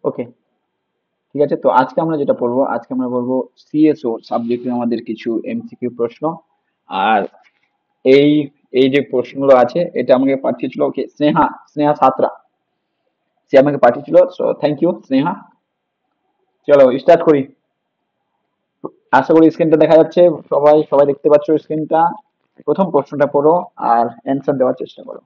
ওকে, ঠিক আছে। তো আজকে আমরা যেটা পড়বো, আজকে আমরা পড়বো সিএসও সাবজেক্টে আমাদের কিছু এমসিকিউ প্রশ্ন। আর এই এই যে প্রশ্নগুলো আছে এটা আমাকে পাঠিয়েছিল ওকে স্নেহা, স্নেহা সাতরা, সে আমাকে পাঠিয়েছিল। So thank you Sneha. চলো স্টার্ট করি। আশা করি স্ক্রিনটা দেখা যাচ্ছে, সবাই সবাই দেখতে পাচ্ছ স্ক্রিনটা। প্রথম প্রশ্নটা পড়ো আর অ্যান্সার দেওয়ার চেষ্টা করো।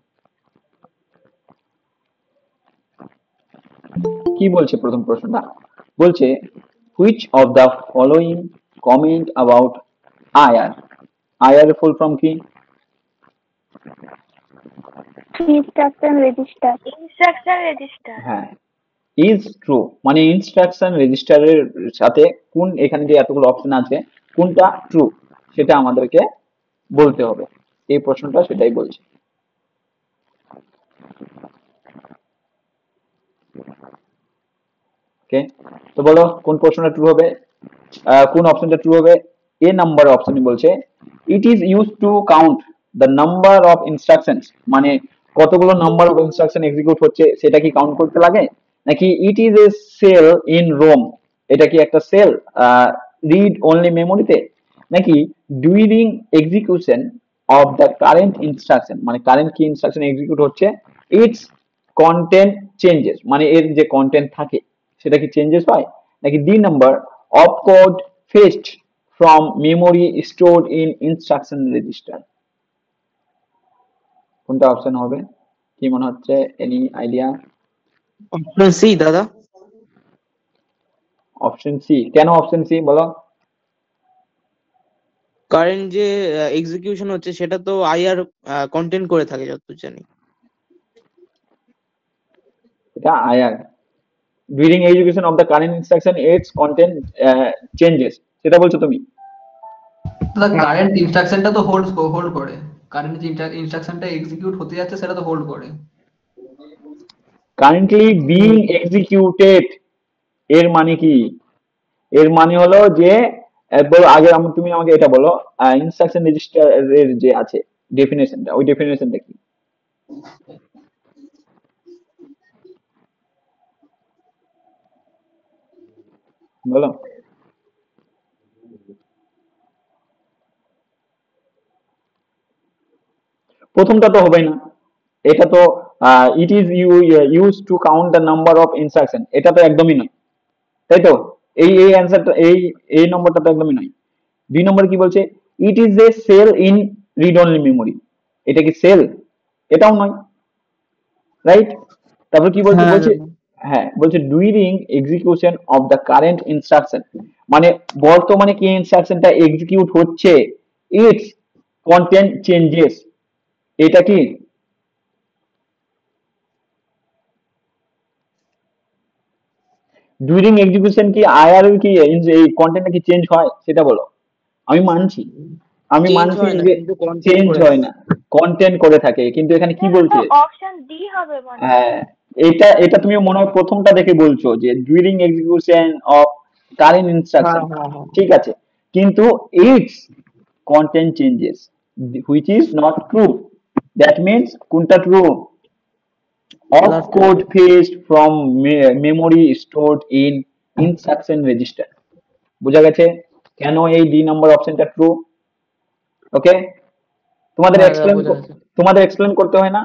কি বলছে প্রথম প্রশ্নটা? বলছে which of the following comment about IR. IR full form কি? Instruction register. হ্যাঁ, ইজ ট্রু মানে ইনস্ট্রাকশন রেজিস্টারের সাথে কোন, এখানে যে এতগুলো অপশন আছে কোনটা ট্রু সেটা আমাদেরকে বলতে হবে। এই প্রশ্নটা সেটাই বলছে। ওকে, তো বলো কোন প্রশ্নটা ট্রু হবে, কোন অপশনটা ট্রু হবে? এ নাম্বার অপশন বলছে it is use to count the number of instructions, মানে কতগুলো নাম্বার অফ ইনস্ট্রাকশন এক্সিকিউট হচ্ছে সেটা কি কাউন্ট করতে লাগে? নাকি it is a cell in ROM, এটা কি একটা সেল রিড অনলি মেমোরিতে? নাকি during execution of the current instruction, মানে কারেন্ট কি ইনস্ট্রাকশন এক্সিকিউট হচ্ছে, ইটস কন্টেন্ট চেঞ্জেস, মানে এর যে কন্টেন্ট থাকে সেটা কি চেঞ্জেস হয়? নাকি D number of code fetched from memory stored in instruction register? কোনটা অপশন হবে কি মনে হচ্ছে? Any idea? অপশন সি দাদা। অপশন সি, কেন অপশন সি বলো? কারেন্ট যে এক্সিকিউশন হচ্ছে সেটা তো আইআর কন্টেন্ট করে থাকে যতদূর জানি। এটা IR during execution of the current instruction it's content changes, সেটা বলছো তুমি? দাদা কারেন্ট ইনস্ট্রাকশনটা তো হোল্ড হোল্ড করে। কারেন্ট যে ইনস্ট্রাকশনটা এক্সিকিউট হতে যাচ্ছে সেটা তো হোল্ড করে। কারেন্টলি বিং এক্সিকিউটেড এর মানে কি? এর মানে হলো যে বলো আগে তুমি আমাকে এটা বলো, ইনস্ট্রাকশন রেজিস্টার এর যে আছে ডেফিনেশনটা, ওই ডেফিনেশনটা কি বলো? প্রথমটা তো হবেই না, এটা তো it is use to count the number of instruction, এটা তো একদমই নয়, তাই তো? এই অ্যান্সারটা, এই নম্বরটা তো একদমই নয়। দুই নম্বর কি বলছে? It is a cell in read only memory, এটা কি সেল? এটাও নয়, রাইট? তারপর কি বলছে? হ্যাঁ বলছে দাদা। হ্যাঁ, বলছে during execution of the current instruction, মানে বর্তমানে কি ইনস্ট্রাকশনটা এক্সিকিউট হচ্ছে, ইটস কন্টেন্ট চেঞ্জেস, এটা কি? ডুইরিং এক্সিকিউশন কি আইআর কি এই কন্টেন্টটা কি চেঞ্জ হয় সেটা বলো। আমি মানছি, আমি চেঞ্জ মানছি হয় না যে কিন্তু কন্টেন্ট চেঞ্জ করে হয় থাকে। না, কন্টেন্ট করে থাকে, কিন্তু এখানে কি তাহলে তো বলছে? অপশন ডি হবে মনে হয়। হ্যাঁ, এটা তুমি মনে হয় প্রথমটা দেখে বলছো যে ডুইরিং এক্সিকিউশন অফ কারেন্ট হ্যাঁ ইনস্ট্রাকশন, হ্যাঁ হ্যাঁ। ঠিক আছে, কিন্তু it's content changes which is not true, that means কোনটা ট্রু? অফ লাস্টের code fetched from memory stored in instruction register. বোঝা গেছে কেন এই ডি নাম্বার অপশনটা ট্রু? ওকে, তোমাদের হ্যাঁ দাদা এক্সপ্লেন, বোঝা গেছে। তোমাদের এক্সপ্লেন করতে হয় না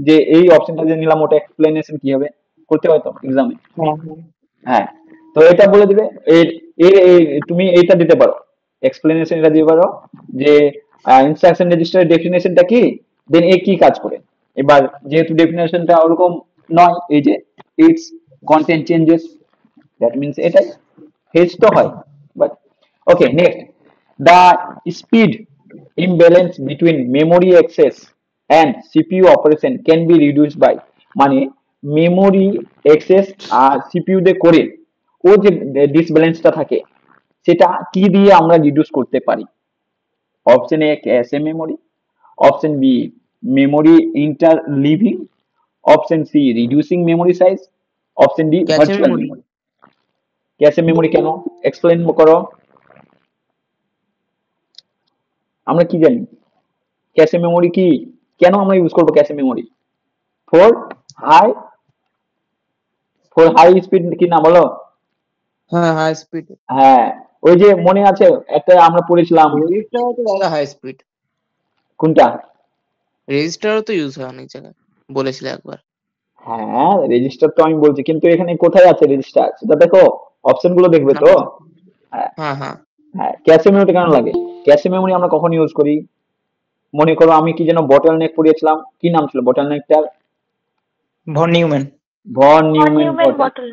যে এই অপশনটা যে নিলাম ওটা এক্সপ্লেনেশন কি হবে, করতে হয় তো এক্সামে। হ্যাঁ হ্যাঁ। হ্যাঁ, তো এটা বলে দিবে, এর এর তুমি এইটা দিতে পারো, এক্সপ্লেনেশন এটা দিতে পারো যে ইনস্ট্রাকশন রেজিস্টারের ডেফিনেশনটা কি, দেন এ কি কাজ করে। এবার যেহেতু ডেফিনেশনটা ওরকম নয়, এই যে it's content changes, that means এটাই ফেজ তো হয়, but okay next. The speed imbalance between memory access and CPU operation can be reduced by, মানে মেমোরি অ্যাক্সেস আর সিপিইউ তে করে ও যে ডিসব্যালেন্সটা থাকে সেটা কি দিয়ে আমরা রিডিউস করতে পারি? Option A cache memory, option B memory interleaving, option C reducing memory size, option D cache virtual memory. Memory. Cache memory কেন, এক্সপ্লেন করো। আমরা কি জানি ক্যাশে মেমোরি কি, কেন আমরা ইউজ করবো cache memory? For high for high speed কি না বলো? হ্যাঁ, হাই স্পিড। হ্যাঁ, ওই যে মনে আছে একটা আমরা পড়েছিলাম, রেজিস্টারও তো দাদা হাই স্পিড। কোনটা? রেজিস্টারও তো ইউজ হয় অনেক জায়গায়, বলেছিলে একবার। হ্যাঁ, রেজিস্টার তো আমি বলছি, কিন্তু এখানে কোথায় আছে রেজিস্টার সেটা দেখো, অপশন গুলো দেখবে তো। হ্যাঁ, হ্যাঁ, হ্যাঁ, হ্যাঁ। হ্যাঁ, ক্যাশে মেমোরি কেন লাগে? ক্যাশে মেমোরি আমরা কখন ইউজ করি? মনে করো আমি কি যেন বটল নেক পড়িয়েছিলাম, কি নাম ছিল বটল নেকটার? Von Neumann. Von Neumann monument bottle. Bottle.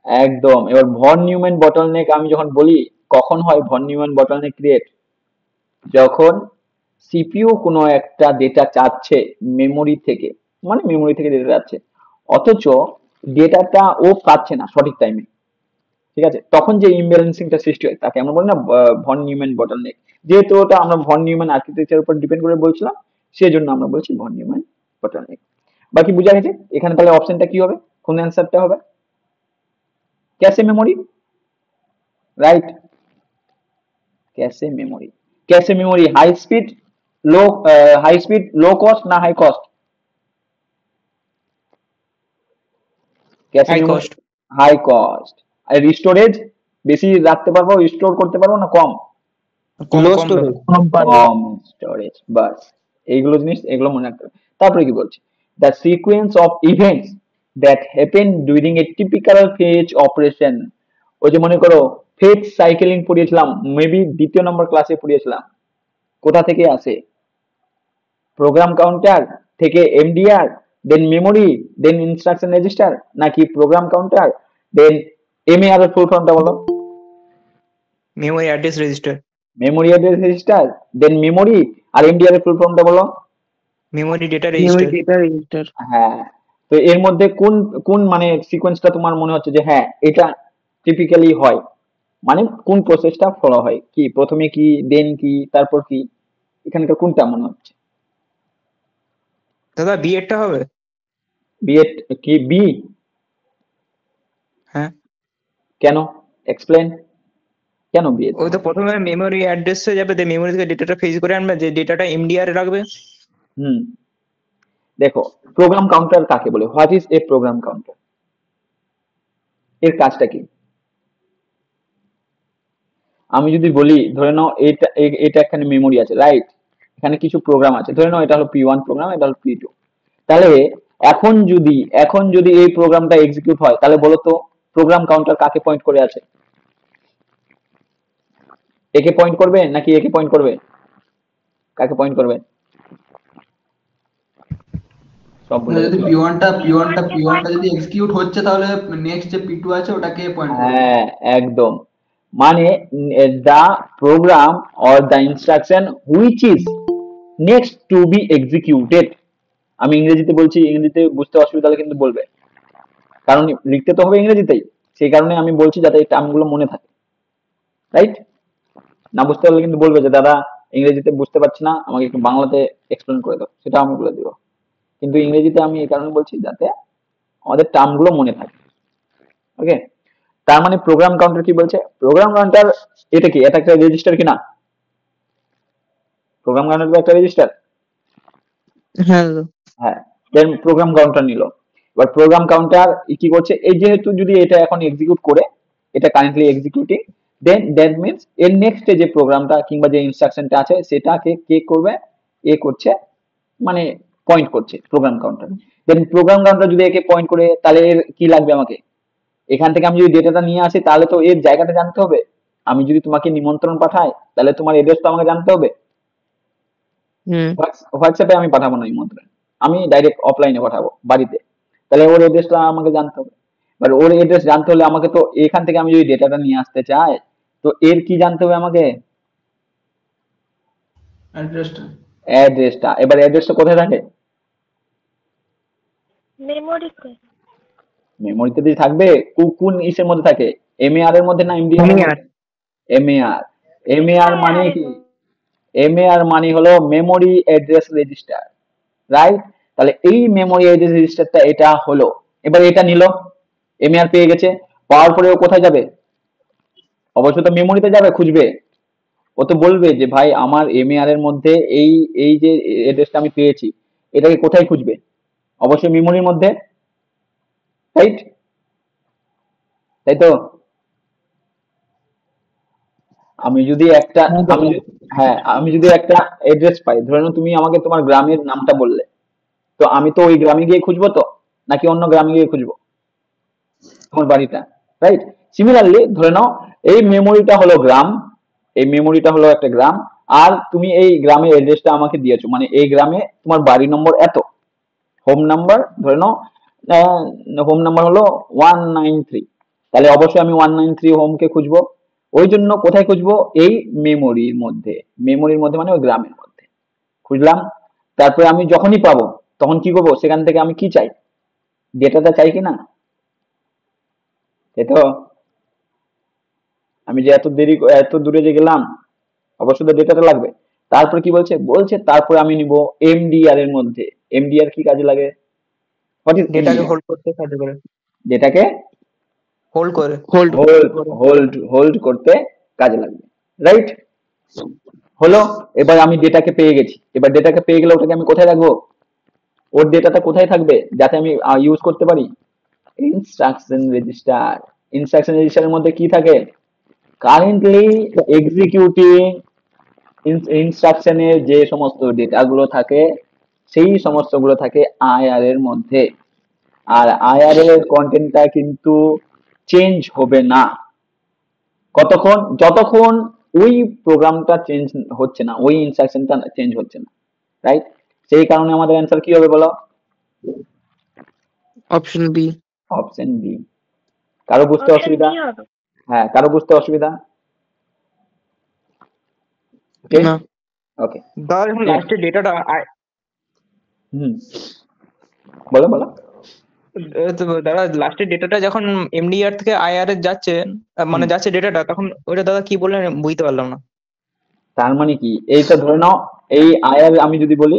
একদম। এবার ভন নিউম্যান বটল নেক আমি যখন বলি, কখন হয় ভন নিউম্যান বটল নেক ক্রিয়েট? যখন সিপিইউ কোনো একটা ডেটা চাচ্ছে মেমোরি থেকে, মানে মেমোরি থেকে ডেটা যাচ্ছে, অথচ ডেটাটা ও পাচ্ছে না সঠিক টাইমে, ঠিক আছে, তখন যে ইমব্যালেন্সিংটা সৃষ্টি হয় তাকে আমরা বলি না ভন নিউম্যান বটলনেক। যেহেতু ওটা আমরা ভন নিউম্যান আর্কিটেকচার উপর ডিপেন্ড করে বলছিলাম, সেই জন্য আমরা বলছি ভন নিউম্যান বটলনেক। বাকি বোঝা গেছে? এখানে তাহলে অপশনটা কি হবে, কোন অ্যান্সারটা হবে? Cache memory, right? Cache memory. Cache memory high speed, low, high speed low cost না high cost? Cache high memory cost. High cost. আর স্টোরেজ বেশি রাখতে পারবো, স্টোর করতে পারবো না কম? লো স্টোরেজ। কম স্টোরেজ, বাস। এইগুলো জিনিস, এগুলো মনে রাখতে হবে। তারপরে কি বলছি, the sequence of events that happen during A typical phase operation. ওই যে মনে করো ফেজ সাইকেলিং পড়িয়েছিলাম, মেবি দ্বিতীয় নম্বর ক্লাসে পড়িয়েছিলাম। কোথা থেকে আসে? প্রোগ্রাম কাউন্টার থেকে MDR, then memory, then instruction register, নাকি প্রোগ্রাম কাউন্টার দেন এমএআর এর ফুল ফর্মটা বলো? Memory address register. Memory address register, then memory, আর এমডিআর এর ফুল ফর্মটা বলো? Memory data register. হ্যাঁ। তো এর মধ্যে কোন কোন মানে সিকোয়েন্সটা তোমার মনে হচ্ছে যে হ্যাঁ এটা টিপিক্যালি হয়, মানে কোন প্রসেসটা ফলো হয়, কি প্রথমে কি, দেন কি, তারপর কি, এখানকার কোনটা মনে হচ্ছে? দাদা বি এরটা হবে। বি এর কি বি? হ্যাঁ, কেন? এক্সপ্লেন, কেন বি এর? ওই তো প্রথমে মেমোরি অ্যাড্রেসে যাবে, মেমোরি থেকে ডেটাটা ফেজ করে আনবে, যে ডেটাটা এমডিআর এ রাখবে। হুম, দেখো প্রোগ্রাম কাউন্টার কাকে বলে? What is a program counter? এর কাজটা কি? আমি যদি বলি ধরে নাও এটা এটা এখানে মেমোরি আছে, রাইট? এখানে কিছু প্রোগ্রাম আছে, ধরে নাও এটা হলো পি1 প্রোগ্রাম, এটা হলো পি2। তাহলে এখন যদি এই প্রোগ্রামটা এক্সিকিউট হয়, তাহলে বলো তো প্রোগ্রাম কাউন্টার কাকে পয়েন্ট করে আছে? একে পয়েন্ট করবে নাকি একে পয়েন্ট করবে? কাকে পয়েন্ট করবে? সব ভুলে যদি গেছো? পি ওয়ানটা যদি এক্সিকিউট হচ্ছে, তাহলে নেক্সট যে পি টু আছে ওটাকে পয়েন্ট করবে। হ্যাঁ, একদম। মানে the program or the instruction which is next to be executed. আমি ইংরেজিতে বলছি, ইংরেজিতে বুঝতে অসুবিধা হলে কিন্তু বলবে, কারণ লিখতে তো হবে ইংরেজিতেই, সেই কারণে আমি বলছি যাতে এই টার্মগুলো মনে থাকে, রাইট? না বুঝতে পারলে কিন্তু বলবে যে দাদা ইংরেজিতে বুঝতে পারছি না, আমাকে একটু বাংলাতে এক্সপ্লেন করে দাও, সেটা আমি বলে দিব। কিন্তু ইংরেজিতে আমি এই কারণে বলছি যাতে আমাদের টার্মগুলো মনে থাকে। ওকে, তার মানে প্রোগ্রাম কাউন্টার কি বলছে? প্রোগ্রাম কাউন্টার এটা কি, এটা একটা রেজিস্টার কি না? প্রোগ্রাম কাউন্টার তো একটা রেজিস্টার। হ্যাঁ দাদা। হ্যাঁ, দেন প্রোগ্রাম কাউন্টার নিল। এবার প্রোগ্রাম কাউন্টার কি করছে, এই যেহেতু যদি এটা এখন এক্সিকিউট করে, এটা currently executing, then that means এর নেক্সট যে প্রোগ্রামটা কিংবা যে ইনস্ট্রাকশনটা আছে সেটাকে কে করবে, এ করছে, মানে পয়েন্ট করছে প্রোগ্রাম কাউন্টার। দেন প্রোগ্রাম কাউন্টার যদি একে পয়েন্ট করে, তাহলে এর কি লাগবে আমাকে? এখান থেকে আমি যদি ডেটাটা নিয়ে আসি তাহলে তো এর জায়গাটা জানতে হবে। আমি যদি তোমাকে নিমন্ত্রণ পাঠাই তাহলে তোমার এড্রেস তো আমাকে জানতে হবে। হুম। হোয়াটসঅ্যাপে আমি পাঠাবো না নিমন্ত্রণ, আমি ডাইরেক্ট অফলাইনে পাঠাবো বাড়িতে, তাহলে ওর এড্রেসটা আমাকে জানতে হবে। এবার ওর এড্রেস জানতে হলে আমাকে তো এখান থেকে আমি যদি ডেটাটা নিয়ে আসতে চাই, তো এর কি জানতে হবে আমাকে? অ্যাড্রেসটা। অ্যাড্রেসটা। এবার অ্যাড্রেসটা কোথায় থাকে? মেমোরিতে। মেমোরিতে যদি থাকবে, কোন ইসের মধ্যে থাকে? এমএআর এর মধ্যে না এমডিআর এর মধ্যে? এমএআর। এমএআর মানে কি? এমএআর মানে হলো মেমোরি অ্যাড্রেস রেজিস্টার, রাইট? তাহলে এই মেমোরি অ্যাড্রেস রেজিস্টারটা এটা হলো। এবার এটা নিল, এমএআর পেয়ে গেছে, পাওয়ার পরে ও কোথায় যাবে? অবশ্যই তো মেমোরিতে যাবে খুঁজবে। ও তো বলবে যে ভাই আমার এমএআর এর মধ্যে এই এই যে অ্যাড্রেসটা আমি পেয়েছি, এটাকে কোথায় খুঁজবে? অবশ্যই মেমোরির মধ্যে, রাইট? তাই তো? আমি যদি একটা আমি যদি একটা অ্যাড্রেস পাই, ধরে নাও তুমি আমাকে তোমার গ্রামের নামটা বললে, তো আমি তো ওই গ্রামে গিয়ে খুঁজবো তো, নাকি অন্য গ্রামে গিয়ে খুঁজবো তোমার বাড়িটা, রাইট? সিমিলারলি ধরে নাও এই মেমোরিটা হলো গ্রাম, এই মেমোরিটা হলো একটা গ্রাম, আর তুমি এই গ্রামের অ্যাড্রেসটা আমাকে দিয়েছো, মানে এই গ্রামে তোমার বাড়ি নম্বর এত, হোম নাম্বার ধরে নাও হোম নাম্বার হলো 193, তাহলে অবশ্যই আমি 193 হোমকে খুঁজবো। ওই জন্য কোথায় খুঁজবো? এই মেমোরির মধ্যে, মেমোরির মধ্যে মানে ওই গ্রামের মধ্যে খুঁজলাম। তারপরে আমি যখনই পাবো তখন কি করবো? সেখান থেকে আমি কি চাই? ডেটাটা চাই কি না? তাই তো? আমি যে এত দূরে যে গেলাম, অবশ্যই তো ডেটাটা লাগবে। তারপরে কি বলছে? বলছে তারপরে আমি নিব এমডিআর এর মধ্যে। এমডিআর কি কাজে লাগে? হোয়াট ইজ ডেটাকে এমডিআর? হোল্ড করতে সাহায্য করে, ডেটাকে হোল্ড করে। হোল্ড হোল্ড করতে কাজে লাগবে, রাইট? হলো। এবার আমি ডেটাকে পেয়ে গেছি, এবার ডেটাকে পেয়ে গেলে ওটাকে আমি কোথায় রাখবো? ওর ডেটাটা কোথায় থাকবে যাতে আমি ইউজ করতে পারি? Instruction register. ইনস্ট্রাকশন রেজিস্টারের মধ্যে কি থাকে? কারেন্টলি এক্সিকিউটিং ইনস্ট্রাকশনের যে সমস্ত ডেটাগুলো থাকে, সেই সমস্ত গুলো থাকে আইআর এর মধ্যে। আর আইআর এর কন্টেন্টটা কিন্তু চেঞ্জ হবে না যতক্ষণ ওই প্রোগ্রামটা চেঞ্জ হচ্ছে না, ওই ইনস্ট্রাকশনটা চেঞ্জ হচ্ছে না, রাইট? সেই কারণে আমাদের অ্যান্সার কি হবে বলো? Option B. Option B. কারো বুঝতে অপশন অসুবিধা? বি হবে। হ্যাঁ, কারো বুঝতে অসুবিধা? ওকে, না। ওকে। দাদা যখন লাস্টে ডেটাটা হুম, বলো বলো। দাদা লাস্টের ডেটাটা যখন এমডিআর থেকে আইআর এর যাচ্ছে, মানে হুম, যাচ্ছে ডেটাটা, তখন ওইটা দাদা কি বললেন বুঝতে পারলাম না। তার মানে কি? এইটা ধরে নাও, এই আইআর আমি যদি বলি,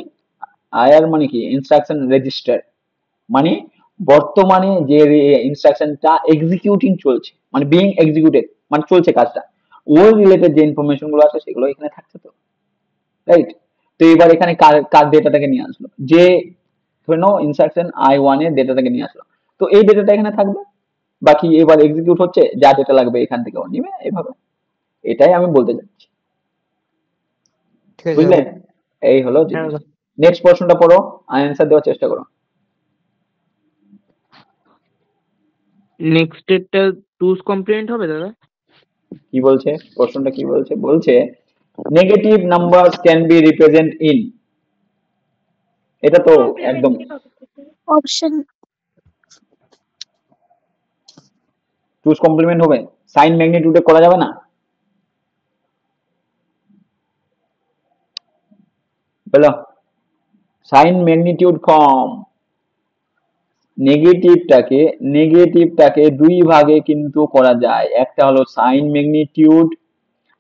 আইআর মানে কি? ইনস্ট্রাকশন রেজিস্টার, মানে বর্তমানে যে ইনস্ট্রাকশনটা এক্সিকিউটিং চলছে, মানে বিং এক্সিকিউটেড, মানে চলছে কাজটা, ওর রিলেটেড যে ইনফরমেশন গুলো আছে সেগুলো এখানে থাকছে তো, রাইট? তো এবার এখানে কার কার ডেটাটাকে নিয়ে আসলো? যে ধরে নাও ইনস্ট্রাকশন I1 এর ডেটাটাকে নিয়ে আসলো, তো এই ডেটাটা এখানে থাকবে, বাকি এবার এক্সিকিউট হচ্ছে, যা ডেটা লাগবে এখান থেকে ও নিবে, এভাবে। এটাই আমি বলতে চাচ্ছি, ঠিক আছে বুঝলে? দাদা। এই হলো হ্যাঁ জিনিস। দাদা। নেক্সট প্রশ্নটা পড়ো, আনসার দেওয়ার চেষ্টা করো। নেক্সট ডেটটা টুজ কমপ্লিমেন্ট হবে দাদা? কি বলছে প্রশ্নটা? কি বলছে? বলছে negative numbers can be represent in, এটা তো একদম অপশন টুজ কমপ্লিমেন্ট হবে, সাইন ম্যাগনিটিউডে করা যাবে না? বলো। সাইন ম্যাগনিটিউড ফর্ম, নেগেটিভটাকে দুই ভাগে কিন্তু করা যায়, একটা হলো সাইন ম্যাগনিটিউড,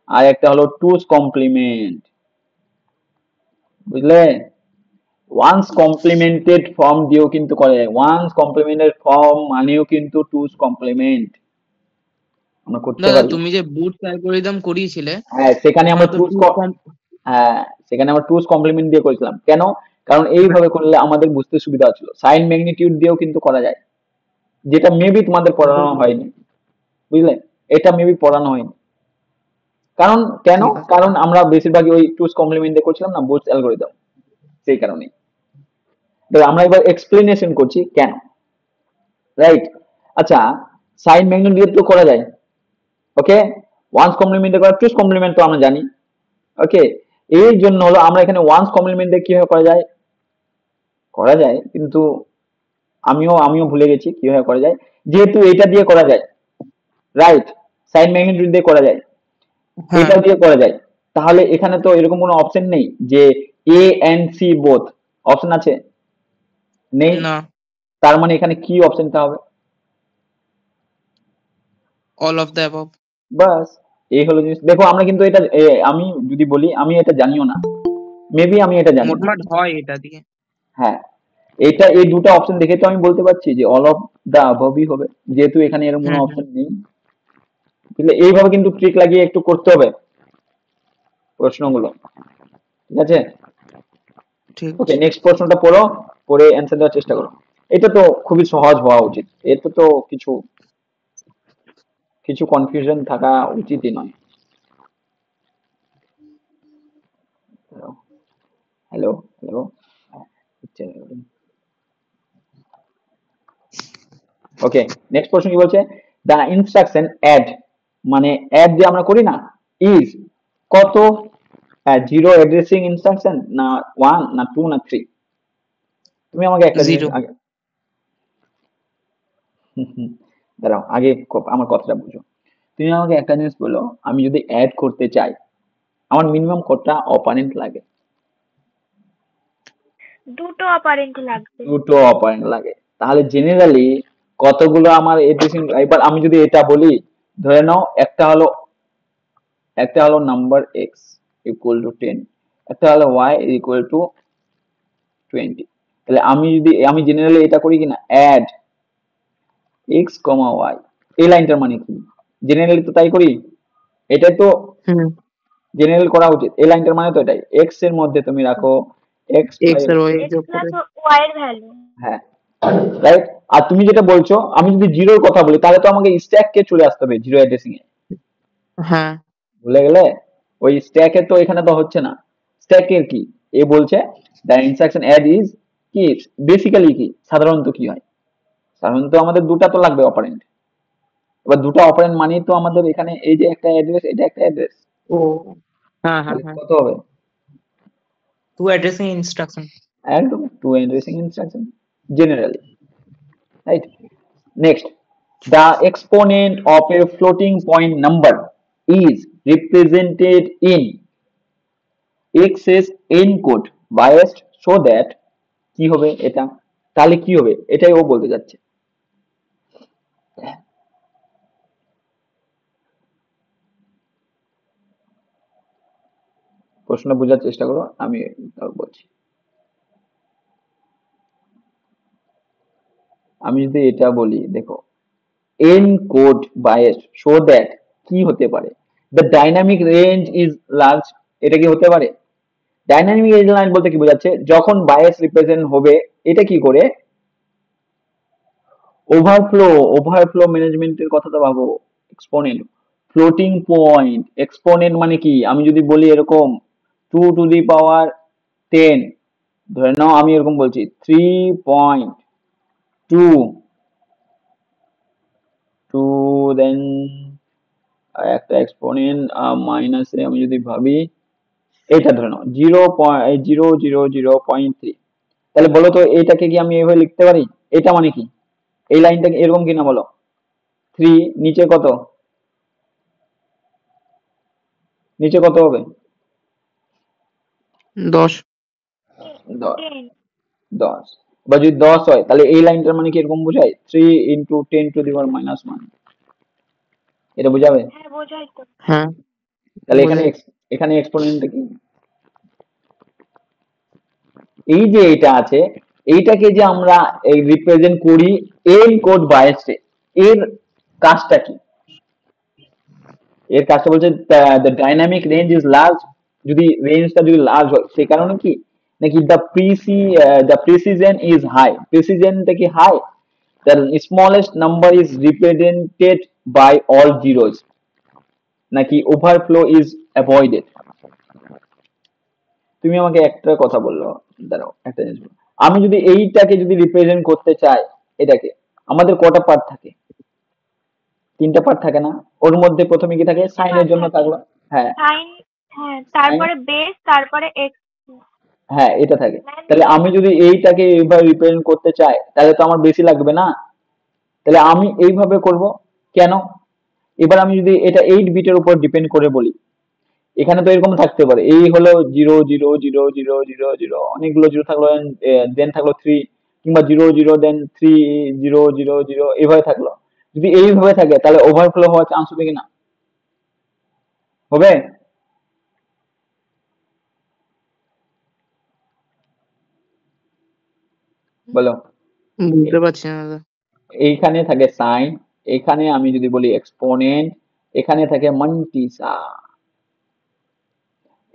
আর একটা হলো টুজ কমপ্লিমেন্ট, বুঝলে? ওয়ান্স কমপ্লিমেন্টেড ফর্ম দিয়েও কিন্তু করা যায়, ওয়ান্স কমপ্লিমেন্টেড ফর্ম মানেও কিন্তু টুজ কমপ্লিমেন্ট আমরা করতে দাদা পারি। তুমি যে বুটস অ্যালগরিদম করিয়েছিলে, হ্যাঁ, সেখানে আমরা ওখানে তো সেখানে আমরা টুজ কমপ্লিমেন্ট দিয়ে করেছিলাম। কেন? কারণ এইভাবে করলে আমাদের বুঝতে সুবিধা হচ্ছিল। সাইন ম্যাগনিটিউড দিয়েও কিন্তু করা যায়, যেটা মেবি তোমাদের পড়ানো হয়নি, বুঝলে? এটা মেবি পড়ানো হয়নি। কারণ কেন? ঠিক আছে। কারণ আমরা বেশিরভাগই ওই টুজ কমপ্লিমেন্ট দিয়ে করছিলাম না, বুটস অ্যালগরিদম, সেই কারণে। তো আমরা এবার এক্সপ্লেনেশন করছি কেন, রাইট? আচ্ছা, সাইন ম্যাগনিটিউড তো করা যায়, ওকে। ওয়ান্স কমপ্লিমেন্টে করা, টুজ কমপ্লিমেন্ট তো আমরা জানি, ওকে। এই জন্য হলো আমরা এখানে ওয়ান্স কমপ্লিমেন্টে কিভাবে করা যায় কিন্তু আমিও ভুলে গেছি কিভাবে করা যায়, যেহেতু এটা দিয়ে করা যায়, রাইট? সাইন ম্যাগনিটিউড দিয়ে করা যায়, হ্যাঁ। এটা দিয়ে করা যায়, তাহলে এখানে তো এরকম কোনো অপশন নেই যে A and C both, option আছে? নেই। না, তার মানে এখানে কি অপশনটা হবে? All of the above. বাস, এই হলো জিনিস। দেখো আমরা কিন্তু এটা আমি যদি বলি, আমি এটা জানিও না, মেবি আমি এটা জানি না। মোটমাট হয় এটা দিয়ে। হ্যাঁ, এটা এই দুটো অপশন দেখে তো আমি বলতে পারছি যে অল অফ দা অ্যাবভই হবে, যেহেতু এখানে এরকম কোনো অপশন নেই। তাহলে এইভাবে কিন্তু ট্রিক লাগিয়ে একটু করতে হবে প্রশ্নগুলো, ঠিক আছে? ঠিক ওকে, আছে। নেক্সট প্রশ্নটা পড়ো, পড়ে অ্যান্সার দেওয়ার চেষ্টা করো। এটা তো খুবই সহজ হওয়া উচিত, এতে তো কিছু কিছু কনফিউশন থাকা উচিতই নয়। হ্যালো হ্যালো, ওকে। নেক্সট প্রশ্ন কি বলছে, দ্য ইনস্ট্রাকশন অ্যাড, মানে অ্যাড যে আমরা করি না, ইজ কত, জিরো অ্যাড্রেসিং ইনস্ট্রাকশন না 1 না 2 না 3? তুমি আমাকে একটা জিনিস 0। আগে দাঁড়াও, আগে আমার কথাটা বুঝো। তুমি আমাকে একটা জিনিস বলো, আমি যদি অ্যাড করতে চাই আমার মিনিমাম কতটা অপারেন্ট লাগে? দুটো অপারেন্ট লাগবে। দুটো অপারেন্ট লাগে। তাহলে জেনারেলি কতগুলো আমার এড্রেসিং, এবার আমি যদি এটা বলি, ধরে নাও একটা হলো নাম্বার এক্স ইকুয়াল টু 10, একটা হলো ওয়াই ইকুয়াল টু 20। তাহলে আমি জেনারেলি এটা করি কিনা, অ্যাড এক্স কমা ওয়াই, এই লাইনটার মানে কি, জেনারেলি তো তাই করি, এটাই তো হুম। জেনারেল করা উচিত। এই লাইনটার মানে তো এটাই, এক্স এর মধ্যে তুমি রাখো এক্স, x আর y এক্স যোগ প্লাস করে। ওয়াই এর ভ্যালু। হ্যাঁ রাইট। আর তুমি যেটা বলছো, আমি যদি জিরোর কথা বলি তাহলে তো আমাকে স্ট্যাক কে চলে আসতে হবে জিরো অ্যাড্রেসিং এ, হ্যাঁ। ভুলে গেলে? ওই স্ট্যাকের তো এখানে তো হচ্ছে না। স্ট্যাকের কি, এ বলছে দ্য ইনস্ট্রাকশন অ্যাড ইজ কি, বেসিক্যালি কি, সাধারণত কি হয়, সাধারণত আমাদের দুটা তো লাগবে অপারেন্ট। এবার দুটো অপারেন্ট মানেই তো আমাদের এখানে এই যে একটা অ্যাড্রেস, এটা একটা অ্যাড্রেস, ও হ্যাঁ হ্যাঁ তাহলে হ্যাঁ, কত হবে? 2 অ্যাড্রেসিং ইনস্ট্রাকশন। একদম, two addressing instruction generally, right. Next, the exponent of a floating point number is represented in x's encode biased so that কি হবে এটা, তাহলে কি হবে এটাই ও বলতে যাচ্ছে। প্রশ্ন বোঝার চেষ্টা করো, আমি তাও বলছি। আমি যদি এটা বলি, দেখো encode biased so that কি হতে পারে, the dynamic range is large, এটা কি হতে পারে? ডাইনামিক রেঞ্জ লাইন বলতে কি বোঝাচ্ছে, যখন বায়াস রিপ্রেজেন্ট হবে এটা কি করে, ওভারফ্লো ম্যানেজমেন্টের কথা তো ভাবো। এক্সপোনেন্ট, ফ্লোটিং পয়েন্ট, এক্সপোনেন্ট মানে কি, আমি যদি বলি এরকম 2 to the power 10, ধরে নাও আমি এরকম বলছি 3.2 টু, দেন একটা এক্সপোনেন্ট মাইনাসে আমি যদি ভাবি এটা ধরে নাও 0.0003, তাহলে বলো তো এটাকে কি আমি এইভাবে লিখতে পারি? এটা মানে কি, এই লাইনটাকে এরকম কিনা বলো, 3 নিচে কত, নিচে কত হবে? 10। 10। 10। 10 বা যদি 10 হয় তাহলে এই লাইনটার মানে কি এরকম বোঝায় 3 into 10⁻⁻1, এটা বোঝাবে? হ্যাঁ বোঝাই তো। হ্যাঁ তাহলে এখানে বোঝায়। এখানে এক্সপোনেন্টটা কি, এই যে এটা আছে এইটাকে যে আমরা রিপ্রেজেন্ট করি এন কোড বায়াসে, এর কাজটা কি, এর কাজটা বলছে the dynamic range is large, যদি রেঞ্জটা যদি লার্জ হয় সেই কারণে কি, নাকি দ্য প্রিসিশন ইজ হাই, প্রিসিশনটা কি high, the smallest number is represented by all zeros, নাকি ওভারফ্লো ইজ অ্যাভয়েডেড? তুমি আমাকে একটা কথা বললো, দাঁড়াও একটা জিনিস বলো। আমি যদি এইটাকে যদি রিপ্রেজেন্ট করতে চাই, এটাকে আমাদের কটা পার্ট থাকে, 3টা পার্ট থাকে না? ওর মধ্যে প্রথমে কি থাকে, সাইনের জন্য থাকলো, হ্যাঁ সাইন, হ্যাঁ সাইন, তারপরে বেস, তারপরে এক্স। হ্যাঁ এটা থাকে। তাহলে আমি যদি এইটাকে এইভাবে রিপ্রেজেন্ট করতে চাই তাহলে তো আমার বেশি লাগবে না, তাহলে আমি এইভাবে করব কেন? এবার আমি যদি এটা 8 বিটের উপর ডিপেন্ড করে বলি, এখানে তো এরকম থাকতে পারে, এই হলো 0 0 0 0 0 0, অনেকগুলো জিরো থাকলো, দেন থাকলো 3, কিংবা 0 0 দেন 3 0 0 0 এভাবে থাকলো। যদি এইভাবে থাকে তাহলে ওভারফ্লো হওয়ার চান্স হবে কিনা, হবে? বলো। বুঝতে পারছি না দাদা। এইখানে থাকে সাইন, এখানে আমি যদি বলি এক্সপোনেন্ট, এখানে থাকে মান্টিসা।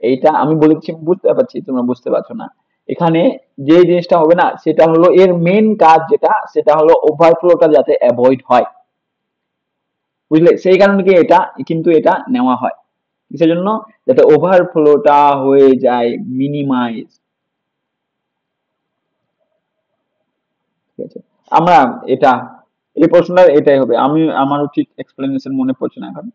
এইটা আমি বলে দিচ্ছি, বুঝতে পারছি তোমরা বুঝতে পারছো না। এখানে যে জিনিসটা হবে না সেটা হলো এর মেন কাজ, যেটা সেটা হলো ওভারফ্লোটা যাতে অ্যাভয়েড হয়, বুঝলে, সেই কারণে কি এটা কিন্তু এটা নেওয়া হয় কিসের জন্য, যাতে ওভারফ্লোটা হয়ে যায় মিনিমাইজ। ঠিক আছে, আমরা এটা এই প্রশ্নটা এটাই হবে, আমারও ঠিক এক্সপ্লেনেশন মনে পড়ছে না এখন,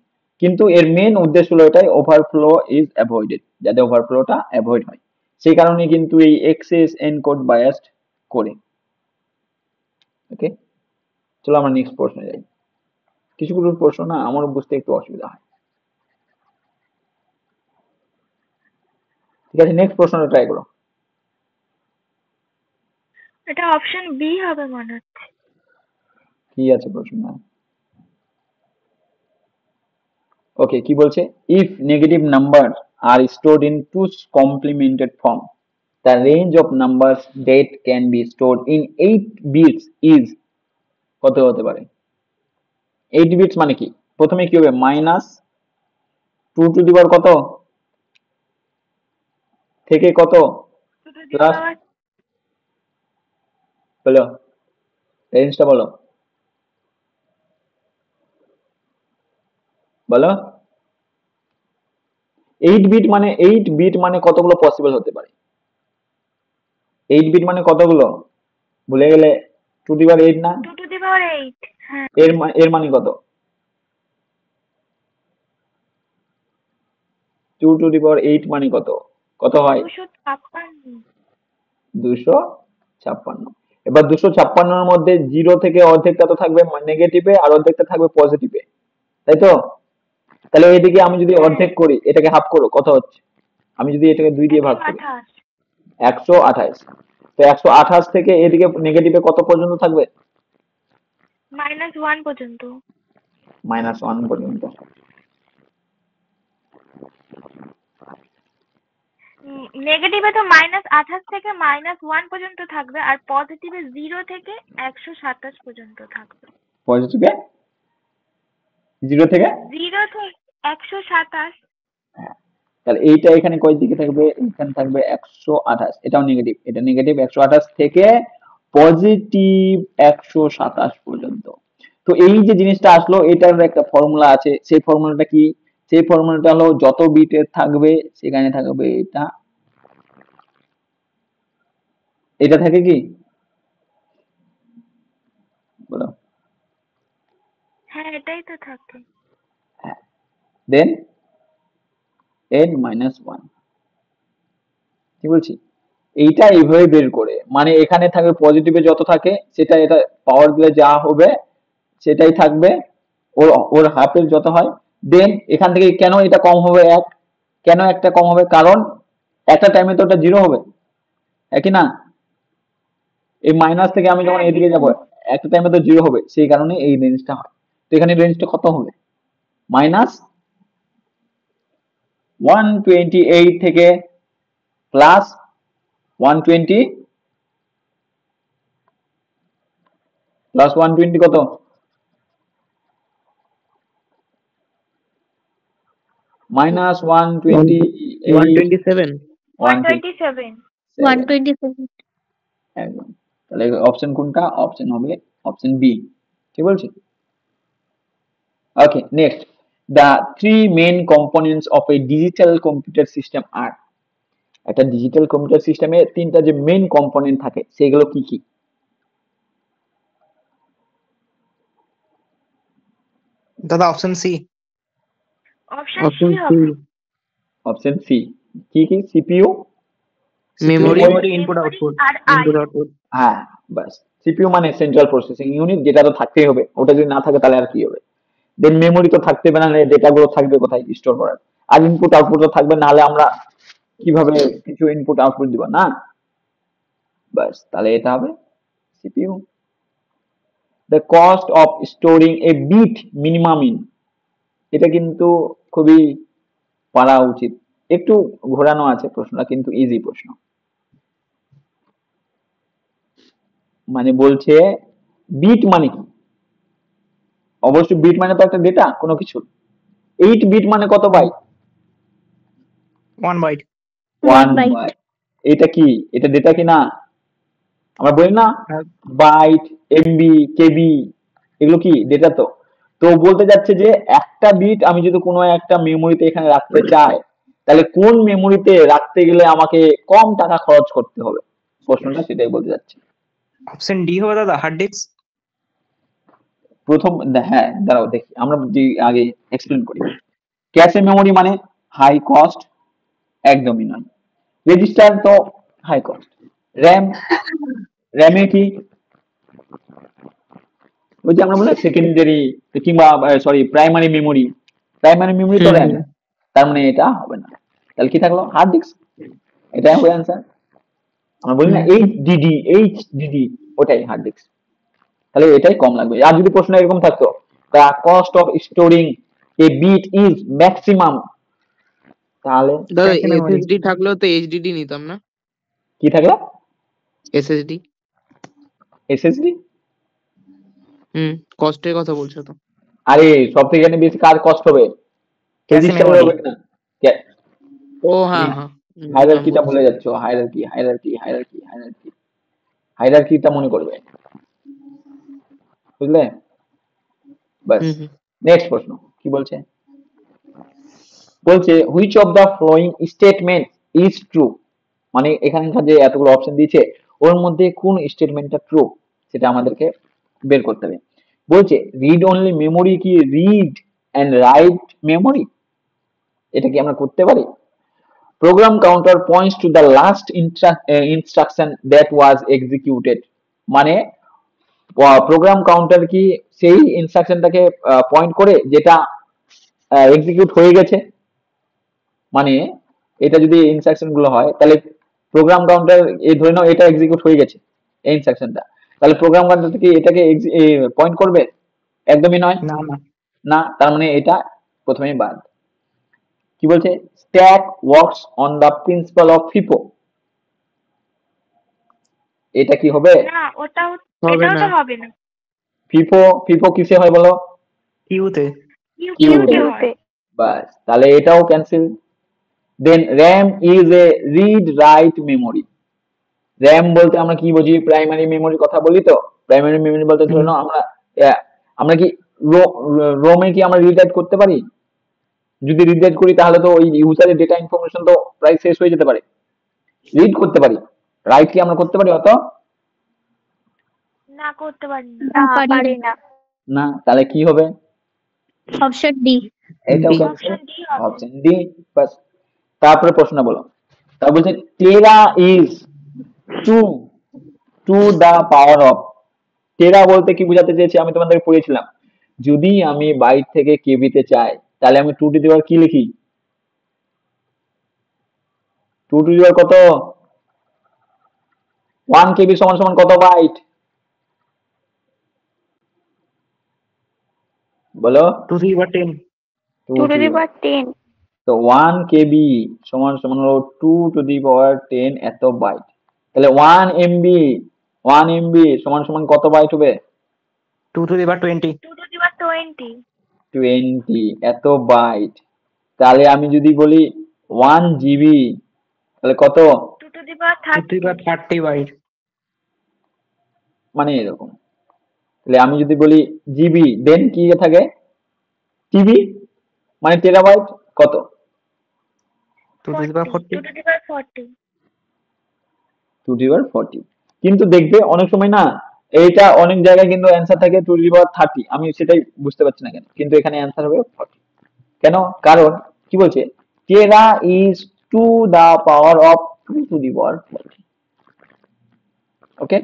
কিন্তু এর মেন উদ্দেশ্য হলো এটাই, ওভারফ্লো ইজ অ্যাভয়েডেড, যাতে ওভারফ্লোটা অ্যাভয়েড হয়, সেই কারণে কিন্তু এই এক্সেস এনকোড বায়াসড করে। ওকে, চলো আমরা নেক্সট প্রশ্নে যাই। কিছুগুলো প্রশ্ন না আমার বুঝতে একটু অসুবিধা হয়। ঠিক আছে, নেক্সট প্রশ্নটা ট্রাই করো। এটা অপশন বি হবে মনে হচ্ছে। কি আছে প্রশ্ন? ওকে, কি বলছে, if negative number are stored in two complemented form, the range of numbers that can be stored in 8 bits is কত হতে পারে? 8 bits মানে কি, প্রথমে কি হবে, মাইনাস 2 টু দি পাওয়ার কত থেকে কত প্লাস, বলো রেঞ্জটা বলো, বলো 8 বিট মানে 8 বিট মানে কতগুলো পসিবল হতে পারে? 8 বিট মানে কতগুলো ভুলে গেলে? 2 টু দি পাওয়ার 8 না? 2 টু দি পাওয়ার 8। হ্যাঁ, এর মানে কত? 2 টু দি পাওয়ার 8 মানে কত, কত হয়? 256। 256। এবার 256 এর মধ্যে 0 থেকে অর্ধেকটা তো থাকবে নেগেটিভে আর অর্ধেকটা থাকবে পজিটিভে, তাই তো? তাহলে এদিকে আমি যদি অর্ধেক করি, এটাকে হাফ করো, কত হচ্ছে? আমি যদি এটাকে 2 দিয়ে ভাগ করি, 128। তো 128 থেকে এদিকে নেগেটিভে কত পর্যন্ত থাকবে? -1 পর্যন্ত। -1 পর্যন্ত। নেগেটিভে তো -28 থেকে -1 পর্যন্ত থাকবে, আর পজিটিভে 0 থেকে 127 পর্যন্ত থাকবে। পজিটিভে 0 থেকে 0 থেকে 127। হ্যাঁ, তাহলে এইটা এখানে কয় দিকে থাকবে? এখানে থাকবে 128, এটাও নেগেটিভ, এটা নেগেটিভ 128 থেকে পজিটিভ 127 পর্যন্ত। তো এই যে জিনিসটা আসলো, এটার একটা ফর্মুলা আছে, সেই ফর্মুলাটা কি? সেই ফর্মুলাটা হলো যত বিটের থাকবে সেখানে থাকবে এটা, এটা থাকে কি বলো? হ্যাঁ, এটাই তো থাকে। হ্যাঁ, দেন n-1, কি বলছি, এইটা এইভাবে বের করে, মানে এখানে থাকবে পজিটিভে যত থাকে সেটা, এটা পাওয়ার দিলে যা হবে সেটাই থাকবে, ওর ওর হাফের যত হয়। দেন এখান থেকে কেন এটা কম হবে, এক, কেন একটা কম হবে, কারণ একটা টাইমে তো ওটা 0 হবে, একই না? এই মাইনাস থেকে আমি যখন হ্যাঁ, এদিকে যাব, একটা টাইমে তো 0 হবে, সেই কারণে এই রেঞ্জটা হয়। তো এখানে রেঞ্জটা কত হবে? -128 থেকে প্লাস 120, প্লাস 120 কত? -128, 127। 127। 127. একদম। তাহলে অপশন কোনটা? অপশন হবে অপশন বি, ঠিক বলছি? ওকে, next, the three main components of a digital computer system are, একটা ডিজিটাল কম্পিউটার সিস্টেমে তিনটা যে মেইন কম্পোনেন্ট থাকে সেগুলো কি কি? দাদা অপশন সি। অপশন সি হবে। অপশন সি, কি কি? CPU, memory Memory input output. আর ইনপুট IO। আউটপুট। হ্যাঁ, বাস, সিপিইউ মানে সেন্ট্রাল প্রসেসিং ইউনিট, যেটা তো থাকতেই হবে, ওটা যদি না থাকে তাহলে আর কি হবে? দেন মেমোরি তো থাকতে হবে, নাহলে ডেটা গুলো থাকবে কোথায় স্টোর করার? আর ইনপুট আউটপুট তো থাকবে, নাহলে আমরা কিভাবে কিছু ইনপুট আউটপুট দিব না? বাস, তাহলে এটা হবে CPU. The cost of storing a bit minimum in, এটা কিন্তু খুবই পারা উচিত, একটু ঘোরানো আছে প্রশ্নটা, কিন্তু ইজি প্রশ্ন। মানে বলছে বিট মানে কি, অবশ্যই বিট মানে তো একটা ডেটা কোনো কিছু। 8 বিট মানে কত বাইট? 1 বাইট। 1 byte. বাইট। এটা কি, এটা ডেটা কি না? আমরা বলি না হ্যাঁ। বাইট, এমবি, কেবি, এগুলো কি ডেটা? তো তো বলতে যাচ্ছে যে একটা বিট আমি যদি কোনো একটা মেমোরিতে এখানে রাখতে চাই, তাহলে কোন মেমোরিতে রাখতে গেলে আমাকে কম টাকা খরচ করতে হবে, প্রশ্নটা সেটাই বলতে যাচ্ছে। অপশন ডি হবে দাদা, হার্ড ডিস্ক। প্রথম, হ্যাঁ দাঁড়াও দেখি আমরা যে আগে এক্সপ্লেন করি। ক্যাশে মেমোরি মানে হাই কস্ট, একদমই নয়। রেজিস্টার তো হাই কস্ট। র্যাম, র্যামে কি ওই যে আমরা বলি সেকেন্ডারি কিংবা sorry primary memory, primary memory তো র্যাম, তার মানে এটা হবে না। তাহলে কি থাকলো, হার্ড ডিস্ক, এটাই হবে অ্যান্সার। আমরা বলি না এইচডিডি, ওটাই হার্ড ডিস্ক। তাহলে এটাই কম লাগবে। আর যদি প্রশ্ন এরকম থাকতো, the cost of storing a bit is maximum, তাহলে দাদা ক্যাশে মেমোরি। এসএসডি থাকলেও তো এইচডিডি নিতাম না, কি থাকলো, এসএসডি। এসএসডি। কস্টের কথা বলছো তো? আরে সব থেকে বেশি কার কস্ট হবে, ক্যাশে রেজিস্টার মেমোরি। হবে না। ও হ্যাঁ হ্যাঁ, হায়ারার্কিটা ভুলে যাচ্ছ, হায়ারার্কিটা মনে করবে, বুঝলে? বাস। নেক্সট প্রশ্ন কি বলছে, বলছে which of the following statement is true, মানে এখানকার যে এতগুলো অপশন দিয়েছে ওর মধ্যে কোন স্টেটমেন্টটা ট্রু সেটা আমাদেরকে বের করতে হবে। বলছে রিড অনলি মেমোরি কি রিড এন্ড রাইট মেমোরি, এটা কি আমরা করতে পারি? Program counter points to the last instruction that was executed, মানে প্রোগ্রাম কাউন্টার কি সেই ইনস্ট্রাকশনটাকে পয়েন্ট করে যেটা এক্সিকিউট হয়ে গেছে। মানে এটা যদি ইনস্ট্রাকশন গুলো হয় তাহলে প্রোগ্রাম কাউন্টার এই ধরে নাও এটা এক্সিকিউট হয়ে গেছে এই ইনস্ট্রাকশনটা, তাহলে প্রোগ্রাম কাউন্টার কি এটাকে পয়েন্ট করবে? একদমই নয়। না না। না, তার মানে এটা প্রথমেই বাদ। কি বলছে, stack works on the principle of FIFO, এটা কি হবে? না, ওটাও হবে এটাও না। তো হবে না। ফিফো, ফিফো কিসে হয় বলো? কিউতে। কিউতে হয়। বাস, তাহলে এটাও cancel. Then RAM is a read write memory, RAM বলতে আমরা কি বুঝি, প্রাইমারি মেমোরির কথা বলি। তো প্রাইমারি মেমোরি বলতে ধরে নাও আমরা আমরা কি রোমে কি আমরা রিড রাইট করতে পারি? যদি রিড রাইট করি তাহলে তো ওই ইউজারের ডেটা ইনফরমেশন তো প্রায় শেষ হয়ে যেতে পারে। রিড করতে পারি, রাইট কি আমরা করতে পারি অত? না, করতে পারি না। না, পারি না। না, তাহলে কি হবে? Option D. এটাও D। ক্যান্সেল, অপশন ডি হবে। Option D. বাস। তারপরে প্রশ্ন বলো, তা বলছে tera is two to the power of, tera বলতে কি বোঝাতে চেয়েছি আমি তোমাদের পড়িয়েছিলাম, যদি আমি বাইট থেকে কেবিতে চাই তাহলে আমি টু টু দি পাওয়ার কি লিখি? টু টু দি পাওয়ার কত? 1 কেবি সমান সমান কত বাইট বলো? 2 × 10। 2 to the power 10। তো 1 কেবি সমান সমান হলো 2 টু দি পাওয়ার 10 এত বাইট, তাহলে 1 এমবি সমান সমান কত বাইট হবে? 2 × 20। 2 to the power 20। 20 এত বাইট। তাহলে আমি যদি বলি 1 জিবি তাহলে কত? 2 to the power 2 × 30। 30 বাইট। মানে এরকম। তাহলে আমি যদি বলি জিবি দেন কি থাকে? টিবি, মানে টেরাবাইট কত? 2 × 40। 2 to the power 40। 2 to the power 40। কিন্তু দেখবে অনেক সময় না এইটা অনেক জায়গায় কিন্তু অ্যান্সার থাকে 2 টু দি পাওয়ার 30, আমি সেটাই বুঝতে পারছি না কেন, কিন্তু এখানে অ্যান্সার হবে 40। কেন? কারণ কি বলছে, tera is to the power of 2 to the power 40। Okay,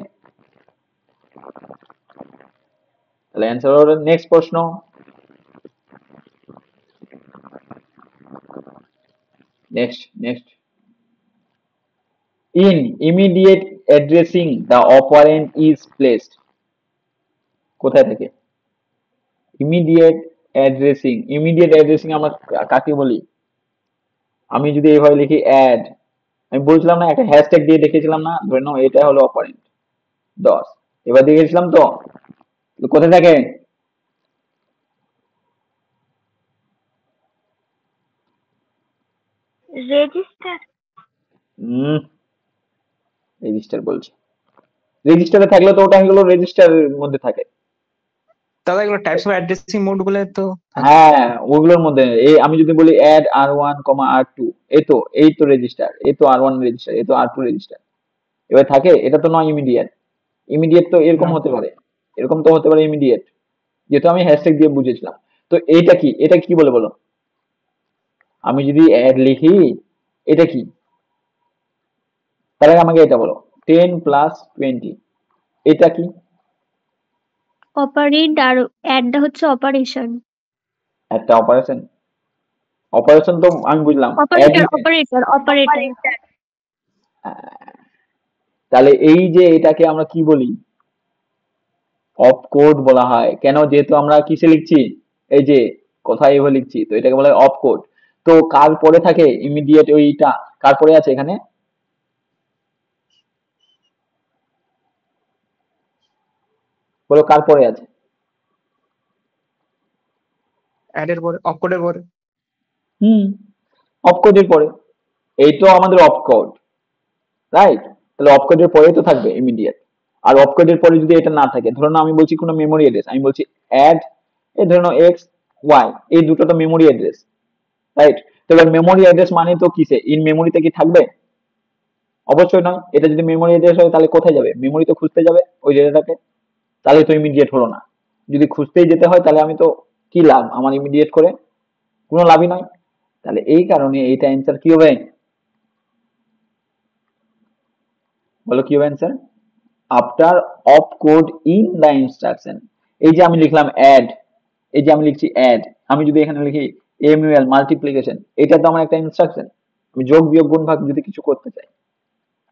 তাহলে অ্যান্সার হবে নেক্সট প্রশ্ন। Next in immediate addressing the operand is placed, কোথায় থেকে? ইমিডিয়েট অ্যাড্রেসিং আমরা কাকে বলি? আমি যদি এইভাবে লিখি অ্যাড, আমি বলছিলাম না একটা হ্যাশট্যাগ দিয়ে দেখিয়েছিলাম না, ধরে নাও এটা হলো অপারেন্ট 10, এবার দেখিয়েছিলাম তো, কোথায় থাকে? রেজিস্টার। রেজিস্টার বলছে, রেজিস্টারে থাকলে তো ওটা হলো রেজিস্টারের মধ্যে থাকে। দাদা এগুলো টাইপস অফ অ্যাড্রেসিং মোড গুলো তো থাকে। হ্যাঁ, ওগুলোর মধ্যে এই আমি যদি বলি অ্যাড R1, R2, এই তো রেজিস্টার, এই তো R1 রেজিস্টার, এই তো R2 রেজিস্টার, এবার থাকে, এটা তো নয় ইমিডিয়েট। ইমিডিয়েট তো এরকম না হতে পারে, এরকম তো হতে পারে ইমিডিয়েট, যেহেতু আমি হ্যাশট্যাগ দিয়ে বুঝেছিলাম। তো এইটা কি, এটা কি বলে বলো? আমি যদি অ্যাড লিখি, এটা কি? তার আগে আমাকে এটা বলো, 10 + 20 এটা কি? অপারেন্ড আর অ্যাডটা হচ্ছে অপারেশন। একটা অপারেশন। অপারেশন তো আমি বুঝলাম, অ্যাড অপারেটর অপারেটর অপারেটর তাহলে এই যে এটাকে আমরা কি বলি? অপ কোড বলা হয়। কেন? যেহেতু আমরা কিসে লিখছি, এই যে কোথায় এভাবে লিখছি, তো এটাকে বলা হয় অপ কোড। তো কার পরে থাকে ইমিডিয়েট, ওইটা কার পরে আছে এখানে? বলো কার পরে আছে? অ্যাডের পরে অফ কোডের পরে। হুম, অপ কোডের পরে। এই তো আমাদের অপ কোড, রাইট? তাহলে অপ কোডের পরেই তো থাকবে ইমিডিয়েট। আর অপ কোডের পরে যদি এটা না থাকে, ধরো না আমি বলছি কোনো মেমোরি অ্যাড্রেস, আমি বলছি অ্যাড, এই ধরো এক্স ওয়াই, এই দুটো তো মেমোরি অ্যাড্রেস, রাইট? তো এবার মেমোরি অ্যাড্রেস মানে তো কিসে, ইন মেমোরিতে কি থাকবে? অবশ্যই নয়। এটা যদি মেমোরি অ্যাড্রেস হয় তাহলে কোথায় যাবে? মেমোরি তো খুঁজতে যাবে ওই ডেটাটাকে, তাহলে তো ইমিডিয়েট হলো না। যদি খুঁজতেই যেতে হয় তাহলে আমি তো কি লাভ আমার ইমিডিয়েট করে? কোনো লাভই নয়। তাহলে এই কারণে এইটা অ্যান্সার কি হবে? বলো কি হবে অ্যান্সার? আফটার অপ কোড ইন দা ইনস্ট্রাকশন। এই যে আমি লিখলাম অ্যাড, এই যে আমি লিখছি অ্যাড, আমি যদি এখানে লিখি এমইউএল মাল্টিপ্লিকেশন, এটা তো আমার একটা ইনস্ট্রাকশন। আমি যোগ বিয়োগ গুণ ভাগ যদি কিছু করতে চাই,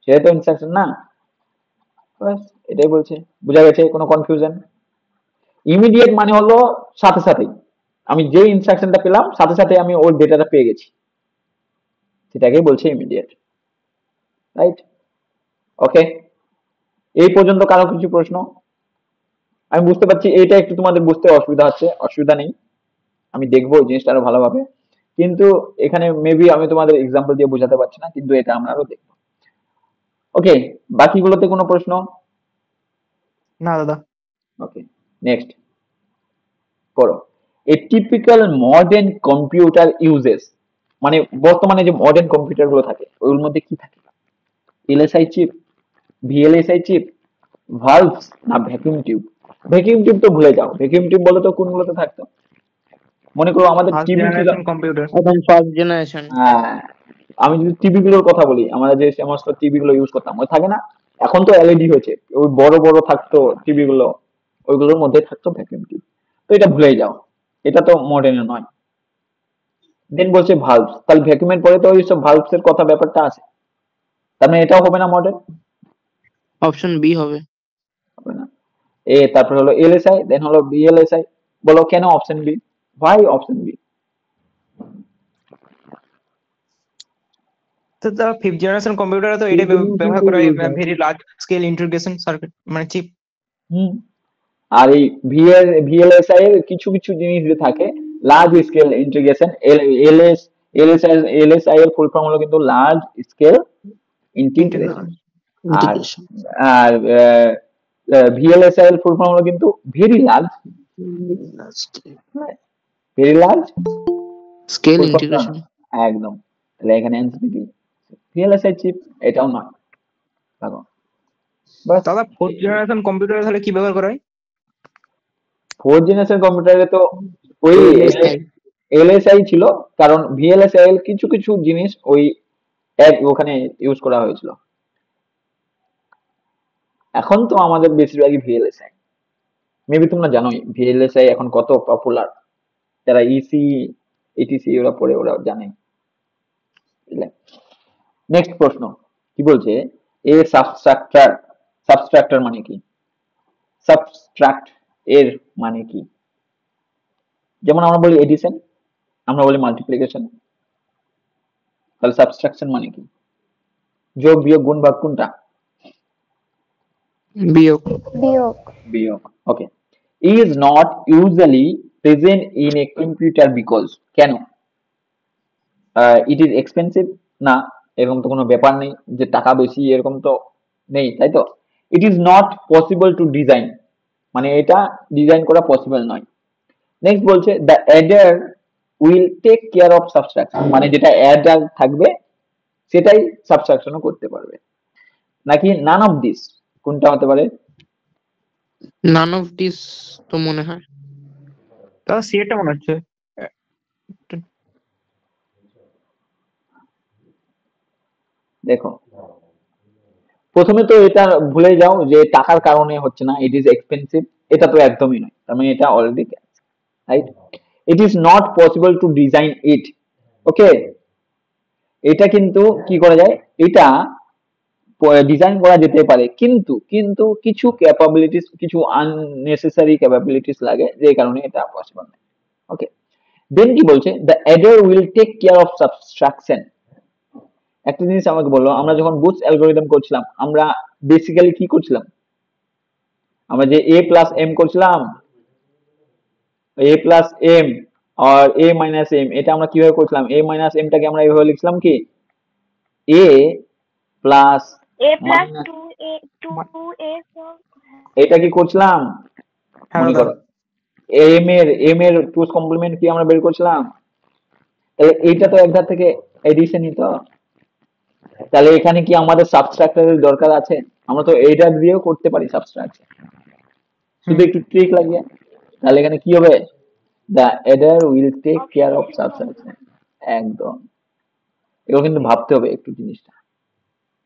সেটা তো ইনস্ট্রাকশন না? ব্যাস, এটাই বলছে। বোঝা গেছে? কোনো কনফিউশন? ইমিডিয়েট মানে হলো সাথে সাথেই, আমি যে ইনস্ট্রাকশনটা পেলাম সাথে সাথে আমি ওর ডেটাটা পেয়ে গেছি, সেটাকেই বলছে ইমিডিয়েট, রাইট? ওকে, এই পর্যন্ত কারো কিছু প্রশ্ন? আমি বুঝতে পারছি এইটা একটু তোমাদের বুঝতে অসুবিধা হচ্ছে, অসুবিধা নেই, আমি দেখবো এই জিনিসটা আরো ভালোভাবে। কিন্তু এখানে মেবি আমি তোমাদের এক্সাম্পল দিয়ে বোঝাতে পারছি না, কিন্তু এটা আমরা আরো দেখবো। ওকে, বাকিগুলোতে কোনো প্রশ্ন? না দাদা। ওকে, নেক্সট করো। এ টিপিক্যাল মডার্ন কম্পিউটার ইউজেস, মানে বর্তমানে যে মডার্ন কম্পিউটার গুলো থাকে ওর মধ্যে কি থাকে? LSI chip, VLSI chip, valves, না ভ্যাকুয়াম টিউব? ভ্যাকুয়াম টিউব তো ভুলে যাও, ভ্যাকুয়াম টিউব বলো তো কোনগুলোতে থাকতো? মনে করো আমাদের ফার্স্ট টিভি ছিল। Generation computer. একদম ফার্স্ট জেনারেশন। হ্যাঁ, আমি যদি টিভি গুলোর কথা বলি, আমরা যে সমস্ত টিভি গুলো ইউজ করতাম ওই থাকে না, এখন তো এলইডি হয়েছে, ওই বড় বড় থাকতো টিভি গুলো, ওইগুলোর মধ্যে থাকতো ভ্যাকুয়াম টিউব। তো এটা ভুলেই যাও, এটা তো মডার্ন নয়। দেন বলছে ভালভস, তাহলে ভ্যাকুয়ামের পরে তো ওই সব ভালভস এর কথা ব্যাপারটা আছে, তার মানে এটাও হবে না মডার্ন? অপশন বি হবে। হবে না। তারপর হলো এলএসআই, দেন হলো বিএলএসআই। বলো কেন অপশন বি? ভাই অপশন বি? তো দাদা ফিফথ জেনারেশন কম্পিউটারে তো এটাই ব্যবহার করা হয়, very large scale integration circuit মানে চিপ। হুম। আর এই ভিএলএসআই এর কিছু কিছু জিনিস যে থাকে, লার্জ স্কেল ইন্টিগ্রেশন, এলএসআই এর ফুল ফর্ম হলো কিন্তু লার্জ স্কেল ইন্টিগ্রেশন। আর ইন্টিগ্রেশন। আর ভিএলএসআই এর ফুল ফর্ম হলো কিন্তু very large, very large scale full form. Integration. একদম। তাহলে এখানে অ্যান্সার কি? ভিএলএসআই চিপ, এটাও নয়। দেখো, বাস। দাদা ফোর্থ জেনারেশন কম্পিউটারে তাহলে কি ব্যবহার করা হয়? ফোর্থ জেনারেশন কম্পিউটারে তো ওই VLSI এলএসআই ছিল, কারণ ভিএলএসআই এর কিছু কিছু জিনিস ওই এক ওখানে ইউজ করা হয়েছিল। এখন তো আমাদের বেশিরভাগই ভিএলএসআই, মেবি তোমরা জানোই ভিএলএসআই এখন কত পপুলার, যারা ইসি ইটিসি ওরা পড়ে ওরা জানে। নেক্সট প্রশ্ন কি বলছে? এ সাবস্ট্রাক্টর, সাবস্ট্রাক্টর মানে কি? সাবস্ট্রাক্ট এর মানে কি? যেমন আমরা বলি এডিশন, আমরা বলি মাল্টিপ্লিকেশন, তাহলে সাবস্ট্রাকশন মানে কি? যোগ বিয়োগ গুণ ভাগ কোনটা? বিয়োগ। বিয়োগ বিয়োগ। Okay, is not usually present in a computer because, কেন? ইট ইজ এক্সপেন্সিভ, না এরকম তো কোনো ব্যাপার নেই যে টাকা বেশি এরকম তো নেই, তাই তো। It is not possible to design, মানে এটা ডিজাইন করা পসিবল নয়। নেক্সট বলছে the adder will take care of subtraction, মানে যেটা অ্যাডার থাকবে সেটাই সাবট্রাকশনও করতে পারবে, নাকি নান অফ দিস, কোনটা হতে পারে? নান অফ দিস তো মনে হয়। দাদা সিএটা মনে হচ্ছে। দেখো প্রথমে তো এটা ভুলে যাও যে টাকার কারণে হচ্ছে না, ইট ইজ এক্সপেন্সিভ, এটা তো একদমই নয়, তার মানে এটা already right. It is not possible to design it, okay. এটা কিন্তু কি করা যায়, এটা ডিজাইন করা যেতে পারে, কিন্তু কিন্তু কিছু ক্যাপাবিলিটিস, কিছু আননেসেসারি ক্যাপাবিলিটিস লাগে, যে কারণে এটা পসিবল নয়, ওকে। দেন কি বলছে, the adder will take care of subtraction. একটা জিনিস আমাকে বললো, আমরা যখন বুস্ট অ্যালগরিদম করছিলাম আমরা বেসিক্যালি কি করছিলাম, আমরা যে a প্লাস এম করছিলাম, a প্লাস এম আর a মাইনাস এম, এটা আমরা কিভাবে করছিলাম, a মাইনাস এমটাকে আমরা এইভাবে লিখছিলাম কি a plus a plus minus, 2a এটা কি করছিলাম হ্যাঁ মনে দাদা। করো, এম এর টুস কমপ্লিমেন্ট কি আমরা বের করছিলাম, তাহলে এইটা তো একধার থেকে এডিশনই তো, তাহলে এখানে কি আমাদের সাবট্রাক্টরের দরকার আছে? আমরা তো এইটা দিয়েও করতে পারি সাবট্রাকশন, শুধু একটু ট্রিক লাগিয়ে। তাহলে এখানে কি হবে, the adder will take care of subtraction, একদম। এগুলো কিন্তু ভাবতে হবে একটু জিনিসটা,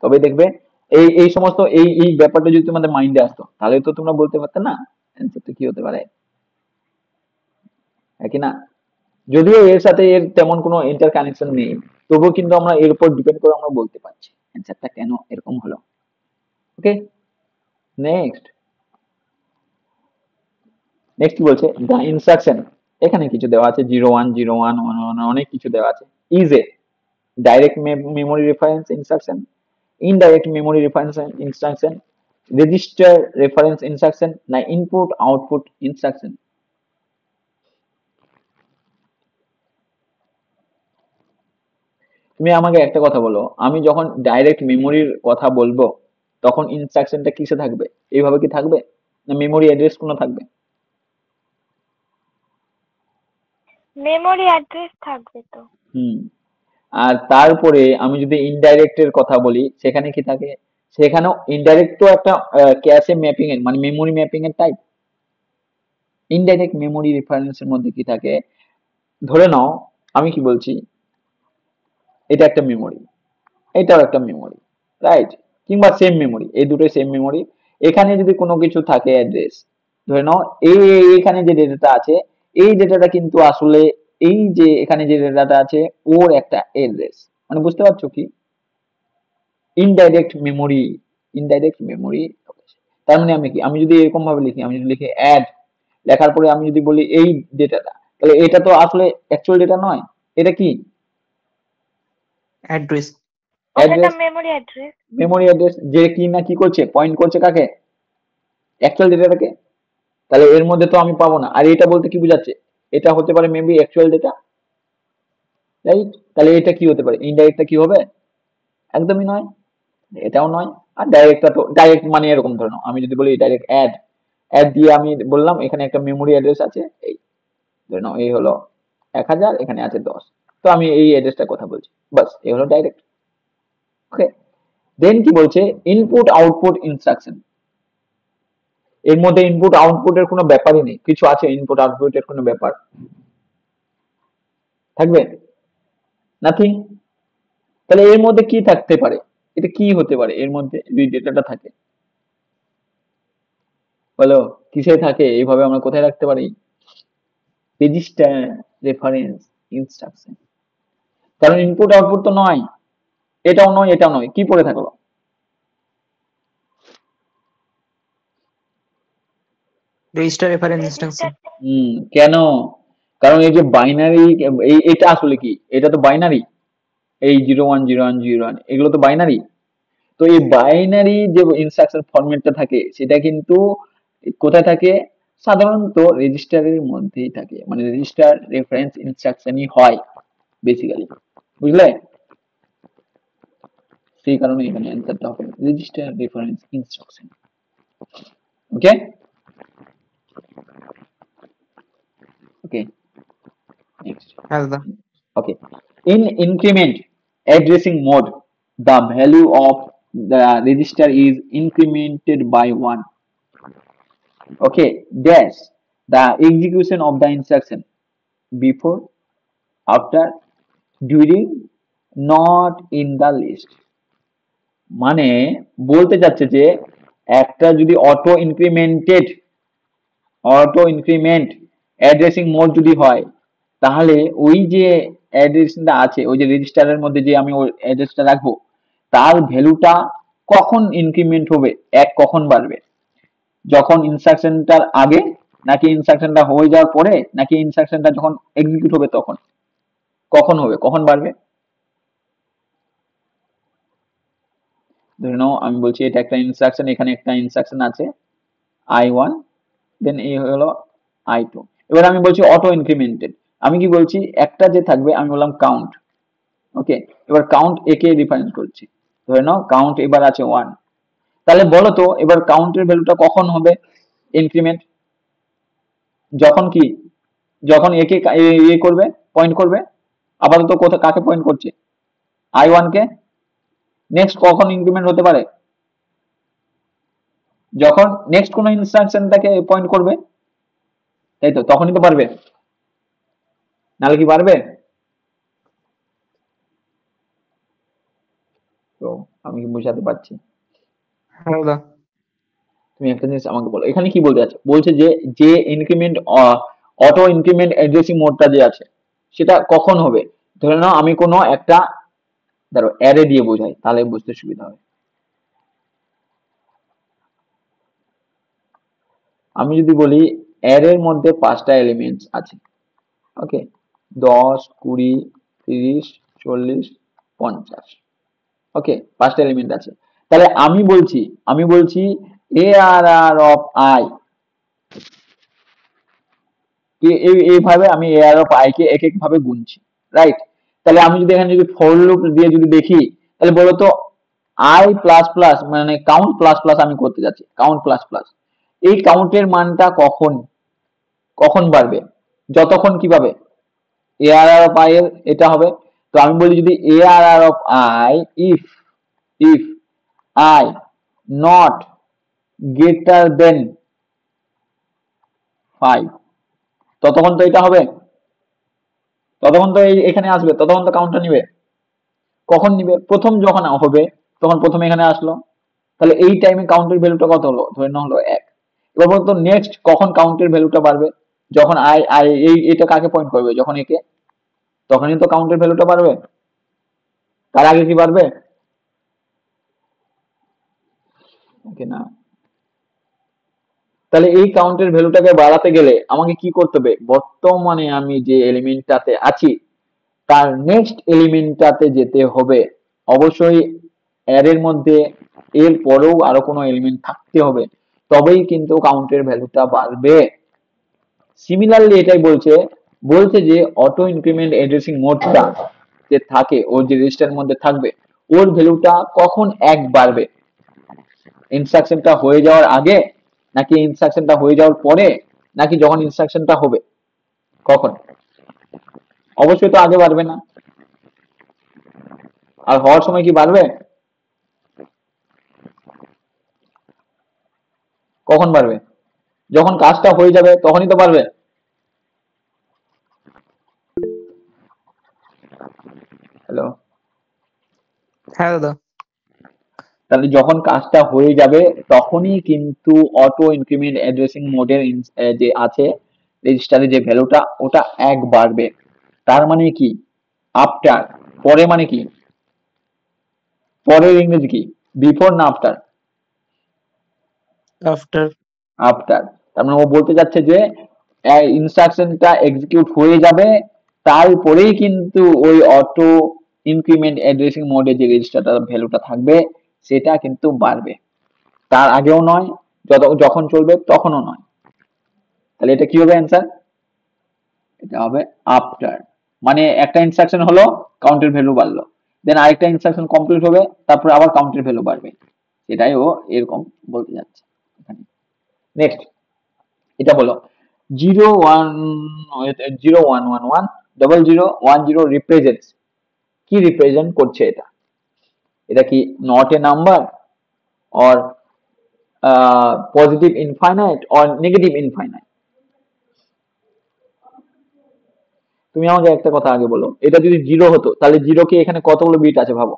তবে দেখবে এই এই সমস্ত এই এই ব্যাপারটা যদি তোমাদের মাইন্ডে আসতো তাহলে তো তোমরা বলতে পারতে না অ্যান্সারটা কি হতে পারে, হ্যাঁ কি না? যদিও এর সাথে এর তেমন কোনো ইন্টার কানেকশন নেই, তবুও কিন্তু আমরা এর উপর ডিপেন্ড করে আমরা বলতে পারছি অ্যান্সারটা কেন এরকম হলো, ওকে। নেক্সট নেক্সট কি বলছে, দ্য ইনস্ট্রাকশন, এখানে কিছু দেওয়া আছে 01 01 11 অনেক কিছু দেওয়া আছে, is a direct memory reference instruction, indirect memory reference instruction, register reference instruction, না input output instruction? তুমি আমাকে একটা কথা বলো, আমি যখন ডাইরেক্ট মেমোরির কথা বলবো তখন ইনস্ট্রাকশনটা কিসে থাকবে, এইভাবে কি থাকবে, না মেমোরি অ্যাড্রেস কোনো থাকবে? মেমোরি অ্যাড্রেস থাকবে তো। হুম। আর তারপরে আমি যদি ইনডাইরেক্ট এর কথা বলি সেখানে কি থাকে, সেখানেও ইনডাইরেক্ট তো একটা ক্যাশে ম্যাপিং এর মানে মেমোরি ম্যাপিং এর টাইপ। ইনডাইরেক্ট মেমোরি রেফারেন্সের মধ্যে কি থাকে, ধরে নাও আমি কি বলছি, এটা একটা মেমোরি, এটাও একটা মেমোরি, রাইট, কিংবা সেম মেমোরি, এই দুটোই সেম মেমোরি। এখানে যদি কোনো কিছু থাকে অ্যাড্রেস, ধরে নাও এখানে যে ডেটাটা আছে এই ডেটাটা কিন্তু আসলে এই যে এখানে যে ডেটাটা আছে ওর একটা অ্যাড্রেস, মানে বুঝতে পারছো কি, ইনডাইরেক্ট মেমোরি, ইনডাইরেক্ট মেমোরি। তার মানে আমি কি, আমি যদি এরকম ভাবে লিখি, আমি যদি লিখি অ্যাড, লেখার পরে আমি যদি বলি এই ডেটাটা, তাহলে এটা তো আসলে অ্যাকচুয়াল ডেটা নয়, এটা কি অ্যাড্রেস। ওটা তো address, memory address. Memory address, যে কি না কি করছে, পয়েন্ট করছে কাকে, অ্যাকচুয়াল ডেটাটাকে। তাহলে এর মধ্যে তো আমি পাবো না, আর এটা বলতে কি বোঝাচ্ছে, এটা হতে পারে মেবি অ্যাকচুয়াল ডেটা, রাইট। তাহলে এটা কি হতে পারে, ইনডাইরেক্টটা কি হবে, একদমই নয়, এটাও নয়। আর ডাইরেক্টটা তো ডাইরেক্ট মানে এরকম ধরে নাও আমি যদি বলি ডাইরেক্ট অ্যাড, অ্যাড দিয়ে আমি বললাম এখানে একটা মেমোরি অ্যাড্রেস আছে, এই ধরে নাও এই হলো 1000, এখানে আছে 10, তো আমি এই অ্যাড্রেসটার কথা বলছি, বাস এই হলো ডাইরেক্ট, ওকে। দেন কি বলছে, ইনপুট আউটপুট ইনস্ট্রাকশন, এর মধ্যে ইনপুট আউটপুটের কোনো ব্যাপারই নেই, কিছু আছে ইনপুট আউটপুটের কোনো ব্যাপার থাকবে, নাথিং। তাহলে এর মধ্যে কি থাকতে পারে, এটা কি হতে পারে এর মধ্যে যদি ডেটাটা থাকে, বলো কিসে থাকে, এইভাবে আমরা কোথায় রাখতে পারি, রেজিস্টার রেফারেন্স ইনস্ট্রাকশন, কারণ ইনপুট আউটপুট তো নয়, এটাও নয় এটাও নয়, কি পড়ে থাকলো, রেজিস্টার রেফারেন্স ইনস্ট্রাকশন। কেন, কারণ এই যে বাইনারি, এটা আসলে কি, এটা তো বাইনারি, এই 01 01 01 এগুলো তো বাইনারি, তো এই বাইনারি যে ইনস্ট্রাকশন ফরম্যাটটা থাকে সেটা কিন্তু কোথায় থাকে, সাধারণত রেজিস্টারের মধ্যেই থাকে, মানে রেজিস্টার রেফারেন্স ইনস্ট্রাকশনই হয় বেসিক্যালি, বুঝলে, সেই কারণে এখানে অ্যান্সারটা হবে রেজিস্টার রেফারেন্স ইনস্ট্রাকশন, ওকে। ওকে, নেক্সট। হ্যাঁ দাদা। Okay. In increment addressing mode, the value of the register is incremented by 1. Okay. Dash the execution of the instruction before, after, during, not in the list. মানে বলতে চাচ্ছে যে একটা যদি auto increment addressing mode যদি হয়, তাহলে ওই যে অ্যাড্রেসটা আছে, ওই যে রেজিস্টারের মধ্যে যে আমি ওই অ্যাড্রেসটা রাখবো, তার ভ্যালুটা কখন ইনক্রিমেন্ট হবে, কখন বাড়বে, যখন ইনস্ট্রাকশনটার আগে, নাকি ইনস্ট্রাকশনটা হয়ে যাওয়ার পরে, নাকি ইনস্ট্রাকশনটা যখন এক্সিকিউট হবে তখন, কখন হবে, কখন বাড়বে। ধরে নাও আমি বলছি এটা একটা ইনস্ট্রাকশন, এখানে একটা ইনস্ট্রাকশন আছে I1, দেন এই হলো I2। এবার আমি বলছি অটো ইনক্রিমেন্টেড, আমি কি বলছি একটা যে থাকবে আমি বললাম কাউন্ট। ওকে, এবার কাউন্ট একে রেফারেন্স করছি, ধরে নাও কাউন্ট এবার আছে 1। তাহলে বলো তো এবার কাউন্টের ভ্যালুটা কখন হবে ইনক্রিমেন্ট, যখন কি, যখন একে করবে, পয়েন্ট করবে। আপাতত কোথায় কাকে পয়েন্ট করছে, I1 কে। নেক্সট কখন ইনক্রিমেন্ট হতে পারে, যখন নেক্সট কোন ইনস্ট্রাকশনটাকে পয়েন্ট করবে, তাই তো, তখনই তো পারবে, নাহলে কি পারবে। তো আমি কি বুঝাতে পারছি, হ্যাঁ দাদা। তুমি একটা জিনিস আমাকে বলো এখানে কি বলতে আছে, বলছে যে যে ইনক্রিমেন্ট অটো ইনক্রিমেন্ট অ্যাড্রেসিং মোডটা যে আছে সেটা কখন হবে। ধরে নাও আমি কোনো একটা, ধরো অ্যারে দিয়ে বোঝাই তাহলে বুঝতে সুবিধা হবে। আমি যদি বলি অ্যারের মধ্যে 5টা এলিমেন্টস আছে, ওকে, 10, 20, 30, 40, 50, ওকে, 5টা এলিমেন্ট আছে। তাহলে আমি বলছি ARR অফ I, এইভাবে আমি ARR অফ I কে এক এক ভাবে গুনছি, রাইট। তাহলে আমি যদি এখানে যদি ফর লুপ দিয়ে যদি দেখি, তাহলে বলতো I প্লাস প্লাস মানে কাউন্ট প্লাস প্লাস আমি করতে যাচ্ছি, কাউন্ট প্লাস প্লাস, এই কাউন্টের মানটা কখন বাড়বে, যতক্ষণ কিভাবে ARR অফ I এর এটা হবে। তো আমি বলি যদি ARR of I if I not greater than 5, ততক্ষণ তো এটা হবে, ততক্ষণ তো এখানে আসবে, ততক্ষণ তো কাউন্টটা নিবে। কখন নিবে, প্রথম যখন হবে তখন প্রথমে এখানে আসলো, তাহলে এই টাইমে কাউন্টের ভ্যালুটা কত হলো, ধরে নাও হলো 1। এবার বলতো নেক্সট কখন কাউন্টের ভ্যালুটা বাড়বে, যখন এটা কাকে পয়েন্ট করবে, যখন একে, তখনই তো কাউন্টের ভ্যালুটা বাড়বে, তার আগে কি বাড়বে, ওকে না। তাহলে এই কাউন্টের ভ্যালুটাকে বাড়াতে গেলে আমাকে কি করতে হবে, বর্তমানে আমি যে এলিমেন্টটাতে আছি তার নেক্সট এলিমেন্টটাতে যেতে হবে। অবশ্যই অ্যারের মধ্যে এর পরেও আরো কোনো এলিমেন্ট থাকতে হবে, তবেই কিন্তু কাউন্টের ভ্যালুটা বাড়বে। সিমিলারলি এটাই বলছে যে অটো ইনক্রিমেন্ট অ্যাড্রেসিং মোডটা যে থাকে, ওর যে রেজিস্টারের মধ্যে থাকবে, ওর ভ্যালুটা কখন 1 বাড়বে, ইনস্ট্রাকশনটা হয়ে যাওয়ার আগে, নাকি ইনস্ট্রাকশনটা হয়ে যাওয়ার পরে, নাকি যখন ইনস্ট্রাকশনটা হবে কখন। অবশ্যই তো আগে বাড়বে না, আর হওয়ার সময় কি বাড়বে, কখন বাড়বে, যখন কাজটা হয়ে যাবে তখনই তো বাড়বে। হ্যালো, হ্যাঁ দাদা। তাহলে যখন কাজটা হয়ে যাবে তখনই কিন্তু অটো ইনক্রিমেন্ট অ্যাড্রেসিং মোডের যে আছে রেজিস্টারে যে ভ্যালুটা ওটা 1 বাড়বে। তার মানে কি, আফটার, পরে মানে কি, পরের ইংরেজি কি, বিফোর না আফটার, আফটার। আফটার। তার মানে ও বলতে যাচ্ছে যে ইনস্ট্রাকশনটা এক্সিকিউট হয়ে যাবে, তারপরেই কিন্তু ওই অটো ইনক্রিমেন্ট অ্যাড্রেসিং মোডে যে রেজিস্টারটার ভ্যালুটা থাকবে সেটা কিন্তু বাড়বে, তার আগেও নয়, যখন চলবে তখনও নয়। তাহলে এটা কি হবে অ্যান্সার, এটা হবে আফটার। মানে একটা ইনস্ট্রাকশন হলো, কাউন্টের ভ্যালু বাড়লো, দেন আরেকটা ইনস্ট্রাকশন কমপ্লিট হবে, তারপর আবার কাউন্টের ভ্যালু বাড়বে, সেটাই ও এরকম বলতে যাচ্ছে এখানে। নেক্সট, এটা বলো 0 1 0 1 1 রিপ্রেজেন্টস, কি রিপ্রেজেন্ট করছে এটা? এটা কি not a number or positive infinite or negative infinite? তুমি আমাকে একটা কথা আগে বলো, এটা যদি জিরো হতো তাহলে জিরো কে এখানে কতগুলো বিট আছে ভাবো?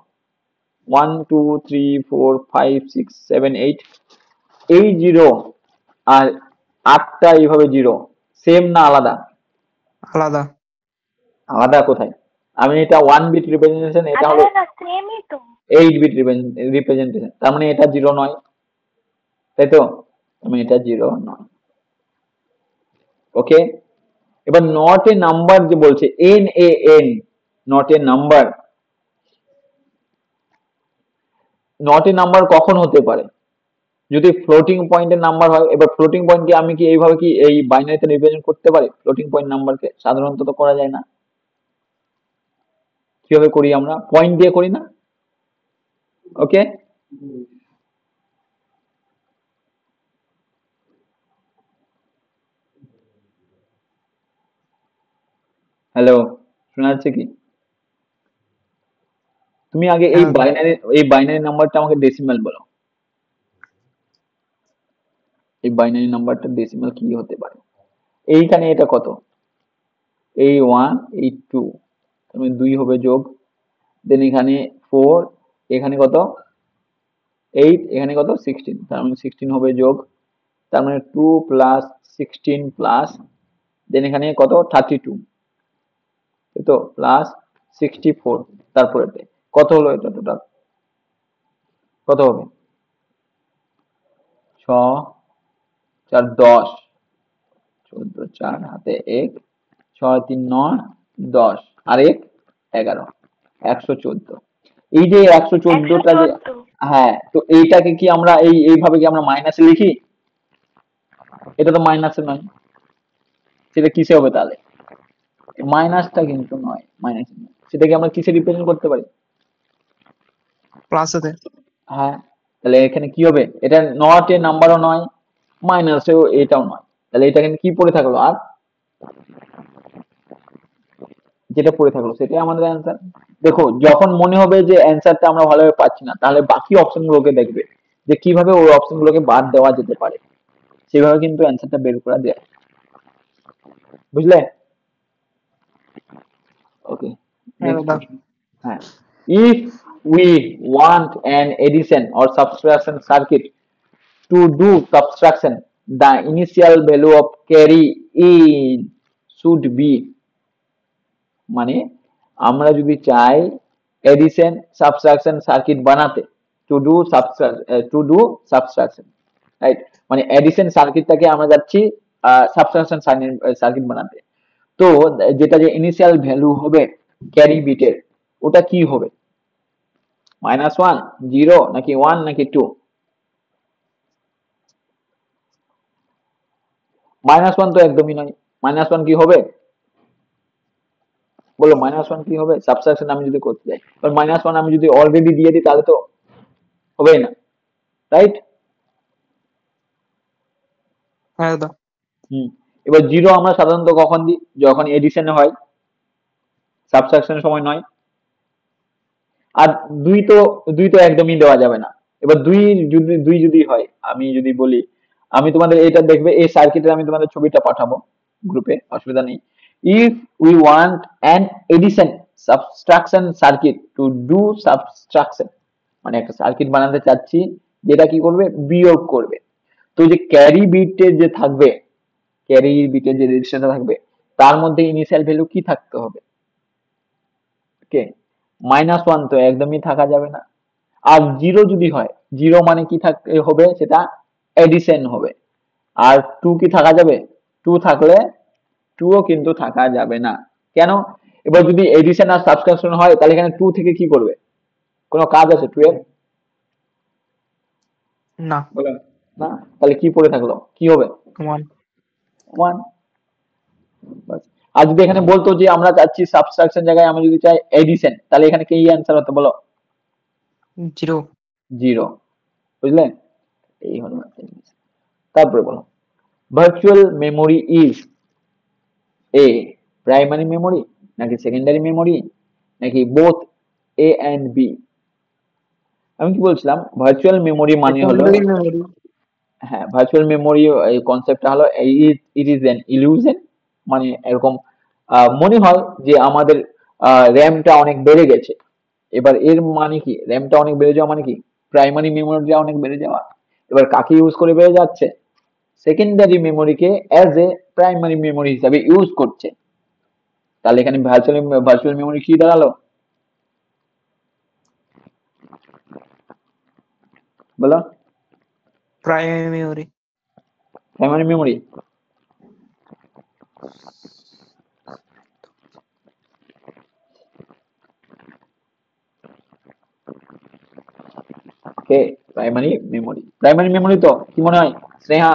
1 2 3 4 5 6 7 8, এই জিরো আর 8টা এইভাবে জিরো সেম না আলাদা? আলাদা। আলাদা কোথায়? আমি এটা 1 বিট রিপ্রেজেন্টেশন, এটা হলো আলাদা না, সেমই তো। 8 বিট রিপ্রেজেন্টেশন, তার মানে এটা জিরো নয়, তাই তো? তার মানে এটা জিরো নয়। ওকে, এবার নট এ নাম্বার যে বলছে NaN, not a number, not a number কখন হতে পারে? যদি ফ্লোটিং পয়েন্টের নাম্বার হয়। এবার ফ্লোটিং পয়েন্টকে আমি কি এইভাবে কি এই বাইনারিতে রিপ্রেজেন্ট করতে পারি? ফ্লোটিং পয়েন্ট নাম্বারকে সাধারণত তো করা যায় না। কিভাবে করি আমরা? পয়েন্ট দিয়ে করি না? ওকে, হ্যালো, শোনা যাচ্ছে কি? তুমি আগে হ্যাঁ এই বাইনারি নাম্বারটা আমাকে ডেসিমাল বলো। এই বাইনারি নাম্বারটা ডেসিমাল কি হতে পারে? এইখানে এটা কত? এই 1 এই 2, তার মানে 2 হবে যোগ, দেন এখানে 4, এখানে কত 8, এখানে কত 16, তার মানে 16 হবে যোগ, তার মানে 2 প্লাস 16 প্লাস, দেন এখানে কত 32, তাই তো, প্লাস 64, তারপরে কত হলো? এটা টোটাল কত হবে? 6 4 10, 14 4 হাতে 1, 6 3 9 10, আর 1 11, 114। এই যে 114টা যে, 114। হ্যাঁ, তো এইটাকে কি আমরা এইভাবে কি আমরা মাইনাসে লিখি? এটা তো মাইনাসে নয়, সেটা কিসে হবে তাহলে? মাইনাসটা কিন্তু নয়, মাইনাসে নয়, সেটাকে আমরা কিসে রিপ্রেজেন্ট করতে পারি? প্লাসেতে। হ্যাঁ, তাহলে এখানে কি হবে? এটা নট এ নাম্বারও নয়, মাইনাসেও এটাও নয়, তাহলে এটা এখানে কি পড়ে থাকলো? আর যেটা পড়ে থাকলো সেটাই আমাদের অ্যান্সার। দেখো, যখন মনে হবে যে অ্যান্সারটা আমরা ভালোভাবে পাচ্ছি না, তাহলে বাকি অপশন গুলোকে দেখবে যে কিভাবে ওই অপশন গুলোকে বাদ দেওয়া যেতে পারে, সেভাবে কিন্তু অ্যান্সারটা বের করা যায়। বুঝলে? ওকে, হ্যাঁ নেক্সট দাদা। কোশ্চেন। হ্যাঁ, if we want an addition or subtraction circuit to do subtraction, the initial value of carry in should be, মানে আমরা যদি চাই এডিশন সাবট্রাকশন সার্কিট বানাতে, টু ডু সাবট্রাকশন, রাইট, মানে এডিশন সার্কিটটাকে আমরা যাচ্ছি সাবট্রাকশন সার্কিট বানাতে, তো যেটা যে ইনিশিয়াল ভ্যালু হবে ক্যারি বিটের, ওটা কি হবে? -1, 0 নাকি 1 নাকি 2? -1 তো একদমই নয়। -1 কি হবে? বলো, -1 কি হবে? সাবট্রাকশন আমি যদি করতে যাই, এবার -1 আমি যদি অলরেডি দিয়ে দিই তাহলে তো হবে না, রাইট? হ্যাঁ দাদা। হুম, এবার 0 আমরা সাধারণত কখন দিই? যখন এডিশনে হয়, সাবট্রাকশনের সময় নয়। আর 2 তো একদমই দেওয়া যাবে না। এবার 2 যদি হয়, আমি যদি বলি, আমি তোমাদের এটা দেখবে এই সার্কিটের আমি তোমাদের ছবিটা পাঠাবো গ্রুপে, অসুবিধা নেই। If we want an addition subtraction circuit to do subtraction, মানে একটা সার্কিট বানাতে চাচ্ছি যেটা কি করবে? বিয়োগ করবে। তো যে ক্যারি বিটের যে থাকবে, ক্যারি বিটের যে রেজিস্টারটা থাকবে, তার মধ্যে ইনিশিয়াল ভ্যালু কি থাকতে হবে? ওকে, -1 তো একদমই থাকা যাবে না। আর 0 যদি হয়, 0 মানে কি থাকতে হবে? সেটা এডিশন হবে। আর 2 কি থাকা যাবে? 2 থাকলে 2 ও কিন্তু থাকা যাবে না। কেন? এবার যদি এডিশন আর সাবট্রাকশন হয়, তাহলে এখানে 2 থেকে কি করবে? কোনো কাজ আছে 2 এর? না। বলো না, তাহলে কি পড়ে থাকলো? কি হবে? 1। 1। আর যদি এখানে বলতো যে আমরা চাচ্ছি সাবট্রাকশন জায়গায় আমি যদি চাই এডিশন, তাহলে এখানে কি অ্যান্সার হতো বলো? 0। 0। বুঝলে? এই হলো একটা জিনিস। তারপরে বলো, virtual memory is a primary memory নাকি সেকেন্ডারি মেমোরি নাকি বোথ এ অ্যান্ড বি? আমি কি বলছিলাম, ভার্চুয়াল মেমোরি মানে হলো, সেকেন্ডারি মেমোরি। হ্যাঁ ভার্চুয়াল মেমোরি এই কনসেপ্টটা হলো ইট ইজ অ্যান ইলিউশন, মানে এরকম মনে হয় যে আমাদের র্যামটা অনেক বেড়ে গেছে। এবার এর মানে কি, র্যামটা অনেক বেড়ে যাওয়া মানে কি, প্রাইমারি মেমোরিটা অনেক বেড়ে যাওয়া। এবার কাকে ইউজ করে বেড়ে যাচ্ছে, সেকেন্ডারি মেমোরিকে অ্যাজ এ প্রাইমারি মেমোরি হিসাবে ইউজ করছে। তাহলে এখানে ভার্চুয়াল মেমোরি কি দাঁড়ালো, বলো? Primary memory. Primary memory. Okay, primary memory তো কি মনে হয় স্নেহা,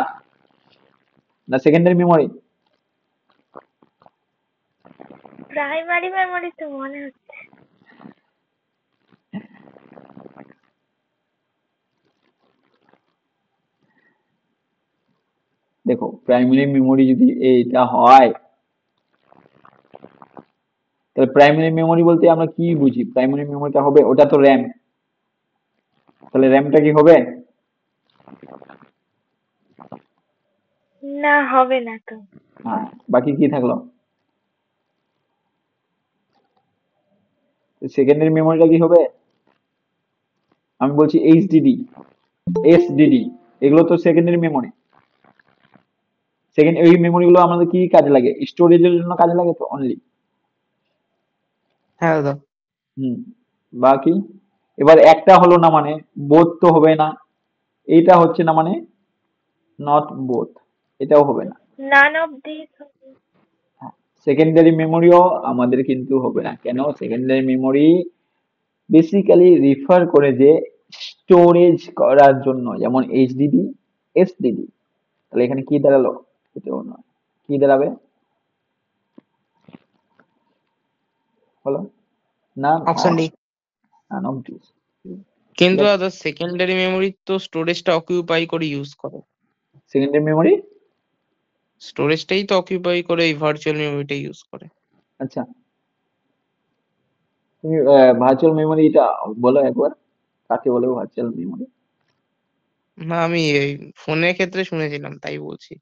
না সেকেন্ডারি মেমোরি? প্রাইমারি মেমোরি তো মনে হচ্ছে। দেখো প্রাইমারি মেমোরি যদি এইটা হয়, তাহলে প্রাইমারি মেমোরি বলতে আমরা কি বুঝি, প্রাইমারি মেমোরিটা হবে ওটা তো র্যাম, তাহলে র্যামটা কি হবে? না, হবে না তো। হ্যাঁ, বাকি কি থাকলো, সেকেন্ডারি মেমোরিটা কি হবে? আমি বলছি এইচডিডি, এসডিডি, এগুলো তো সেকেন্ডারি মেমোরি। ওই মেমোরি গুলো আমাদের কি কাজে লাগে, স্টোরেজের জন্য কাজে লাগে তো অনলি। হ্যাঁ দাদা। হুম, বাকি এবার একটা হলো না মানে বোথ তো হবে না, এইটা হচ্ছে না মানে নট বোথ, এটাও হবে না। None of this. সেকেন্ডারি মেমোরিও আমাদের কিন্তু হবে না, কেন? সেকেন্ডারি মেমোরি বেসিক্যালি রিফার করে যে স্টোরেজ করার জন্য, যেমন এইচডিডি, এসডিডি। তাহলে এখানে কি দাঁড়ালো, এটাও নয়, কি দাঁড়াবে বলো? না, option D. none of these। কিন্তু দাদা সেকেন্ডারি মেমোরি তো স্টোরেজটা অকিউপাই করে ইউজ করে, সেকেন্ডারি মেমোরি, স্টোরেজটাই তো অকিউপাই করে এই ভার্চুয়াল মেমোরিটা ইউজ করে। আচ্ছা তুমি ভার্চুয়াল মেমোরি এটা বলো একবার, কাকে বলে ভার্চুয়াল মেমোরি? না আমি এই ফোনের ক্ষেত্রে শুনেছিলাম তাই বলছি।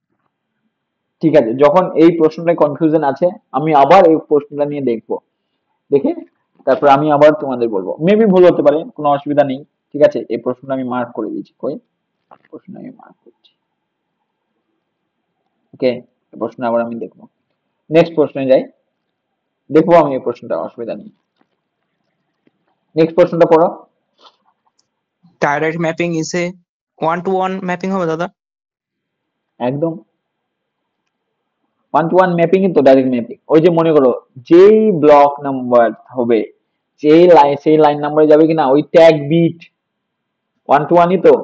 ঠিক আছে, যখন এই প্রশ্নটায় কনফিউশন আছে, আমি আবার এই প্রশ্নটা নিয়ে দেখবো, দেখে তারপর আমি আবার তোমাদের বলবো, মেবি ভুল হতে পারে, কোনো অসুবিধা নেই। ঠিক আছে, এই প্রশ্নটা আমি মার্ক করে দিয়েছি, কই প্রশ্ন আমি মার্ক করছি। ওকে, এই প্রশ্ন আবার আমি দেখবো, নেক্সট প্রশ্নে যাই, দেখবো আমি এই প্রশ্নটা, অসুবিধা নেই। নেক্সট প্রশ্নটা পড়ো। Direct mapping is a one to one mapping হবে দাদা? একদম ওয়ান টু ওয়ান ম্যাপিং তো ডাইরেক্ট ম্যাপিং। ওই যে মনে করো যেই ব্লক নাম্বার হবে, সেই লাইন নাম্বারে যাবে কিনা ওই ট্যাগ বিট ওয়ান টু ওয়ানই তো।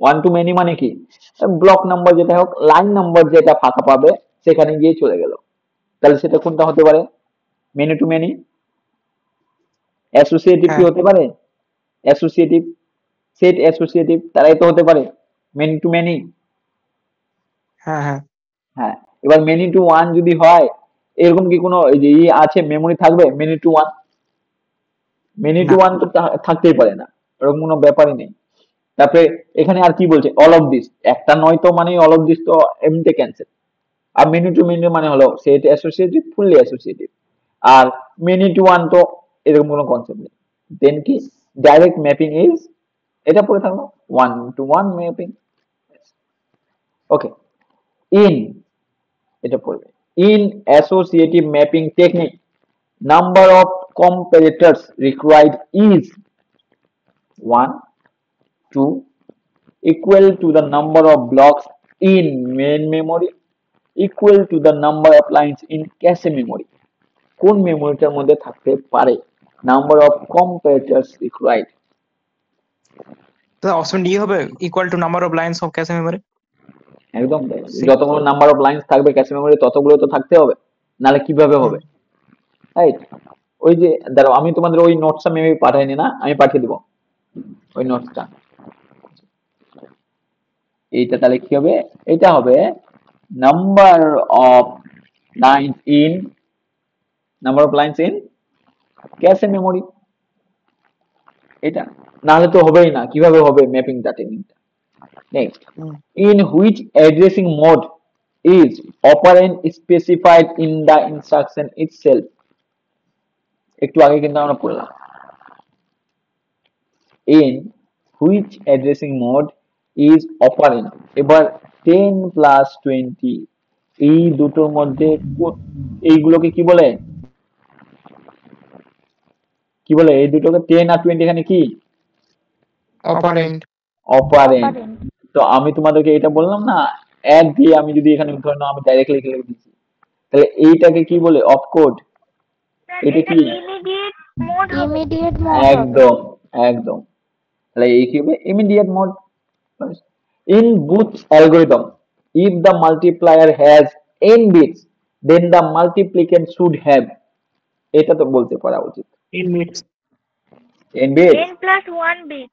ওয়ান টু মেনি মানে কি, ব্লক নাম্বার যেটা হোক, লাইন নাম্বার যেটা ফাঁকা পাবে সেখানে গিয়ে চলে গেল। তাহলে সেটা কোনটা হতে পারে, মেনি টু মেনি, অ্যাসোসিয়েটিভ কি হ্যাঁ হতে পারে, অ্যাসোসিয়েটিভ, সেট অ্যাসোসিয়েটিভ, তারাই তো হতে পারে মেনি টু মেনি। হ্যাঁ হ্যাঁ হ্যাঁ, এবার মেনি টু ওয়ান যদি হয়, এরকম কি কোনো এই যে আছে মেমোরি থাকবে many two one? Many two না। ওয়ান তো থাকতেই পারে না, এরকম কোনো ব্যাপারই নেই। তারপরে এখানে আর কি বলছে, অল অফ দিস, একটা নয় তো মানে অল অফ দিস তো এমনিতে cancel. Are many two many মানে হলো set associative, fully associative. Are many two one তো এরকম কোনো কনসেপ্ট নেই। দেন কি, ডাইরেক্ট ম্যাপিং ইজ, এটা পড়ে থাকলো one to one mapping. Okay, in, এটা পড়বে, in associative mapping technique number of comparators required is 1, 2, equal to the number of blocks in main memory, equal to the number of lines in cache memory। কোন মেমোরিটার মধ্যে থাকতে পারে number of কম্পারেটরস required? দাদা option D হবে, equal to number of lines of cache memory. একদম তাই। যতগুলো number of lines থাকবে ক্যাশে মেমোরি ততগুলো তো থাকতে হবে, নাহলে কিভাবে হবে, রাইট? ওই যে দাঁড়াও, আমি তোমাদের ওই নোটসটা মেবি পাঠাইনি না, আমি পাঠিয়ে দিব ওই নোটসটা। এইটা তাহলে কি হবে, এটা হবে number of lines in cache memory, এটা নাহলে তো হবেই না, কিভাবে হবে ম্যাপিংটা টেকনিকটা। Next, hmm. in which addressing mode is operand specified in the instruction itself, একটু আগে কিন্তু আমরা পড়লাম। in which addressing mode is operand, এবার 10 প্লাস 20 এই দুটোর মধ্যে এইগুলোকে কি বলে, কি বলে এই দুটোকে 10 আর 20 এখানে কি অপারেন্ড। অপারেন্ট। তো আমি তোমাদেরকে এটা বললাম না, অ্যাড দিয়ে আমি যদি এখানে ধরে নাও আমি ডাইরেক্টলি লিখে দিচ্ছি, তাহলে এইটাকে কি বলে অপকোড, এটা কি ইমিডিয়েট মোড হবে। ইমিডিয়েট মোড হবে। একদম একদম, তাহলে এই কি হবে immediate mode. In booth algorithm, if the multiplier has n bits then the multiplicand should have, এটা তো বলতে পারা উচিত, n bits. n bits, n plus 1 bit,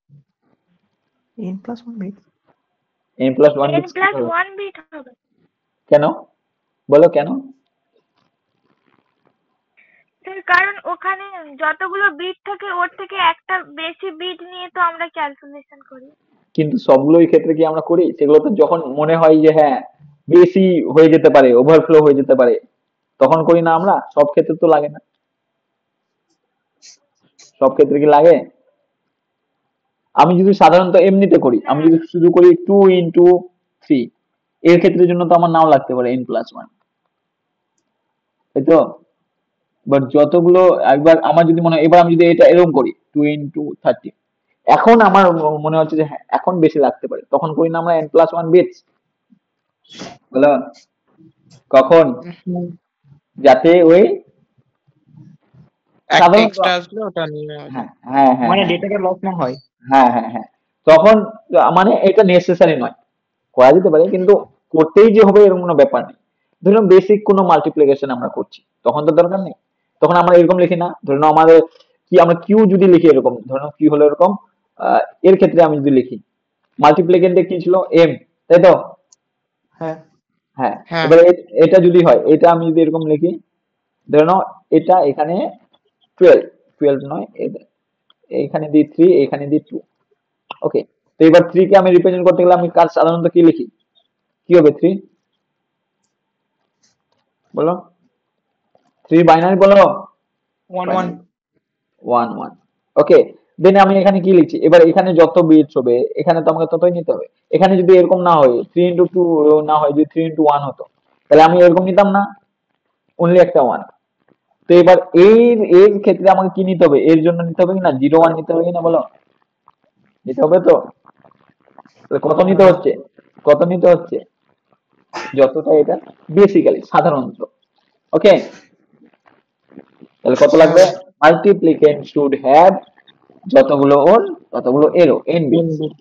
n plus 1 bit. n plus 1 n bits plus 1 bit হবে। কেন বলো কেন? Sir কারণ ওখানে যতগুলো বিট থাকে ওর থেকে একটা বেশি বিট নিয়ে তো আমরা ক্যালকুলেশন করি। কিন্তু সবগুলোই ক্ষেত্রে কি আমরা করি? সেগুলো তো যখন মনে হয় যে হ্যাঁ বেশি হয়ে যেতে পারে, ওভারফ্লো হয়ে যেতে পারে, তখন করি না আমরা, সব ক্ষেত্রে তো লাগে না। সব ক্ষেত্রে কি লাগে? আমি যদি সাধারণত এমনিতে করি, আমি যদি শুধু করি 2 into 3, এর ক্ষেত্রের জন্য তো আমার নাও লাগতে পারে n plus 1, তাই তো? বাট যতগুলো একবার আমার যদি মনে হয়, এবার আমি যদি এটা এরকম করি 2 into 30, এখন আমার মনে হচ্ছে যে হ্যাঁ এখন বেশি লাগতে পারে, তখন করি না আমরা n plus 1 bits, বলো কখন? যাতে ওই একটা সাধারণত এক্সট্রা আসলে ওটা নিয়ে আসে। হ্যাঁ হ্যাঁ হ্যাঁ মানে হ্যাঁ ডেটাটা লস না হয়। হ্যাঁ হ্যাঁ হ্যাঁ, তখন মানে এটা নেসেসারি নয়, করা যেতে পারে কিন্তু করতেই যে হবে এরকম কোনো ব্যাপার নেই। ধরুন বেসিক কোনো মাল্টিপ্লিকেশন আমরা করছি, তখন তো দরকার নেই, তখন আমরা এরকম লিখি না। ধরুন আমাদের কি, আমরা কিউ যদি লিখি এরকম, ধরুন কি হলো এরকম, এর ক্ষেত্রে আমি যদি লিখি মাল্টিপ্লিকেন্টে কি ছিল এম, তাই তো? হ্যাঁ হ্যাঁ, হ্যাঁ। এবার এটা যদি হয়, এটা আমি যদি এরকম লিখি, ধরে নাও এটা এখানে 12, 12 নয়, এইখানে দিই 3, এইখানে দিই 2, ওকে। তো এবার 3 কে আমি রিপ্রেজেন্ট করতে গেলে আমি কাজ সাধারণত কি লিখি, কি হবে 3 বলো, 3 বাইনারি বলো, 1 1। 1 1, ওকে। দেন আমি এখানে কি লিখছি, এবার এখানে যত বিটস হবে এখানে তো আমাকে ততই নিতে হবে। এখানে যদি এরকম না হয় 3 into 2 না হয়, যদি 3 into 1 হতো, তাহলে আমি এরকম নিতাম না, অনলি একটা 1। তো এবার এর এর ক্ষেত্রে আমাকে কি নিতে হবে, এর জন্য নিতে হবে কি না 0 1 নিতে হবে কি না বলো, নিতে হবে তো? তাহলে কত নিতে হচ্ছে, কত নিতে হচ্ছে, যতটা এটা বেসিক্যালি সাধারণত, ওকে। তাহলে কত লাগবে, মাল্টিপ্লিকেন্ট শুড হ্যাভ যতগুলো ওর ততগুলো এরও n বিট।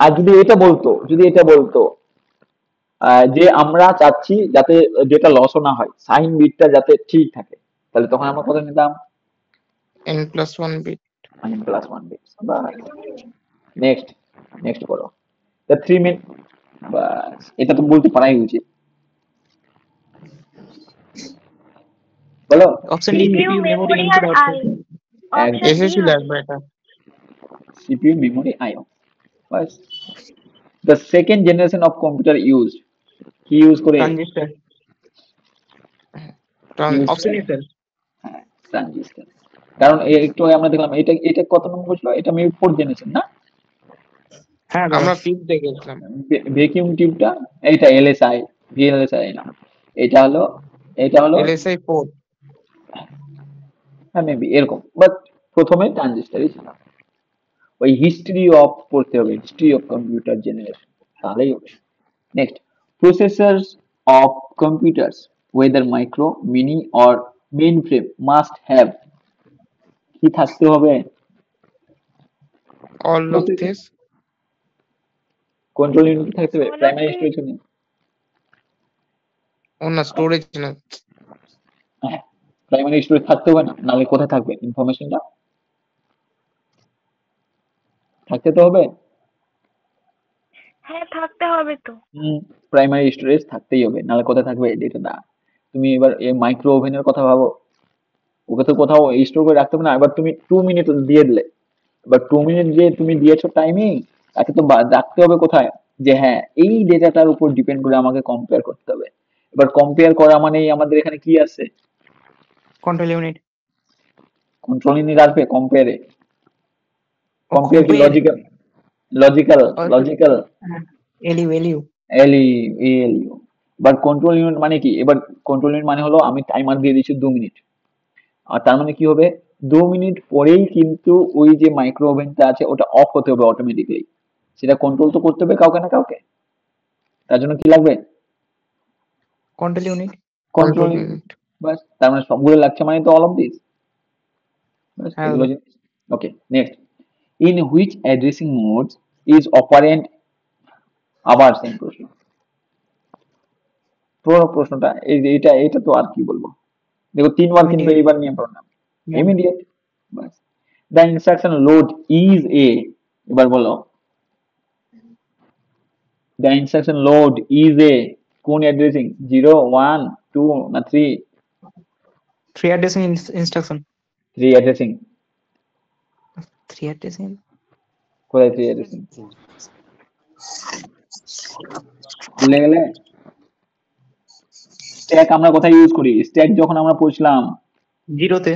আর যদি এটা বলতো, যদি এটা বলতো যে আমরা চাচ্ছি যাতে ডেটা লসও না হয়, সাইন বিটটা যাতে ঠিক থাকে, তাহলে তখন আমরা কত নিতাম, n plus 1 bit. n plus 1 bit. Next, next করো, তা 3 মিনিট, বাস এটা তো বলতে পারাই উচিত, বলো। Option D CPU CPU memory memory input আর আউটপুট। I অপশন ডি এসেছিল হবে। একবার এটা। CPU memory IO, bus. The second generation of computer used, কি ইউজ করে, ট্রানজিস্টর। use অপশন এ করে, স্যার। হ্যাঁ ট্রানজিস্টর। কারণ একটু আগে আমরা দেখলাম এটা এটা কত নম্বর ছিল, এটা মেবি 4th জেনারেশন না? হ্যাঁ আমরা ফিফথ দেখেছিলাম। ভ্যাকিউম টিউবটা এইটা এলএসআই, ভিএলএসআই না, এটা হলো, এটা হলো এলএসআই 4। হ্যাঁ মেবি এরকম, বাট প্রথমে ট্রানজিস্টারই ছিল। ওই হিস্ট্রি অফ পড়তে হবে, হিস্ট্রি অফ কম্পিউটার জেনারেশন, তাহলেই হবে। Next, processors of computers whether micro, mini or mainframe must have, কি থাকতে হবে, all of this. Control unit থাকতে হবে, All of primary these- storage unit, ও না স্টোরেজ না। হ্যাঁ প্রাইমারি স্টোরেজ থাকতে হবে না, নাহলে কোথায় থাকবে ইনফরমেশনটা, থাকতে তো হবে। হ্যাঁ থাকতে হবে তো। প্রাইমারি স্টোরেজ থাকতেই হবে, নাহলে কোথায় থাকবে ডেটাটা? তুমি এবার এই মাইক্রো ওভেনের কথা ভাবো, ওকে তো কোথাও স্টোর করে রাখতে হবে না। এবার তুমি 2 মিনিট দিয়ে দিলে, এবার 2 মিনিট যে তুমি দিয়েছো টাইমিং, তাকে তো রাখতে হবে কোথায়, যে হ্যাঁ এই ডেটাটার উপর ডিপেন্ড করে আমাকে কম্পেয়ার করতে হবে। এবার কম্পেয়ার করা মানেই আমাদের এখানে কি আছে? Control unit. কন্ট্রোল ইউনিট আসবে কম্পেয়ারে। ও কম্পেয়ার কি compare, logical? Logical also, logical LU. LU. এবার কন্ট্রোল ইউনিট মানে কি? এবার কন্ট্রোল ইউনিট মানে হলো আমি টাইমার দিয়ে দিচ্ছি 2 মিনিট, আর তার মানে কি হবে, 2 মিনিট পরেই কিন্তু ওই যে মাইক্রো ওভেনটা আছে ওটা অফ হতে হবে অটোমেটিকলি। সেটা কন্ট্রোল তো করতে হবে কাউকে না কাউকে, তার জন্য কি লাগবে? Control unit. Control unit. Bus, তার মানে সবগুলো লাগছে মানে তো অল অফ দিস। বাস, হ্যাঁ এগুলো জিনিস। Okay, next, in which addressing mode is operand, আবার সেম প্রশ্ন। পুরো প্রশ্নটা এই যে এটা এটা তো আর কি বলবো, দেখো 3বার কিন্তু Immediate. এইবার নিয়ে পড়লাম। Immediate. Bus, the instruction load is a, এবার বলো the instruction load is a কোন অ্যাড্রেসিং, 0 1 2 না 3? 3 addressing instruction. 3 অ্যাড্রেসিং। 3 addressing. কোথায় 3 অ্যাড্রেসিং? ভুলে গেলে? স্ট্যাক আমরা কোথায় ইউজ করি? স্ট্যাক যখন আমরা পড়ছিলাম 0 তে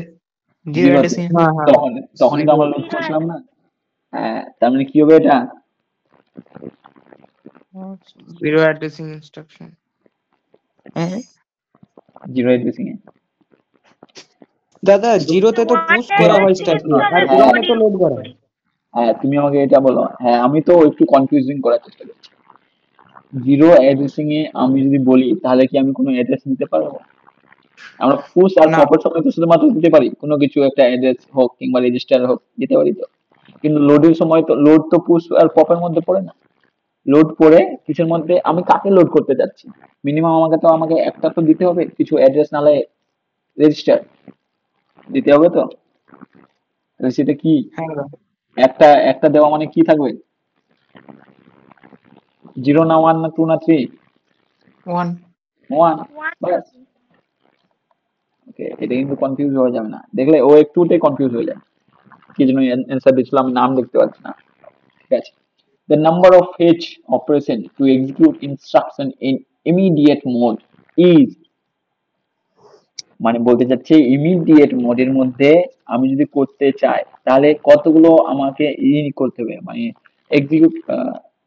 0 জিরোতে, addressing. তখন তখনই তো আমরা লোড করছিলাম না? হ্যাঁ, তার মানে কি হবে এটা? 0 addressing instruction. হ্যাঁ 0 অ্যাড্রেসিং এ। দাদা জিরোতে তো পুশ করা হয় স্ট্যাকে, আর ওয়ানে তো লোড করা হয়। হ্যাঁ, তুমি আমাকে এটা বলো। হ্যাঁ, আমি তো একটু কনফিউজিং করার চেষ্টা করছি। 0 অ্যাড্রেসিং এ আমি যদি বলি তাহলে কি আমি কোনো অ্যাড্রেস দিতে পারবো? আমরা পুশ আর না। পপের সময় তো শুধুমাত্র দিতে পারি, কোনো কিছু একটা অ্যাড্রেস হোক কিংবা রেজিস্টার হোক দিতে পারি তো। কিন্তু লোডের সময় তো লোড তো পুশ আর পপের মধ্যে পড়ে না। লোড করে কিছুর মধ্যে আমি কাকে লোড করতে যাচ্ছি, মিনিমাম আমাকে একটা তো দিতে হবে, কিছু অ্যাড্রেস নালে রেজিস্টার দিতে হবে তো। তাহলে সেটা কি? হ্যাঁ দাদা। একটা একটা দেওয়া মানে কি থাকবে? 0 না 1 না 2 না 3? 1. 1। বাস, ওকে, এটা কিন্তু কনফিউজ হয়ে যাবে না, দেখলে ও একটুতেই কনফিউজ হয়ে যায় কি জন্য অ্যান্সার দিচ্ছিল আমি নাম দেখতে পাচ্ছি না। ঠিক আছে, the number of fetch operation to execute instruction in immediate mode is, মানে বলতে চাচ্ছি ইমিডিয়েট মোডের মধ্যে আমি যদি করতে চাই তাহলে কতগুলো আমাকে করতে হবে, মানে execute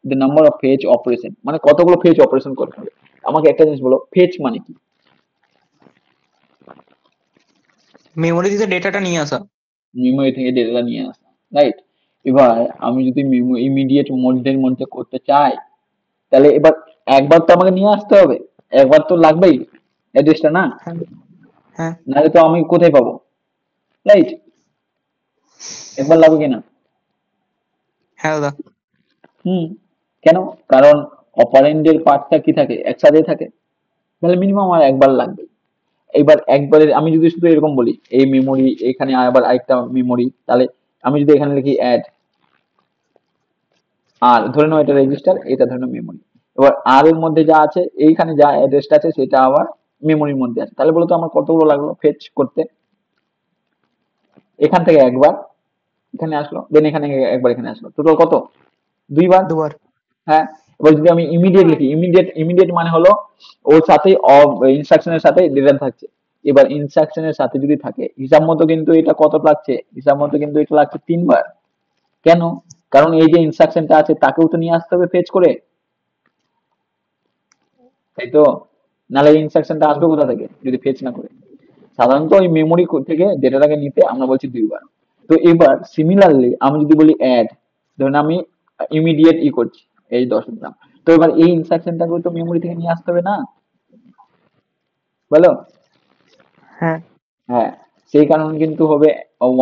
the number of fetch operation, মানে কতগুলো ফেচ অপারেশন করতে হবে। আমাকে একটা জিনিস বলো, ফেচ মানে কি? মেমোরি থেকে ডেটাটা নিয়ে আসা। মেমোরি থেকে ডেটা নিয়ে আসা, রাইট। এবার আমি যদি ইমিডিয়েট মোডের মধ্যে করতে চাই তাহলে এবার একবার তো আমাকে নিয়ে আসতে হবে, একবার তো লাগবেই অ্যাড্রেসটা, না? হ্যাঁ হ্যাঁ নাহলে তো আমি কোথায় পাবো, রাইট? একবার লাগবে কিনা? হ্যাঁ দাদা। কেন? কারণ অপারেন্ডের পার্টটা কি থাকে, একসাথে থাকে, তাহলে মিনিমাম আমার একবার লাগবে। এবার একবারে আমি যদি শুধু এরকম বলি এই মেমোরি, এখানে আবার আরেকটা মেমোরি, তাহলে আমি যদি এখানে লিখি অ্যাড, আর ধরে নাও এটা রেজিস্টার, এটা ধরে নাও মেমোরি, এবার আর এর মধ্যে যা আছে এইখানে যা অ্যাড্রেসটা আছে সেটা আবার মেমোরির মধ্যে আছে, তাহলে বলতো আমার কতগুলো লাগলো ফেচ করতে? এখান থেকে একবার এখানে আসলো, দেন এখানে একবার এখানে আসলো, টোটাল কত? 2বার। 2বার। হ্যাঁ, এবার যদি আমি ইমিডিয়েট লিখি, ইমিডিয়েট মানে হলো ওর সাথে ইনস্ট্রাকশনের সাথে ডেটা থাকছে। এবার ইনস্ট্রাকশনের সাথে যদি থাকে হিসাব মতো কিন্তু এটা কত লাগছে, হিসাব মতো কিন্তু এটা লাগছে 3বার। কেন? কারণ এই যে ইনস্ট্রাকশনটা আছে তাকেও তো নিয়ে আসতে হবে ফেচ করে, তাই তো? নাহলে ইনস্ট্রাকশনটা আসবে কোথা থেকে যদি ফেচ না করে? সাধারণত ওই মেমোরি থেকে ডেটাটাকে নিতে আমরা বলছি 2বার। তো এবার সিমিলারলি আমি যদি বলি অ্যাড, ধরুন আমি ইমিডিয়েট করছি এই 10 গ্রাম, তো এবার এই ইনস্ট্রাকশনটাকে তো মেমোরি থেকে নিয়ে আসতে হবে না, বলো? হ্যাঁ হ্যাঁ, সেই কারণে কিন্তু হবে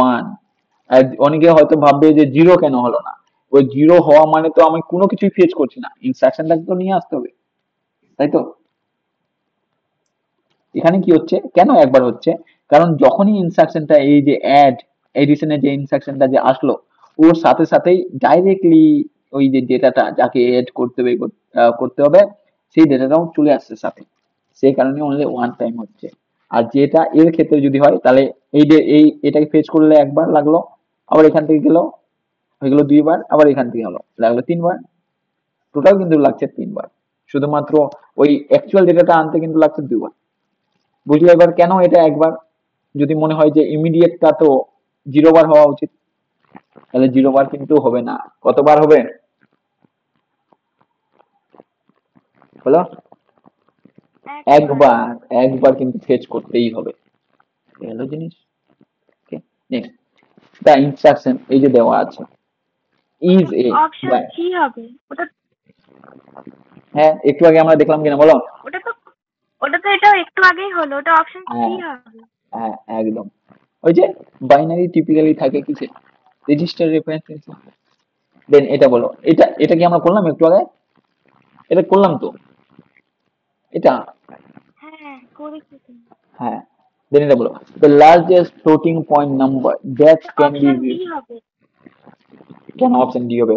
1। আর অনেকে হয়তো ভাববে যে 0 কেন হলো না, ওই 0 হওয়া মানে তো আমি কোনো কিছুই ফেচ করছি না, ইনস্ট্রাকশনটাকে তো নিয়ে আসতে হবে, তাই তো? এখানে কি হচ্ছে, কেন একবার হচ্ছে? কারণ যখনই ইনস্ট্রাকশনটা এই যে অ্যাড এডিশনের যে ইনস্ট্রাকশনটা যে আসলো, ওর সাথে সাথেই ডাইরেক্টলি ওই যে ডেটাটা যাকে এড করতে হবে করতে হবে সেই ডেটাটাও চলে আসছে সাথে, সেই কারণে অনলি ওয়ান টাইম হচ্ছে। আর যেটা এর ক্ষেত্রে যদি হয় তাহলে এটাকে ফেচ করলে একবার লাগলো, আবার এখান থেকে গেল হয়ে গেলো দুইবার, আবার এখান থেকে হলো লাগলো তিনবার, টোটাল কিন্তু লাগছে তিনবার। শুধুমাত্র ওই অ্যাকচুয়াল ডেটাটা আনতে কিন্তু লাগছে দুবার। বুঝলে এবার কেন এটা একবার? যদি মনে হয় যে ইমিডিয়েটটা তো 0 বার হওয়া উচিত, তাহলে 0 বার কিন্তু হবে না। কতবার হবে বলো? একবার। একবার। একবার কিন্তু ফেচ করতেই হবে, এই হলো জিনিস। ওকে, নেক্সট দ্য ইনস্ট্রাকশন, এই যে দেওয়া আছে ইজ এ, অপশন সি হবে ওটা। হ্যাঁ একটু আগে আমরা দেখলাম কিনা বলো? ওটা তো এটা একটু আগেই হলো, ওটা অপশন সি হ্যাঁ হবে। হ্যাঁ একদম। ওই যে বাইনারি টিপিক্যালি থাকে কিসে, রেজিস্টার রেফারেন্স। দেন এটা বলো, এটা কি আমরা করলাম একটু আগে? এটা করলাম তো এটা। হ্যাঁ করেছি তো। হ্যাঁ, দেন এটা বলো the largest floating point number that can be option D reached. হবে। কেন অপশন ডি হবে?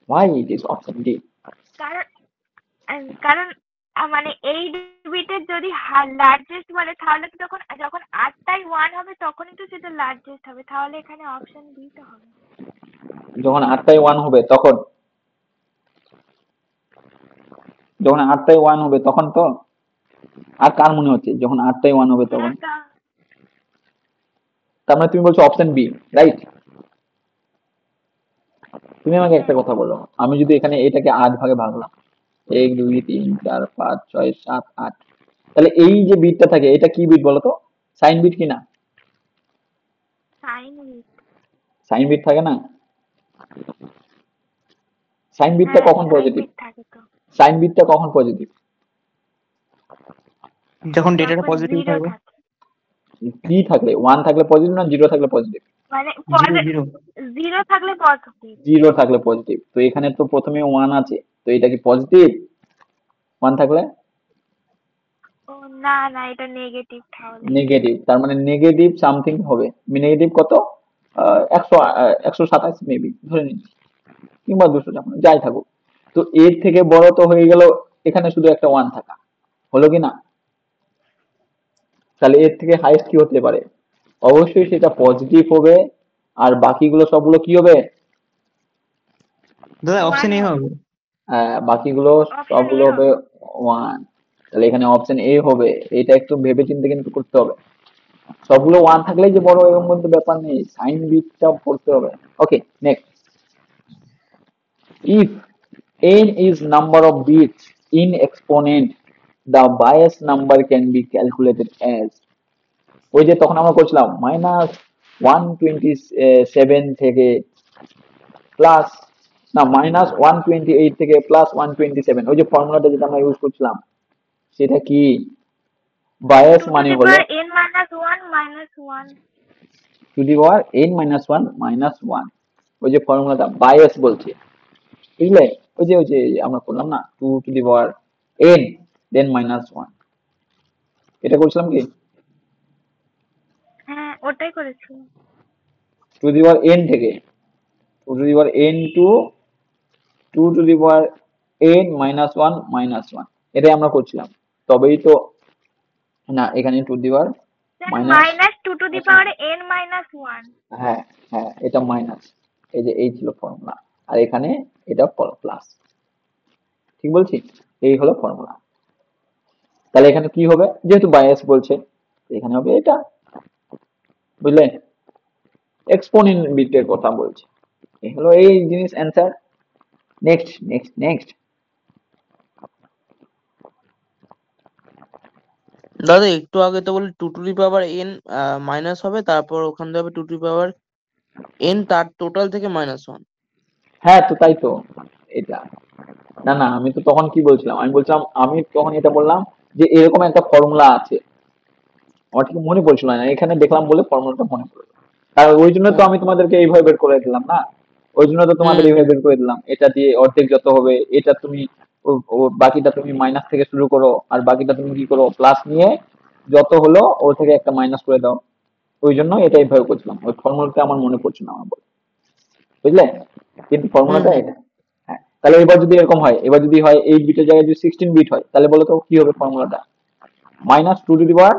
why it is option D? কারণ কারণ মানে এই বিটের যদি লার্জেস্ট বলে তাহলে তো যখন যখন 8টাই 1 হবে তখনই তো সেটা লার্জেস্ট হবে, তাহলে এখানে অপশন বি তো হবে। যখন 8টায় 1 হবে তখন, যখন 8টায় 1 হবে তখন তো, আর কার মনে হচ্ছে যখন 8টায় 1 হবে তখন? হ্যাঁ তার মানে তুমি বলছো অপশন বি, রাইট? তুমি আমাকে একটা কথা বলো, আমি যদি এখানে এটাকে 8 ভাগে ভাগলাম, 1 2 3 4 5 6 7 8, তাহলে এই যে বিটটা থাকে এটা কি বিট বলো তো? সাইন বিট কি না? Sign bit. সাইন বিট থাকে না? সাইন বিটটা হ্যাঁ কখন সাইন পজিটিভ? বিট থাকে তো। সাইন বিটটা কখন পজিটিভ? যখন ডেটাটা যখন পজিটিভ 0 থাকবে। থাকে, কি থাকলে? 1 থাকলে পজিটিভ না 0 থাকলে পজিটিভ? মানে 0 0 থাকলে পজিটিভ। 0 থাকলে পজিটিভ। তো এখানে তো প্রথমে 1 আছে, তো এটা কি পজিটিভ 1 থাকলে? ও না না, এটা নেগেটিভ তাহলে। নেগেটিভ, তার মানে নেগেটিভ সামথিং হবে। নেগেটিভ কত? 100 127 মেবি ধরে নিন, কিংবা 256 যাই থাকুক। তো এর থেকে বড় তো হয়ে গেল এখানে শুধু একটা 1 থাকা, হলো কি না? তাহলে এর থেকে হাইয়েস্ট কি হতে পারে? অবশ্যই সেটা পজিটিভ হবে। আর বাকিগুলো সবগুলো কি হবে? দাদা অপশন 1 এ হবে। হবে। বাকিগুলো অপশন এ সবগুলো হবে হবে। 1। তাহলে এখানে অপশন এ হবে। এটা একটু ভেবে চিন্তে কিন্তু করতে হবে। সবগুলো 1 থাকলেই যে বড় এরকম কিন্তু ব্যাপার নেই, সাইন বিটটা পড়তে হবে। ওকে, next if n is number of bits in exponent, the bias number can be calculated as, ওই যে তখন আমরা করছিলাম -127 থেকে প্লাস, না -128 থেকে +127, ওই যে ফর্মুলাটা যেটা আমরা ইউজ করছিলাম সেটা কি? বায়াস 2 to মানে the হলো power n minus 1 minus 1। Two the power n-1 -1, ওই যে ফর্মুলাটা বায়াস বলছে, বুঝলে? ওই যে আমরা করলাম না 2 টু দি পাওয়ার n দেন -1, এটা করছিলাম কি? হ্যাঁ ওটাই করেছি। টু দি পাওয়ার n থেকে 2 to the power n to 2 to the power n-1 এটাই আমরা করছিলাম। তবেই তো, না এখানে 2 to the power minus, minus 2 to the power n minus 1। হ্যাঁ হ্যাঁ এটা মাইনাস, এই যে এই ছিল ফর্মুলা, আর এখানে এটা প্লাস, ঠিক বলছি? এই হলো ফর্মুলা। তাহলে এখানে কি হবে? যেহেতু বায়াস বলছে এখানে হবে এটা, বুঝলে? এক্সপোনেন্ট বিটের কথা বলছে, এই হলো এই জিনিস অ্যান্সার। নেক্সট নেক্সট নেক্সট দাদা একটু আগে তো বলে 2 to the power n minus হবে, তারপর ওখান থেকে হবে 2 টু দি পাওয়ার n তার টোটাল থেকে -1। হ্যাঁ তো তাই তো এটা, না না আমি তো তখন কি বলছিলাম, আমি বলছিলাম, আমি তখন এটা বললাম যে এরকম একটা ফর্মুলা আছে, আমার ঠিক মনে পড়ছিল না, এখানে দেখলাম বলে ফর্মুলাটা মনে পড়লো। আর ওই জন্য তো আমি তোমাদেরকে এইভাবে বের করে দিলাম না, ওই জন্য তো তোমাদের এইভাবে বের করে দিলাম, এটা দিয়ে অর্ধেক যত হবে এটা তুমি বাকিটা তুমি মাইনাস থেকে শুরু করো, আর বাকিটা তুমি কি করো প্লাস নিয়ে যত হলো ওর থেকে একটা মাইনাস করে দাও। ওই জন্য এটা এইভাবে করছিলাম, ওই ফর্মুলাটা আমার মনে পড়ছে না আমার বলে, বুঝলে? কিন্তু ফর্মুলাটা এটা। তাহলে এবার যদি এরকম হয়, এবার যদি হয় 8 বিটের জায়গায় যদি 16 বিট হয়, তাহলে বলো তো কি হবে ফর্মুলাটা? মাইনাস 2 টু দি পাওয়ার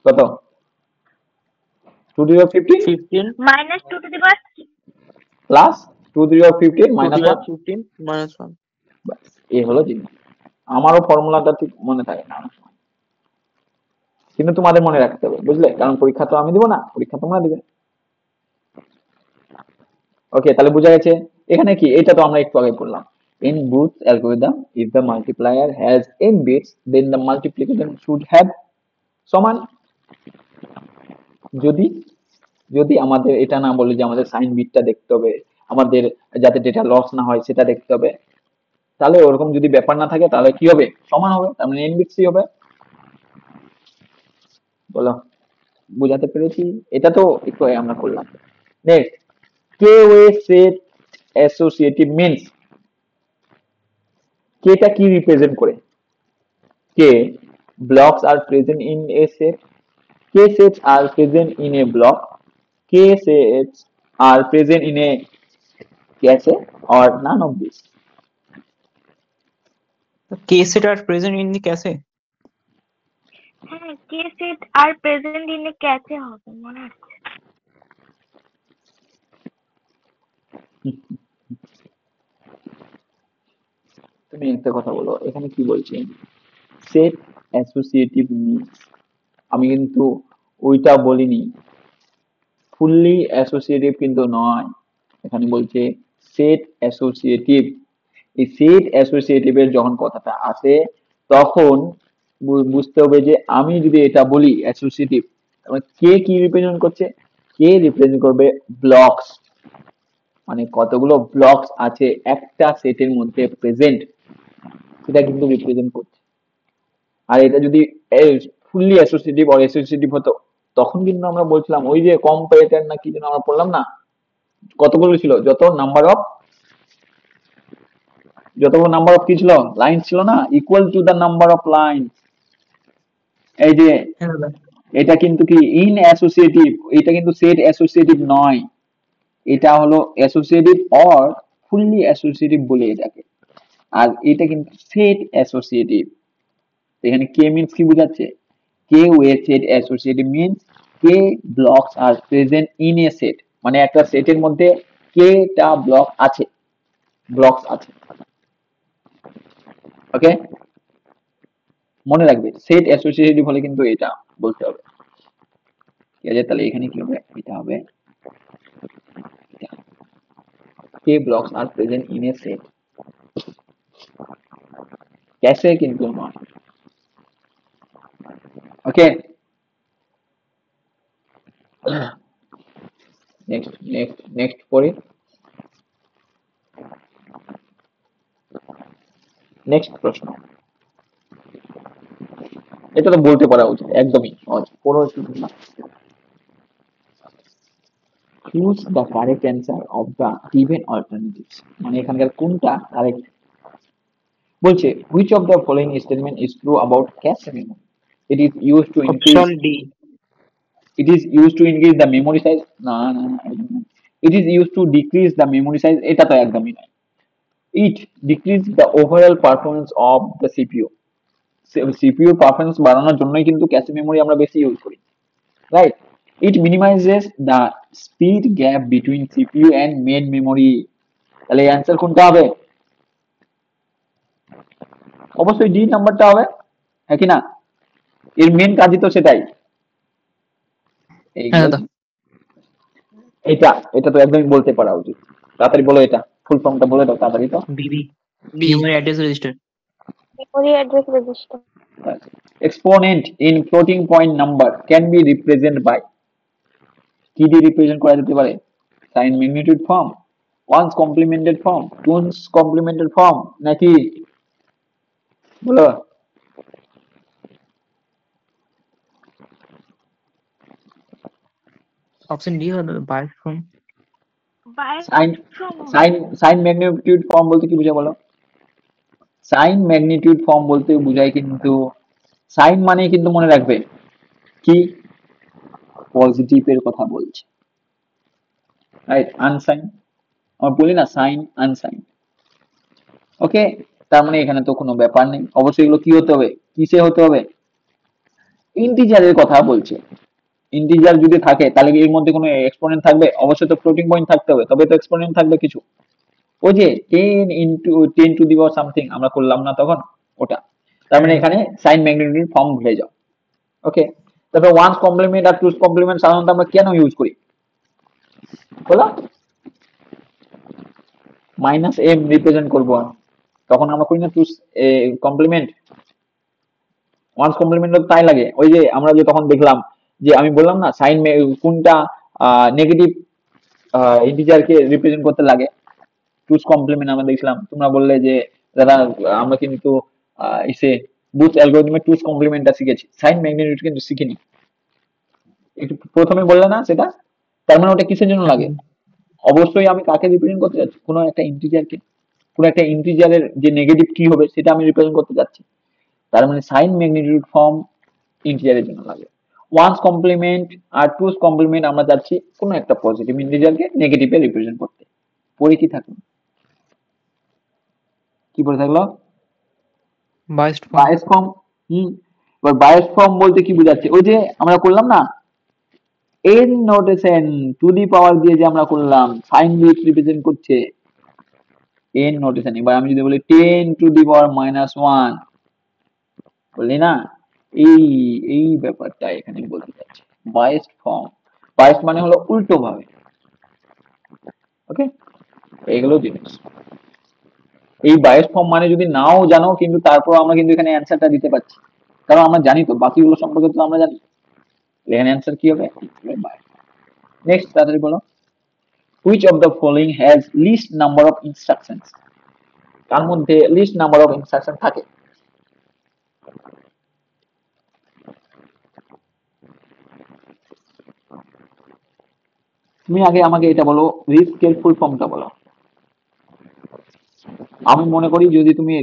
কত? 2 to the power 15 15 minus 2 to the power plus 2 to the power 15 2 minus to 1। 15 minus 1 ব্যাস, এই হলো জিনিস। আমারও ফর্মুলাটা ঠিক মনে থাকে না অনেক সময়। কিন্তু তোমাদের মনে রাখতে হবে, বুঝলে? কারণ পরীক্ষা তো আমি দিব না, পরীক্ষা তোমরা দিবে। ওকে, তাহলে বোঝা গেছে। এখানে কি, এটা তো আমরা একটু আগে করলাম। In Booth's algorithm, if the multiplier has n bits, then the multiplication should have সমান। যদি যদি আমাদের এটা না বলে যে আমাদের সাইন বিটটা দেখতে হবে, আমাদের যাতে ডেটা লস না হয় সেটা দেখতে হবে, তাহলে ওরকম যদি ব্যাপার না থাকে তাহলে কি হবে? সমান হবে, তার মানে n বিটসই হবে। বলো, বুঝাতে পেরেছি? এটা তো একটু আগে আমরা করলাম। নেক্সট, কে ওয়ে সেট অ্যাসোসিয়েটিভ মিনস। কেটা কি রিপ্রেজেন্ট করে? কে blocks are present in a set, k sets are present in a block, k sets are present in a cache, or none of this. k set are present in the cache. হ্যাঁ, K set are present in a cache হবে মনে হচ্ছে। তুমি একটা কথা বলো, এখানে কি বলছি? সেট অ্যাসোসিয়েটিভ মিনস, আমি কিন্তু ওইটা বলিনি, ফুললি অ্যাসোসিয়েটিভ কিন্তু নয়। এখানে বলছে সেট অ্যাসোসিয়েটিভ। এই সেট অ্যাসোসিয়েটিভ এর যখন কথাটা আসে তখন বুঝতে হবে যে আমি যদি এটা বলি অ্যাসোসিয়েটিভ, কে কি রিপ্রেজেন্ট করছে? কে রিপ্রেজেন্ট করবে ব্লকস, মানে কতগুলো ব্লকস আছে একটা সেটের মধ্যে প্রেজেন্ট, সেটা কিন্তু রিপ্রেজেন্ট করছে। আর এটা যদি ফুললি অ্যাসোসিয়েটিভ আর অ্যাসোসিয়েটিভ হতো, তখন কিন্তু আমরা বলছিলাম ওই যে কম্পারেটর না কি যেন আমরা পড়লাম না, কতগুলো ছিল? যতগুলো নাম্বার অফ কি ছিল? লাইন ছিল না, equal to the number of line. এই যে হ্যাঁ দাদা। এটা কিন্তু কি ইন অ্যাসোসিয়েটিভ, এটা কিন্তু সেট অ্যাসোসিয়েটিভ নয়, এটা হলো অ্যাসোসিয়েটিভ অর ফুললি অ্যাসোসিয়েটিভ বলে এটাকে। আর এটা কিন্তু সেট অ্যাসোসিয়েটিভ। এখানে কে মিন্স কি বোঝাচ্ছে? K way set associative means K blocks are present in a set, মানে একটা সেটের মধ্যে কেটা ব্লকস আছে। ওকে, মনে রাখবে সেট অ্যাসোসিয়েটিভ হলে কিন্তু এটা বলতে হবে। ঠিক আছে, তাহলে এখানে কি হবে? এটা হবে K blocks are present in a set, cache কিন্তু নয়। ওকে, নেক্সট পড়ি। নেক্সট প্রশ্ন, এটা তো বলতে পারা উচিত, একদমই সহজ, কোনো কিছু না। Choose the correct answer of the given alternatives, মানে এখানকার কোনটা কারেক্ট। বলছে which of the following statement is true about cache memory? It is used to increase, Option D. the memory size, না না না, it is used to decrease the memory size, এটা তো একদমই নয়। It decrease the overall performance of the CPU, CPU performance বাড়ানোর জন্যই কিন্তু ক্যাশে মেমোরি আমরা বেশি ইউজ করি, right? It minimizes the speed gap between CPU and main memory, তাহলে অ্যান্সার কোনটা হবে? অবশ্যই ডি নাম্বারটা হবে, হ্যাঁ কি না? এর মেন কাজই তো সেটাই। হ্যাঁ দাদা। এটা এটা তো একদমই বলতে পারা উচিত। তাড়াতাড়ি বলো, এটা ফুল ফর্মটা বলে দাও তাড়াতাড়ি তো। B B B memory address register. Memory address register. Exponent in floating point number can be represented by, কি দিয়ে রিপ্রেজেন্ট করা যেতে পারে? Sign magnitude form, one's complemented form, two's complemented form, নাকি বলো? Option D হবে biased from. Sign sign magnitude form বলতে কি বোঝায় বলো? সাইন ম্যাগনিটিউড ফর্ম বলতে বোঝায় কিন্তু, সাইন মানে কিন্তু মনে রাখবে কি পজিটিভ এর কথা বলছে, রাইট? আনসাইন আমরা বলি না সাইন আনসাইন। ওকে, তার মানে এখানে তো কোনো ব্যাপার নেই, অবশ্যই এগুলো কি হতে হবে, কিসে হতে হবে, ইন্টিজারের কথা বলছে। ইন্টিজার যদি থাকে তাহলে কি এর মধ্যে কোনো এক্সপোনেন্ট থাকবে? অবশ্যই তো ফ্লোটিং পয়েন্ট থাকতে হবে, তবে তো এক্সপোনেন্ট থাকবে কিছু। ওই যে 10 টু দি পাওয়ার সামথিং আমরা করলাম না তখন, ওটা। তার মানে এখানে সাইন ম্যাগনিটিউড ফর্ম ভুলে যাও। ওকে, তারপর ওয়ান্স কমপ্লিমেন্ট আর টুস কমপ্লিমেন্ট সাধারণত আমরা কেন ইউজ করি বলো? মাইনাস এম রিপ্রেজেন্ট করবো তখন আমরা করি না টুস কমপ্লিমেন্ট। ওয়ান্স কমপ্লিমেন্ট তাই লাগে, ওই যে আমরা যে তখন দেখলাম যে আমি বললাম না সাইন কোনটা নেগেটিভ ইন্টিজারকে রিপ্রেজেন্ট করতে লাগে, টুস কমপ্লিমেন্ট আমরা দেখলাম। তোমরা বললে যে দাদা আমরা কিন্তু ইসে বুস্ট অ্যালগরিদমে টুস কমপ্লিমেন্টটা শিখেছি, সাইন ম্যাগনিটিউড কিন্তু শিখিনি। একটু প্রথমে বললে না সেটা, তার মানে ওটা কিসের জন্য লাগে? অবশ্যই আমি কাকে রিপ্রেজেন্ট করতে যাচ্ছি, কোনো একটা ইন্টিজারকে, কোনো একটা ইন্টিজারের যে নেগেটিভ কি হবে সেটা আমি রিপ্রেজেন্ট করতে যাচ্ছি। তার মানে সাইন ম্যাগনিটিউড ফর্ম ইন্টিজারের জন্য লাগে। ওয়ান্স কমপ্লিমেন্ট আর টুস কমপ্লিমেন্ট আমরা যাচ্ছি কোনো একটা পজিটিভ ইন্টিজারকে নেগেটিভে রিপ্রেজেন্ট করতে। পরে কি থাকলো, কি পরে থাকলো? বাইস্ট ফর্ম। Bias form. এবার বায়াস ফর্ম বলতে কি বোঝাচ্ছে? ওই যে আমরা করলাম না এন নোটেশন টু দি পাওয়ার দিয়ে যে আমরা করলাম সাইন বিট রিপ্রেজেন্ট করছে এন নোটেশন। এবার আমি যদি বলি 10 টু দি পাওয়ার -1 বললি না, এই এই ব্যাপারটা এখানে বলতে চাচ্ছি। বায়াসড ফর্ম, বায়াসড মানে হলো উল্টো ভাবে। ওকে, এইগুলো জিনিস। এই বায়াস ফর্ম মানে যদি নাও জানো কিন্তু তারপর আমরা কিন্তু এখানে অ্যান্সারটা দিতে পারছি, কারণ আমরা জানি তো বাকিগুলো সম্পর্কে তো আমরা জানি। এখানে অ্যান্সার কি হবে? নেক্সট তাড়াতাড়ি বলো, which of the following has least number of instructions? তার মধ্যে লিস্ট নাম্বার অফ ইনস্ট্রাকশন থাকে? তুমি আগে আমাকে এটা বলো, রিস্ক এর ফুল ফর্মটা বলো। আমি মনে করি যদি তুমি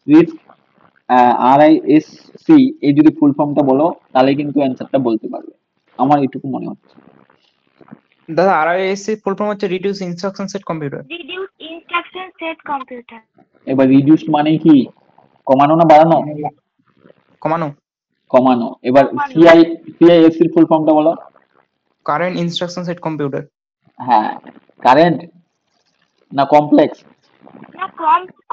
রিস্ক RISC এই যদি ফুল ফর্মটা বলো তাহলে কিন্তু অ্যান্সারটা বলতে পারবে, আমার এটুকু মনে হচ্ছে। দাদা RISC ফুল ফর্ম হচ্ছে reduce instruction set computer. Reduce instruction set computer. এবার রিডিউস মানে কি? কমানো না বাড়ানো? কমানো। কমানো। এবার কমানো। CISC এর ফুল ফর্মটা বলো। Current instruction set computer. হ্যাঁ, কারেন্ট না কমপ্লেক্স? না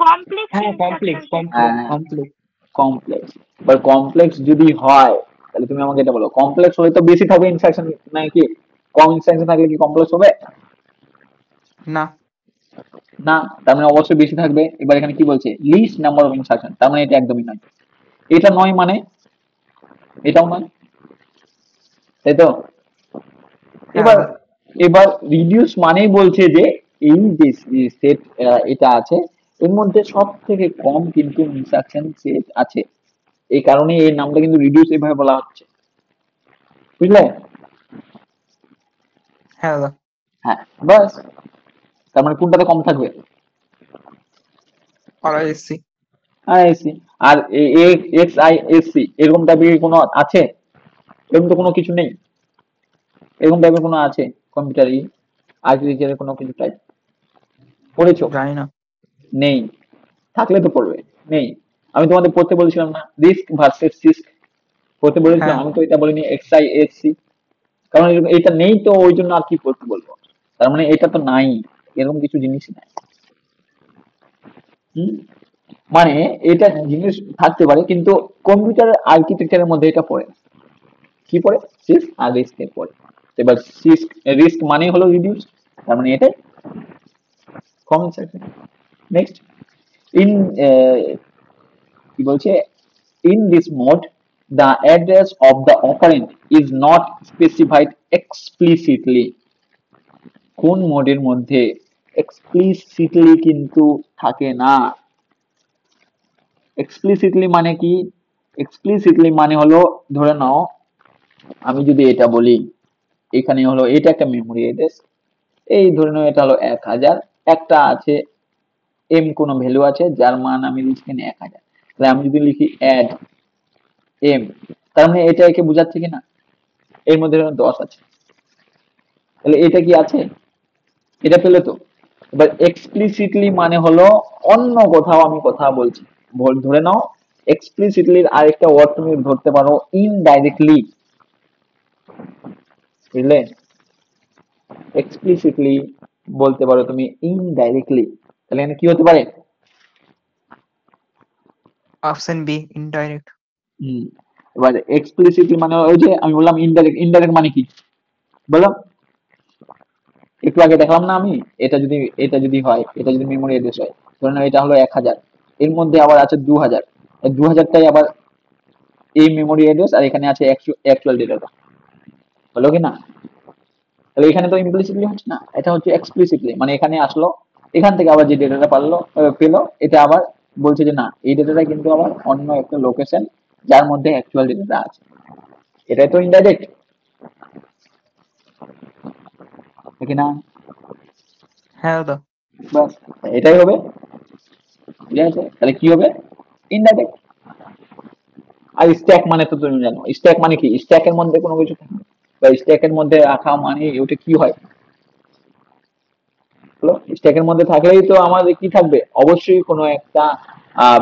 কমপ্লেক্স হ্যাঁ কমপ্লেক্স ইনস্ট্রাকশন। কমপ্লেক্স। কমপ্লেক্স। এবার কমপ্লেক্স যদি হয় তাহলে তুমি আমাকে এটা বলো, কমপ্লেক্স হলে তো বেশি থাকবে ইনস্ট্রাকশন নাকি কম ইনস্ট্রাকশন থাকলে কি কমপ্লেক্স হবে? না। না, তার মানে অবশ্যই বেশি থাকবে। এবার এখানে কি বলছে? লিস্ট নাম্বার অফ ইনস্ট্রাকশন, তার মানে এটা একদমই নয়। এটা নয় মানে এটাও নয়, তাই তো? এবার এবার রিডিউস মানেই বলছে যে এই যে সেট এটা আছে এর মধ্যে সব থেকে কম কিন্তু ইনস্ট্রাকশন সেট আছে, এই কারণে এই নামটা কিন্তু রিডিউস এভাবে বলা হচ্ছে, বুঝলে? হ্যাঁ দাদা। হ্যাঁ, বাস। তার মানে কোনটাতে কম থাকবে? RISC। আইএসসি। আর XISC এরকম টাইপের কোনো আছে? এরকম তো কোনো কিছু নেই। এরকম টাইপের কোনো আছে কম্পিউটার আর্কিটেকচারের কোনো কিছু টাইপ পড়েছো? জানি না। নেই, থাকলে তো পড়বে। নেই। আমি তোমাদের পড়তে বলেছিলাম না রিস্ক ভার্সেস সিস্ক, পড়তে বলেছিলাম। হ্যাঁ। আমি তো এটা বলিনি XISC, কারণ এটা নেই তো ওই জন্য আর কি পড়তে বলবো। তার মানে এটা তো নাই, এরকম কিছু জিনিসই নাই। মানে এটা জিনিস থাকতে পারে কিন্তু কম্পিউটার আর্কিটেকচারের মধ্যে এটা পড়ে না। কি পড়ে? সিস্ক আর রিস্ক এর পড়ে। এবার সিস্ক রিস্ক মানে হলো রিডিউস, তার মানে এটাই কম ইনস্ট্রাকশন। নেক্সট, ইন কি বলছে? In this mode the address of the operand is not specified explicitly. কোন মোডের মধ্যে explicitly কিন্তু থাকে না। explicitly মানে কি? explicitly মানে হলো ধরে নাও আমি যদি এটা বলি এখানে হলো এটা একটা মেমোরি অ্যাড্রেস, এই ধরে নাও এটা হলো 1000, একটা আছে এম কোনো ভ্যালু আছে যার মান আমি লিখি 1000, তাহলে আমি যদি লিখি অ্যাড এম, তার মানে এটা একে বোঝাচ্ছে কিনা এর মধ্যে 10 আছে, তাহলে এটা কি আছে? এটা পেলে তো। এবার এক্সপ্লিসিটলি মানে হলো অন্য কোথাও আমি কথা বলছি, ধরে নাও এক্সপ্লিসিটলি আরেকটা ওয়ার্ড তুমি ধরতে পারো ইনডাইরেক্টলি, বুঝলে? এক্সপ্লিসিটলি বলতে পারো তুমি ইনডাইরেক্টলি, তাহলে এখানে কি হতে পারে? Option B indirect. হুম। এবার এক্সপ্লিসিটলি মানে ওই যে আমি বললাম ইনডাইরেক্ট, ইনডাইরেক্ট মানে কি বলো? একটু আগে দেখলাম না আমি, এটা যদি হয়, এটা যদি মেমোরি অ্যাড্রেস হয়, ধরে নাও এটা হলো 1000, এর মধ্যে আবার আছে 2000, এই 2000টাই আবার এই মেমোরি অ্যাড্রেস, আর এখানে আছে অ্যাকচুয়াল ডেটাটা, হলো কি না? তাহলে এখানে তো ইমপ্লিসিটলি হচ্ছে না, এটা হচ্ছে এক্সপ্লিসিটলি, মানে এখানে আসলো, এখান থেকে আবার যে ডেটাটা পেলো, এটা আবার বলছে যে না এই ডেটাটা কিন্তু আবার অন্য একটা লোকেশন যার মধ্যে অ্যাকচুয়াল ডেটাটা আছে, এটাই তো ইনডাইরেক্ট, ঠিক না? হ্যাঁ দাদা। বাস এটাই হবে, ঠিক আছে? তাহলে কি হবে? ইনডাইরেক্ট। আর স্ট্যাক মানে তো তুমি জানো, স্ট্যাক মানে কি? স্ট্যাকের মধ্যে কোনো কিছু থাকবে, বা স্ট্যাকের মধ্যে রাখা মানে ওটা কি হয়? স্ট্যাকের মধ্যে থাকলেই তো আমাদের কি থাকবে? অবশ্যই কোনো একটা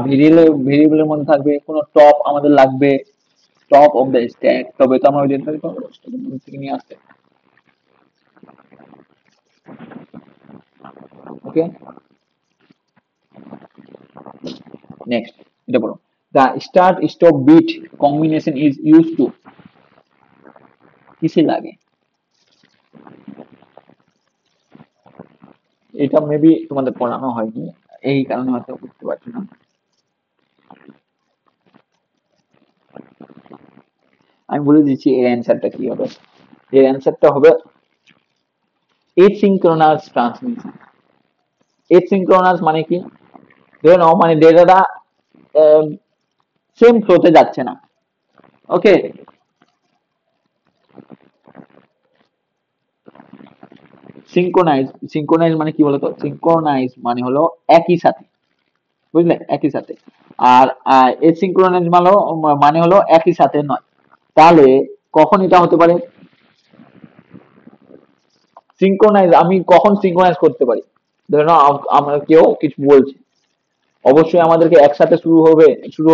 ভেরিয়েবলের মধ্যে থাকবে, কোনো টপ আমাদের লাগবে, টপ অফ দ্য স্ট্যাক, তবে তো আমরা ওই ডেটাটা থেকে নিয়ে আসতে। ওকে, নেক্সট এটা বলো, the start stop bit combination is use to, কিসে লাগে? এটা মেবি তোমাদের পড়ানো হয়নি, এই কারণে হয়তো বুঝতে পারছি না। আমি বলে দিচ্ছি এর অ্যান্সারটা কি হবে। এর অ্যান্সারটা হবে এসিঙ্ক্রোনাস ট্রান্সমিশন। এসিঙ্ক্রোনাস মানে কি? ধরে নাও মানে ডেটাটা সেম ফ্লোতে যাচ্ছে না, ওকে? সিঙ্ক্রোনাইজ, সিঙ্ক্রোনাইজ মানে কি বলতো? সিঙ্ক্রোনাইজ মানে হলো একই সাথে, বুঝলে? একই সাথে। আর এসিঙ্ক্রোনাইজ মানে হলো একই সাথে নয়। তাহলে কখন এটা হতে পারে? সিঙ্ক্রোনাইজ আমি কখন সিঙ্ক্রোনাইজ করতে পারি? ধরে নাও আমরা কেউ কিছু বলছি, অবশ্যই আমাদেরকে একসাথে শুরু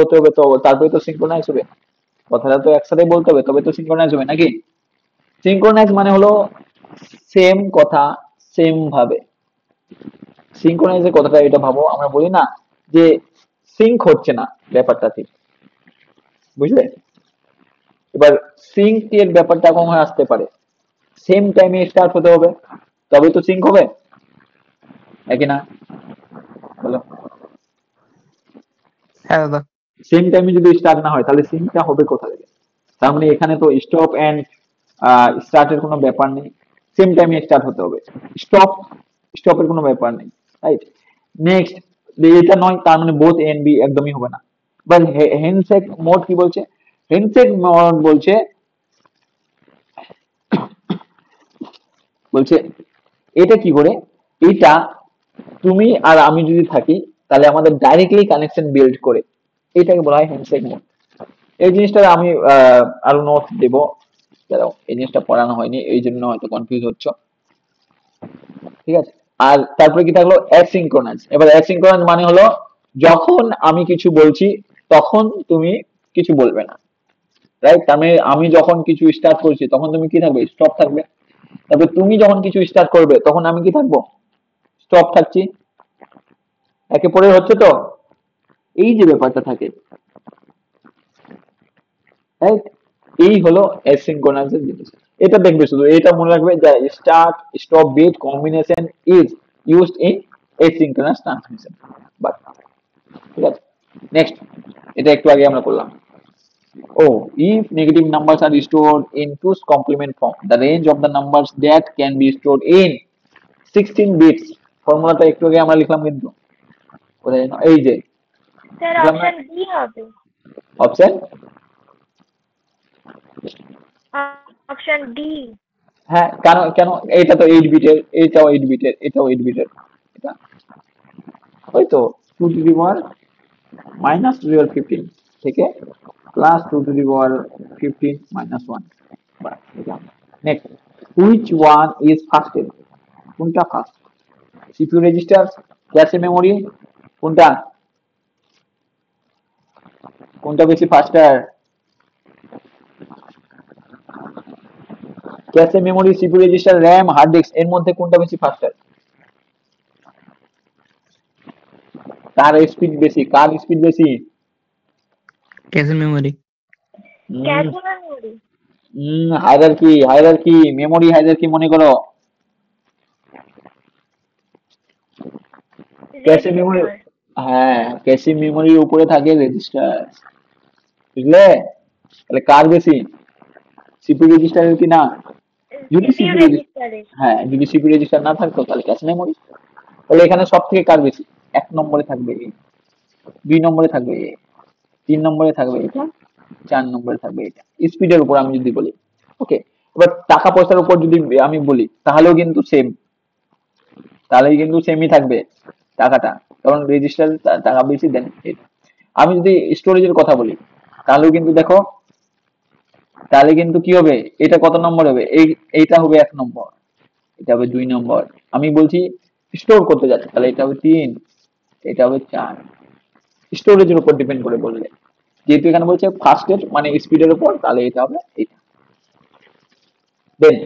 হতে হবে, তো তারপরে তো সিঙ্ক্রোনাইজ হবে, কথাটা তো একসাথে বলতে হবে, তবে তো সিঙ্ক্রোনাইজ হবে নাকি? সিঙ্ক্রোনাইজ মানে হলো সেম কথা সেম ভাবে। সিঙ্ক্রোনাইজের কথাটা এটা ভাবো, আমরা বলি না যে সিঙ্ক হচ্ছে না, ব্যাপারটা ঠিক, বুঝলে? এবার সিঙ্ক এর ব্যাপারটা কখন আসতে পারে? সেম টাইমে স্টার্ট হতে হবে, তবে তো সিঙ্ক হবে, নাকি না? বলো। হ্যাঁ দাদা। সেম টাইমে যদি স্টার্ট না হয় তাহলে সিঙ্কটা হবে কোথা থেকে? তার মানে এখানে তো স্টপ এন্ড স্টার্টের কোনো ব্যাপার নেই, সেম টাইমে স্টার্ট হতে হবে, স্টপের কোনো ব্যাপার নেই, রাইট? নেক্সট, এটা নয়, তার মানে বোথ এ এন্ড বি একদমই হবে না। বাট হ্যান্ডশেক মোড কি বলছে? হ্যান্ডশেক মোড বলছে বলছে এটা কি করে, এটা তুমি আর আমি যদি থাকি তাহলে আমাদের ডাইরেক্টলি কানেকশন বিল্ড করে, এটাকে বলা হয় হ্যান্ডশেক মোড। এই জিনিসটা আমি আরো নোট দেবো, দাঁড়াও, এই জিনিসটা পড়ানো হয়নি এই জন্য হয়তো কনফিউজ হচ্ছ, ঠিক আছে? আর তারপরে কি থাকলো? অ্যাসিঙ্ক্রোনাস। এবার অ্যাসিঙ্ক্রোনাস মানে হলো যখন আমি কিছু বলছি তখন তুমি কিছু বলবে না, রাইট? তার মানে আমি যখন কিছু স্টার্ট করছি তখন তুমি কি থাকবে? স্টপ থাকবে। তবে তুমি যখন কিছু স্টার্ট করবে তখন আমি কি থাকবো? স্টপ থাকছি। একে পরে হচ্ছে তো, এই যে ব্যাপারটা থাকে, রাইট? এই হলো অ্যাসিঙ্ক্রোনাস এর জিনিস। এটা দেখবে, শুধু এটা মনে রাখবে যে start stop bit combination is used in asynchronous transmission, but ঠিক আছে। নেক্সট, এটা একটু আগে আমরা করলাম। Oh, if negative numbers are stored in 2's complement form, the range of the numbers that can be stored in 16 bits. ফর্মুলাটা একটু আগে আমরা লিখলাম কিন্তু, কোথায় যেন? এই যে স্যার লিখলাম না, অপশন ডি হবে। Option option D. হ্যাঁ, কেন কেন? এটা তো 8 বিটের, এটাও 8 বিটের, এটাও 8 বিটের, এটা ওই তো 2 to the power minus 2 to the power 15 থেকে plus 2 to the power 15 minus 1। Next, which one is first? কোনটা first? CPU register, cache memory, কোনটা কোনটা বেশি faster? Cache memory, CPU register, RAM, hard disk, এর মধ্যে কোনটা বেশি ফাস্টার? কার স্পিড বেশি? কার স্পিড বেশি? ক্যাশে memory. Cache memory. Hierarchy memory hierarchy মনে করো। ক্যাশে মেমোরি, হ্যাঁ ক্যাশে মেমোরির উপরে থাকে রেজিস্টার, বুঝলে? তাহলে কার বেশি? সিপিইউ রেজিস্টারের কি না? যদি সিপিইউ সিপিইউ রেজিস্টারে। হ্যাঁ যদি সিপিইউ রেজিস্টার না থাকতো তাহলে ক্যাশে মেমোরি। তাহলে এখানে সব থেকে কার বেশি? 1 নম্বরে থাকবে এ, 2 নম্বরে থাকবে এ, 3 নম্বরে থাকবে এটা, 4 নম্বরে থাকবে এটা। স্পিডের উপর আমি যদি বলি, ওকে। এবার টাকা পয়সার উপর যদি আমি বলি তাহলেও কিন্তু সেম, তাহলেই কিন্তু সেমই থাকবে টাকাটা, কারণ রেজিস্টার টাকা বেশি দেন এটা। আমি যদি স্টোরেজের কথা বলি তাহলেও কিন্তু দেখো, তাহলে কিন্তু কি হবে, এটা কত নম্বর হবে? এইটা হবে 1 নম্বর, এটা হবে 2 নম্বর। আমি বলছি স্টোর করতে যাচ্ছি, তাহলে এটা হবে 3, এটা হবে 4। স্টোরেজের উপর ডিপেন্ড করে বললে, যেহেতু এখানে বলছে ফাস্টের মানে স্পিডের উপর, তাহলে এটা হবে এটা। Then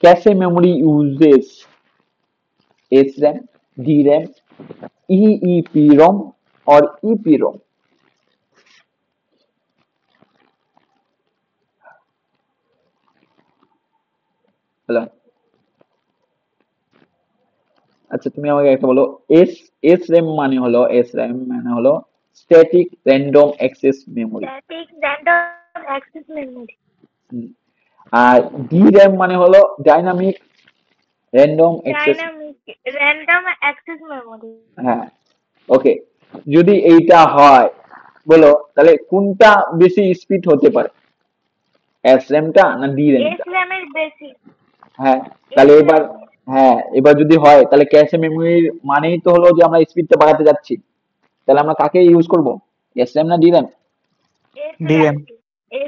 cache memory uses SRAM, DRAM, EEPROM or EPROM? Hello, আচ্ছা তুমি আমাকে একটা বলো, SRAM মানে হলো, SRAM মানে হলো static random access memory, static random access memory. আর DRAM মানে হলো dynamic random access. Dynamic random access memory. হ্যাঁ, ওকে। যদি এইটা হয় বলো, তাহলে কোনটা বেশি স্পিড হতে পারে, SRAM-টা না DRAM-টা? SRAM এর বেশি। হ্যাঁ, তাহলে এবার, হ্যাঁ এবার যদি হয় তাহলে ক্যাশে মেমোরির মানেই তো হলো যে আমরা স্পিডটা বাড়াতে যাচ্ছি, তাহলে আমরা কাকে ইউজ করব, SRAM না DRAM? DRAM।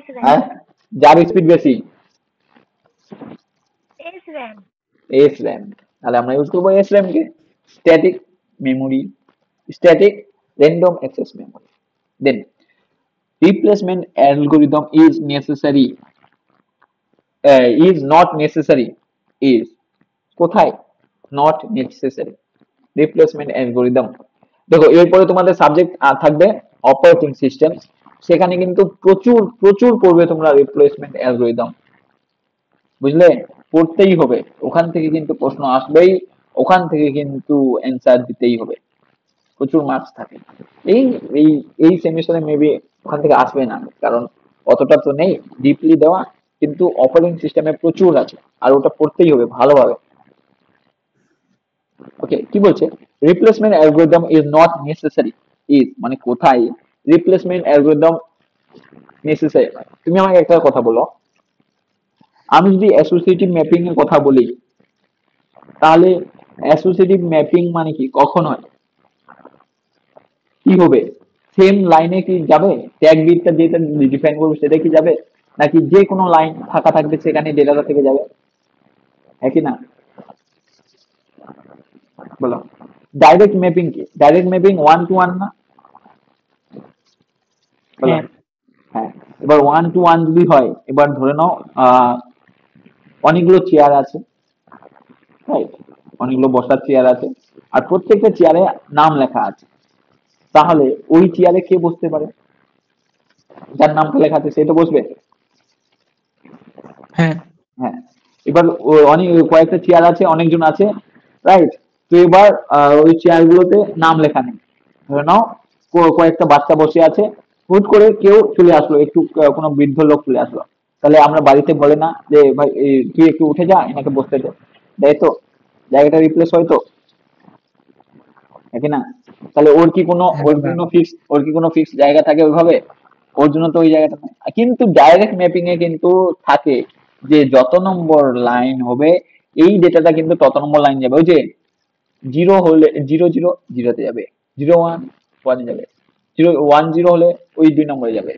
SRAM। হ্যাঁ, যার স্পিড বেশি SRAM। SRAM, তাহলে আমরা ইউজ করবো SRAM কে, static memory, static random access memory. Then replacement algorithm is necessary, is not necessary, is কোথায়? Not necessary replacement algorithm. দেখো এরপরে তোমাদের সাবজেক্ট থাকবে অপারেটিং সিস্টেম, সেখানে কিন্তু প্রচুর প্রচুর পড়বে তোমরা রিপ্লেসমেন্ট অ্যালগরিদম, বুঝলে? পড়তেই হবে, ওখান থেকে কিন্তু প্রশ্ন আসবেই, ওখান থেকে কিন্তু অ্যান্সার দিতেই হবে, প্রচুর মার্কস থাকে। এই এই এই সেমিস্টারে মেবি ওখান থেকে আসবে না, কারণ অতটা তো নেই ডিপলি দেওয়া, কিন্তু অপারেটিং সিস্টেমে প্রচুর আছে, আর ওটা পড়তেই হবে ভালোভাবে। ওকে, কি বলছে? Replacement algorithm is not necessary, is মানে কোথায় রিপ্লেসমেন্ট অ্যালগরিদম নেসেসারি। তুমি আমাকে একটা কথা বলো, আমি যদি অ্যাসোসিয়েটিভ ম্যাপিং এর কথা বলি, তাহলে অ্যাসোসিয়েটিভ ম্যাপিং মানে কি, কখন হয়, কি হবে? সেম লাইনে কি যাবে, ট্যাগ বিটটা যেটা ডিফাইন করবে সেটা কি যাবে, নাকি যে কোনো লাইন ফাঁকা থাকবে সেখানে ডেটাটা থেকে যাবে, হ্যাঁ কি না? বলো। ডাইরেক্ট ম্যাপিং কি? ডাইরেক্ট ম্যাপিং 1 to 1 না? বলো। হ্যাঁ। হ্যাঁ, এবার 1 to 1 যদি হয়, এবার ধরে নাও অনেকগুলো চেয়ার আছে, রাইট? অনেকগুলো বসার চেয়ার আছে, আর প্রত্যেকটা চেয়ারে নাম লেখা আছে, তাহলে ওই চেয়ারে কে বসতে পারে? যার নামটা লেখা আছে সে তো বসবে। হ্যাঁ। হ্যাঁ, এবার অনেক কয়েকটা চেয়ার আছে, অনেকজন আছে, রাইট? তো এবার ওই চেয়ার গুলোতে নাম লেখা নেই, ধরে নাও কয়েকটা বাচ্চা বসে আছে, হুট করে কেউ চলে আসলো, একটু কোনো বৃদ্ধ লোক চলে আসলো, তাহলে আমরা বাড়িতে বলে না যে ভাই তুই একটু উঠে যা, এনাকে বসতে দে, দেয় তো? জায়গাটা রিপ্লেস হয় তো, নাকি না? তাহলে ওর কি কোনো ফিক্স জায়গা থাকে ওইভাবে? ওর জন্য তো ওই জায়গাটা নাই। কিন্তু ডাইরেক্ট ম্যাপিং এ কিন্তু থাকে যে যত নম্বর লাইন হবে এই ডেটাটা কিন্তু তত নম্বর লাইন যাবে। ওই যে 0 হলে 0 0 0-তে যাবে, 0 1 1-এ যাবে, 0 1 0 হলে ওই 2 নম্বরে যাবে।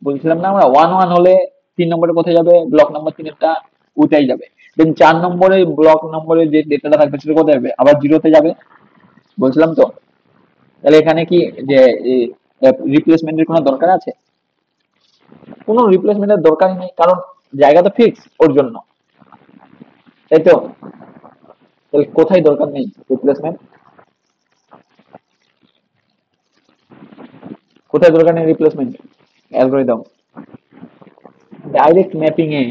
বলছিলাম না আমরা 1 1 হলে 3 নম্বরে কোথায় যাবে, ব্লক নাম্বার 3-এরটা ওইটাই যাবে। দেন 4 নম্বরে ব্লক নম্বরে যে ডেটাটা থাকবে সেটা কোথায় যাবে? আবার জিরোতে যাবে, বলছিলাম তো। তাহলে এখানে কি যে রিপ্লেসমেন্টের কোনো দরকার আছে? কোনো রিপ্লেসমেন্টের দরকারই নেই, কারণ জায়গা তো ফিক্স ওর জন্য, তাই তো? তাহলে কোথায় দরকার নেই রিপ্লেসমেন্ট? কোথায় দরকার নেই রিপ্লেসমেন্ট? অ্যালগরিদম ডাইরেক্ট ম্যাপিং এ,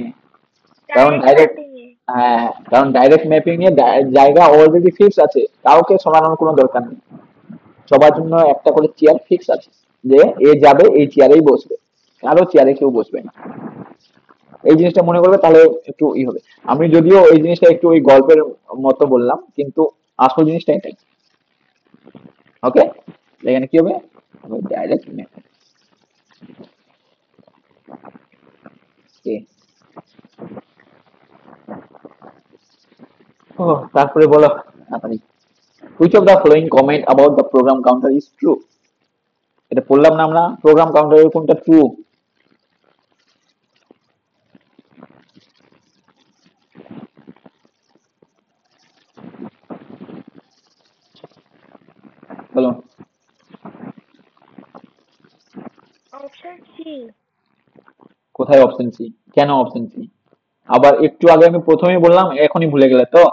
কারণ ডাইরেক্ট ডাইরেক্ট, ম্যাপিং এ। হ্যাঁ, কারণ ডাইরেক্ট ম্যাপিং এ জায়গা অলরেডি ফিক্স আছে, কাউকে সরানোর কোনো দরকার নেই। সবার জন্য একটা করে চেয়ার ফিক্স আছে, যে এ যাবে এই চেয়ারেই বসবে, কারো চেয়ারে কেউ বসবে না। এই জিনিসটা মনে করবে, তাহলে একটু হবে। আমি যদিও এই জিনিসটা একটু ওই গল্পের মতো বললাম, কিন্তু আসল জিনিসটা এটাই। ওকে, এখানে কি হবে? Direct mapping. ও, তারপরে বলো তাড়াতাড়ি। Which of the following comment about the program counter is true? এটা পড়লাম না আমরা, প্রোগ্রাম কাউন্টারের কোনটা ট্রু? বলো। Option C. কোথায় অপশন সি? কেন অপশন সি? আবার একটু আগে আমি প্রথমেই বললাম, এখনই ভুলে গেলে তো।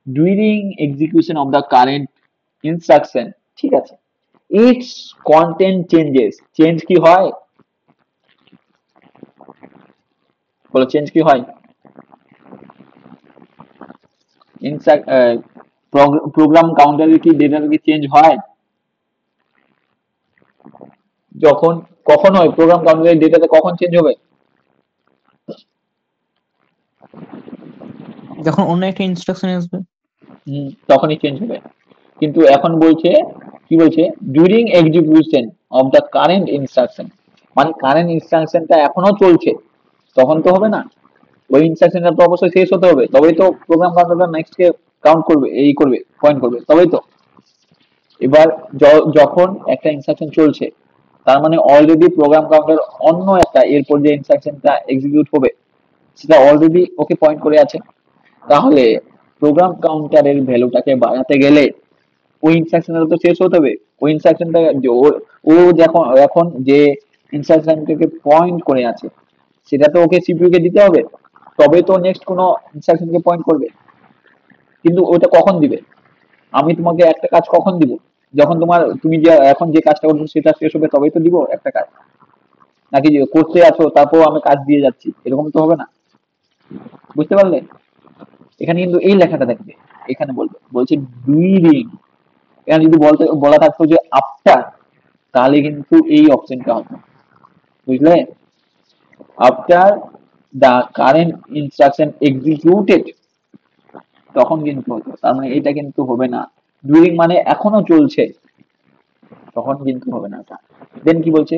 During execution of the current instruction, ঠিক আছে, ইটস কন্টেন্ট চেঞ্জেস, চেঞ্জ কি হয়? বলো, চেঞ্জ কি হয়? প্রোগ্রাম কাউন্টারে কি ডেটা কি চেঞ্জ হয়? যখন, কখন হয় প্রোগ্রাম কাউন্টারের ডেটাতে, কখন চেঞ্জ হবে? যখন অন্য একটা ইনস্ট্রাকশন আসবে। তখনই চেঞ্জ হবে। কিন্তু এখন বলছে, কি বলছে? During execution of the current instruction, মানে কারেন্ট ইনস্ট্রাকশনটা এখনো চলছে, তখন তো হবে না। ওই ইনস্ট্রাকশনটা তো অবশ্যই শেষ হতে হবে, তবেই তো প্রোগ্রাম কাউন্টারটা নেক্সট কে কাউন্ট করবে, এই করবে, পয়েন্ট করবে, তবেই তো। এবার যখন একটা ইনস্ট্রাকশন চলছে, তার মানে অলরেডি প্রোগ্রাম কাউন্টার অন্য একটা, এরপর যে ইনস্ট্রাকশনটা এক্সিকিউট হবে সেটা অলরেডি ওকে পয়েন্ট করে আছে। তাহলে প্রোগ্রাম কাউন্টারের ভ্যালুটাকে বাড়াতে গেলে ওই ইনস্ট্রাকশনটা তো শেষ হতে হবে। ওই ইনস্ট্রাকশনটা ও যখন এখন যে ইনস্ট্রাকশনটাকে পয়েন্ট করে আছে সেটা তো ওকে সিপিইউ কে দিতে হবে, তবে তো নেক্সট কোনো ইনস্ট্রাকশনকে পয়েন্ট করবে। কিন্তু ওটা কখন দিবে? আমি তোমাকে একটা কাজ কখন দিব? যখন তুমি যে এখন যে কাজটা করছো সেটা শেষ হবে, তবেই তো দিব একটা কাজ। নাকি যে করতে আছো তারপর আমি কাজ দিয়ে যাচ্ছি, এরকম তো হবে না। বুঝতে পারলে? এখানে কিন্তু এই লেখাটা দেখবে, এখানে বলছে ডুইরিং। এখানে যদি বলা থাকতো যে আফটার, তাহলে কিন্তু এই অপশনটা হতো, বুঝলে? After the current instruction executed, তখন কিন্তু হতো। তার মানে এটা কিন্তু হবে না। ডুরিং মানে এখনো চলছে, তখন কিন্তু হবে না এটা। দেন কি বলছে?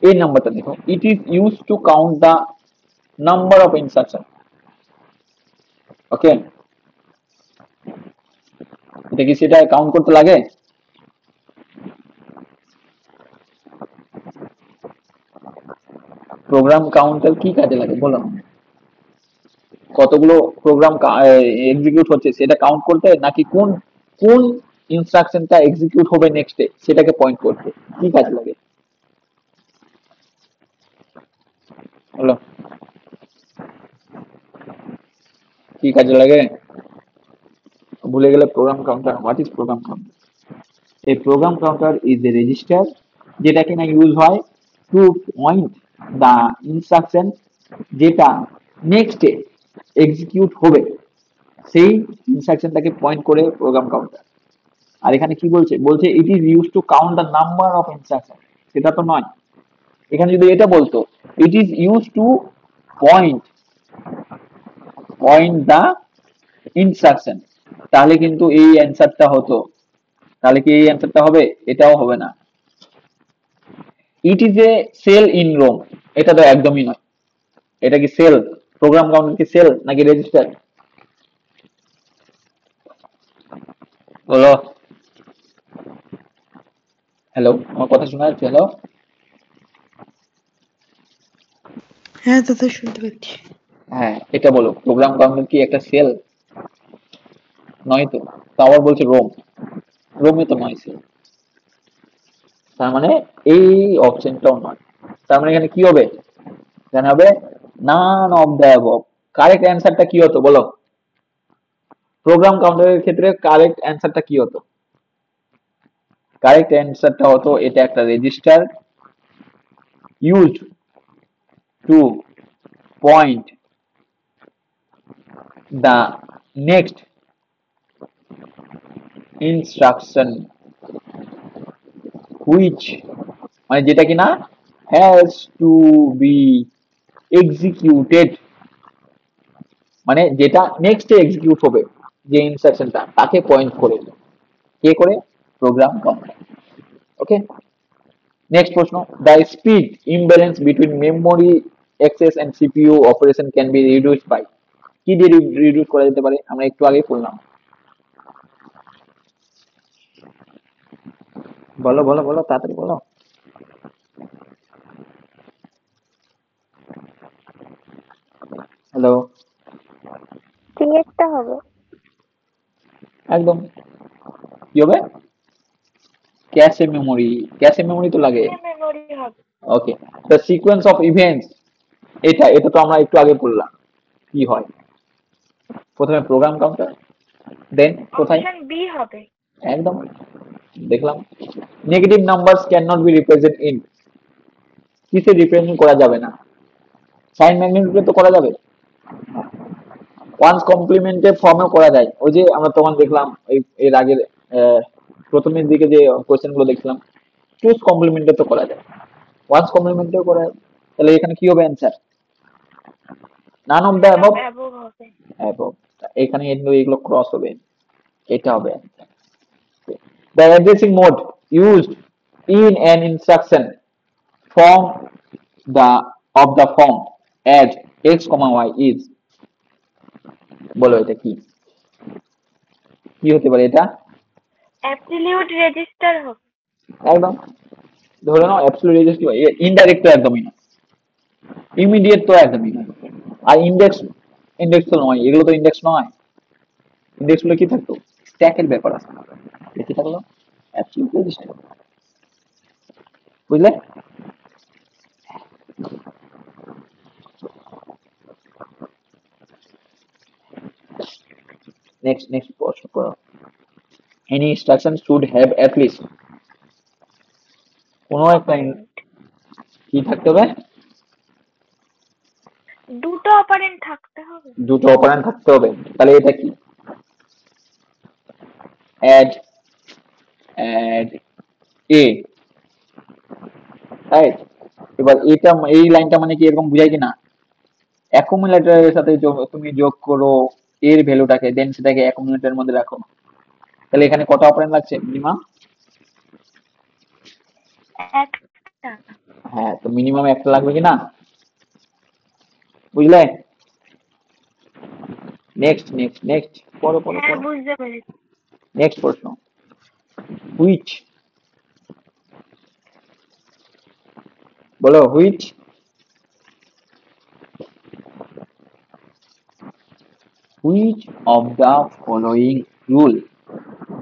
এই নাম্বারটা দেখো, it is use to count the number of instruction. Okay, এটা কি সেটা কাউন্ট করতে লাগে? প্রোগ্রাম কাউন্টার কি কাজে লাগে বলো? কতগুলো প্রোগ্রাম এক্সিকিউট হচ্ছে সেটা কাউন্ট করতে, নাকি কোন কোন ইনস্ট্রাকশনটা এক্সিকিউট হবে নেক্সটে সেটাকে পয়েন্ট করতে? কি কাজে লাগে বলো? কি কাজে লাগে? ভুলে গেলে program counter. What is program counter? এই program counter is a register, যেটা কিনা ইউজ হয় টু পয়েন্ট দা ইনস্ট্রাকশন, যেটা নেক্সটে এক্সিকিউট হবে সেই ইনস্ট্রাকশনটাকে পয়েন্ট করে প্রোগ্রাম কাউন্টার। আর এখানে কি বলছে? বলছে it is use to count the number of instruction, সেটা তো নয়। এখানে যদি এটা বলতো it is use to point point the instruction, তাহলে কিন্তু এই অ্যান্সারটা হতো। তাহলে কি এই অ্যান্সারটা হবে? এটাও হবে না। It is a cell in ROM, এটা তো একদমই নয়। এটা কি সেল? প্রোগ্রাম কাউন্টার কি সেল নাকি রেজিস্টার? বলো। হ্যালো, আমার কথা শোনা যাচ্ছে? হ্যালো, হ্যাঁ দাদা শুনতে পাচ্ছি। হ্যাঁ, এটা বলো, প্রোগ্রাম কাউন্টার কি একটা সেল? নয় তো। তো আবার বলছে রোম, রোমে তো নয় সেল। তার মানে এই অপশনটাও নয়। তার মানে এখানে কি হবে? এখানে হবে none of the above. Correct অ্যান্সারটা কি হতো বলো? প্রোগ্রাম কাউন্টারের ক্ষেত্রে কারেক্ট অ্যান্সারটা কি হতো? কারেক্ট অ্যান্সারটা হতো এটা একটা register used to point the next instruction which, মানে যেটা কিনা হ্যাজ টু বি এক্সিকিউটেড, মানে যেটা নেক্সটে এক্সিকিউট হবে, যে ইনস্ট্রাকশনটা তাকে পয়েন্ট করে। কে করে? Program counter. ওকে, নেক্সট প্রশ্ন, the speed imbalance between memory access and CPU operation can be reduced by, কি দিয়ে রিডিউস করা যেতে পারে? আমরা একটু আগেই বললাম, বলো বলো বলো, তাড়াতাড়ি বলো। হ্যালো, ক্রিয়েটটা হবে। একদম। কি হবে? ক্যাশে মেমোরি, ক্যাশে মেমোরি তো লাগে। মেমোরি হবে। ওকে, দ্য সিকোয়েন্স অফ ইভেন্টস, এটা এটা তো আমরা একটু আগে বললাম কি হয়। প্রথমে প্রোগ্রাম কাউন্টার, দেন কোথায়? অপশন বি হবে। একদম, দেখলাম। Negative numbers can not be represent in, কিসে রিপ্রেজেন্ট করা যাবে না? সাইন ম্যাগনিটিউডে তো করা যাবে। ওয়ান্স কমপ্লিমেন্টের ফর্মেও করা যায়, ওই যে আমরা তখন দেখলাম এর আগের প্রথমের দিকে যে কোশ্চেন গুলো দেখছিলাম, টুস কমপ্লিমেন্টে তো করা যায়, ওয়ান্স কমপ্লিমেন্টেও করা যায়। তাহলে এখানে কি হবে answer? None of the above. Above হবে। অ্যাবভ, এখানে এগুলো ক্রস হবে, এটা হবে answer. The addressing mode used in an instruction form the of the form add x, y is, বলো এটা কি? কি হতে পারে এটা? অ্যাবসলিউট রেজিস্টার হবে। একদম, ধরে নাও অ্যাবসলিউট রেজিস্টার, ইনডাইরেক্ট তো একদমই না, ইমিডিয়েট তো একদমই না, আর ইন্ডেক্স, ইন্ডেক্স তো নয়, এগুলো তো ইন্ডেক্স নয়। ইন্ডেক্স গুলো কি থাকতো? স্ট্যাকের ব্যাপার আছে, কি থাকলো? অ্যাবসলিউট রেজিস্টার, বুঝলে? নেক্সট প্রশ্ন করো। Any instruction should have at least, কোনো একটা কি থাকতে হবে? দুটো অপারেন্ড থাকতে হবে। দুটো অপারেন্ড থাকতে হবে। তাহলে এটা কি? add add a, right? এবার এটা, এই লাইনটা মানে কি এরকম বুঝায় কিনা, অ্যাকুমুলেটরের সাথে তুমি যোগ করো এর ভ্যালুটাকে, দেন সেটাকে অ্যাকুমুলেটরের মধ্যে রাখো। তাহলে এখানে কত অপারেন্ড লাগছে মিনিমাম? একটা। হ্যাঁ, তো মিনিমাম একটা লাগবে কিনা, বুঝলে? নেক্সট নেক্সট নেক্সট, পড়ো পড়ো হ্যাঁ, পড়ো। বুঝতে পেরেছি। নেক্সট প্রশ্ন, হুইচ, বলো which which of the following rule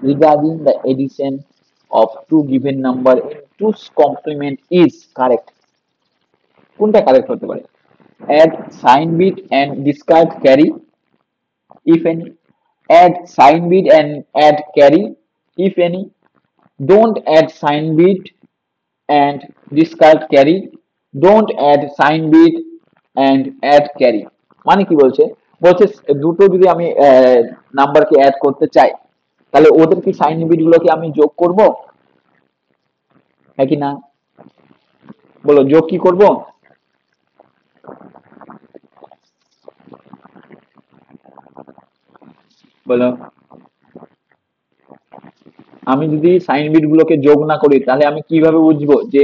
regarding the addition of two given number in two's complement is correct? কোনটা কারেক্ট হতে পারে? add sign bit and discard carry if any, add sign bit and add carry if any, don't add sign bit and discard carry, don't add sign bit and add carry। মানে কি বলছে? বলছে দুটো যদি আমি নাম্বারকে add করতে চাই, তাহলে ওদের কি সাইন বিট গুলোকে আমি যোগ করব, হ্যাঁ কি না? বলো, যোগ কি করব? বলো, আমি যদি সাইন বিট গুলোকে যোগ না করি তাহলে আমি কিভাবে বুঝবো যে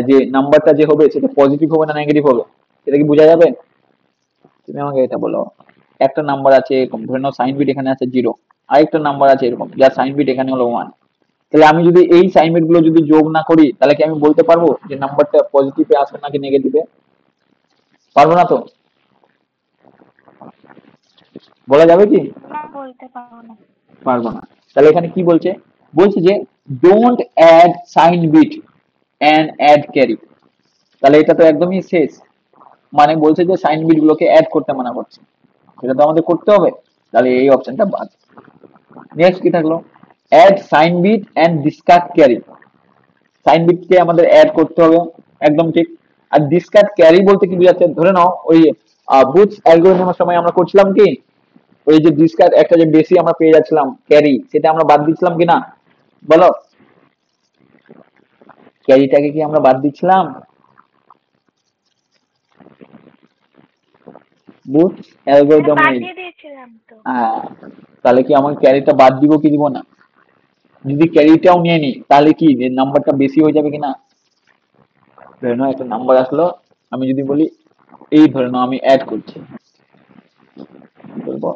যে নাম্বারটা যে হবে সেটা পজিটিভ হবে না নেগেটিভ হবে? সেটা কি বোঝা যাবে? তুমি আমাকে এটা বলো, একটা নাম্বার আছে এরকম, ধরে নাও সাইন বিট এখানে আছে 0, আরেকটা নাম্বার আছে এরকম যার সাইন বিট এখানে হলো 1, তাহলে আমি যদি এই সাইন বিট গুলো যদি যোগ না করি তাহলে কি আমি বলতে পারবো যে নাম্বারটা পজিটিভে আসবে নাকি নেগেটিভে? পারবো না তো। বলা যাবে কি? না, বলতে পারবো না। পারবো না। তাহলে এখানে কি বলছে? বলছে যে don't add sign bit and add carry. তাহলে এটা তো একদমই শেষ, মানে বলছে যে সাইন বিট গুলোকে অ্যাড করতে মানা করছে, সেটা তো আমাদের করতে হবে, তাহলে এই অপশনটা বাদ। নেক্সট কি থাকলো? Add sign bit and discard carry. Sign বিটকে আমাদের অ্যাড করতে হবে, একদম ঠিক। আর ডিসকার্ড ক্যারি বলতে কি বোঝাচ্ছে? ধরে নাও ওই বুথ অ্যালগরিদমের সময় আমরা করছিলাম কি, ওই যে ডিসকার্ড একটা যে বেশি আমরা পেয়ে যাচ্ছিলাম ক্যারি, সেটা আমরা বাদ দিচ্ছিলাম কিনা বলো? ক্যারিটাকে কি আমরা বাদ দিচ্ছিলাম বুথ অ্যালগরিদমে? বাজিয়ে দিয়েছিলাম তো। তাহলে কি আমার ক্যারিটা বাদ দিব কি দিব না? যদি ক্যারিটাও নিয়ে নি তাহলে কি নাম্বারটা বেশি হয়ে যাবে কিনা? ধরে নাও একটা নাম্বার আসলো, আমি যদি বলি এই ধরে নাও আমি অ্যাড করছি, বলবো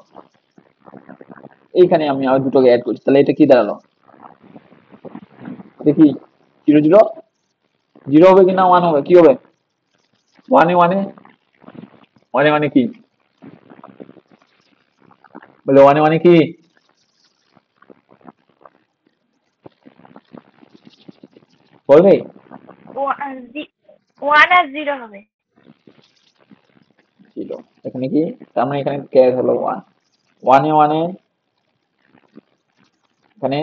এইখানে আমি আর দুটোকে অ্যাড করছি, তাহলে এটা কি দাঁড়ালো? দেখি 0 0 0 হবে কিনা 1 হবে? কি হবে? 1 এ 1 এ 1 এ 1 এ কি বলে? 1 এ 1 এ কি বলবে? 1 আর 0 হবে। 0 এখানে কি, তার মানে এখানে ক্যারি হলো 1, 1 এ 1 এ এখানে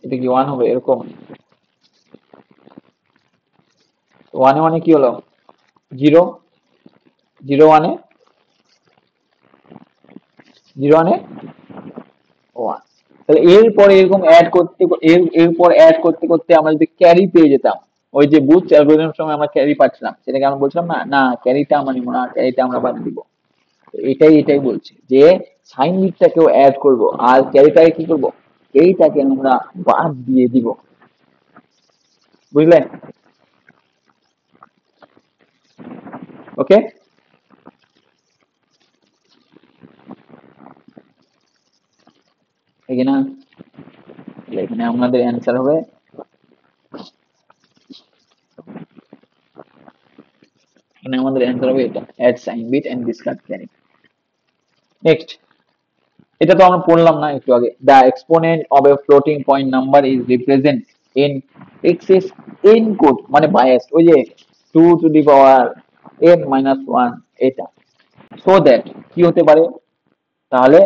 এটা কি 1 হবে এরকম? 1 এ 1 এ কি হলো? 0 0 1 এ 0 1 এ 1। তাহলে এরপরে এরকম অ্যাড করতে এরপর অ্যাড করতে করতে আমরা যদি ক্যারি পেয়ে যেতাম, ওই যে বুথ অ্যালগরিদমের সময় আমরা ক্যারি পাচ্ছিলাম, সেটাকে আমরা বলছিলাম না না ক্যারিটা আমরা নিব না, ক্যারিটা আমরা বাদ দিব। এটাই বলছে যে সাইন বিটটাকেও অ্যাড করব, আর ক্যারিটাকে কি করব? এইটাকে আমরা বাদ দিয়ে দিব। বুঝলেন? ওকে, এখানে এখানে আমাদের অ্যান্সার হবে এখানে আমাদের অ্যান্সার হবে এটা, add sign bit and discard carry. Next, এটা তো আমরা পড়লাম না একটু আগে, the exponent of a floating point number is represent in excess N code, মানে বায়াস, ওই যে 2 to the power n minus 1, এটা সো দ্যাট কি হতে পারে? তাহলে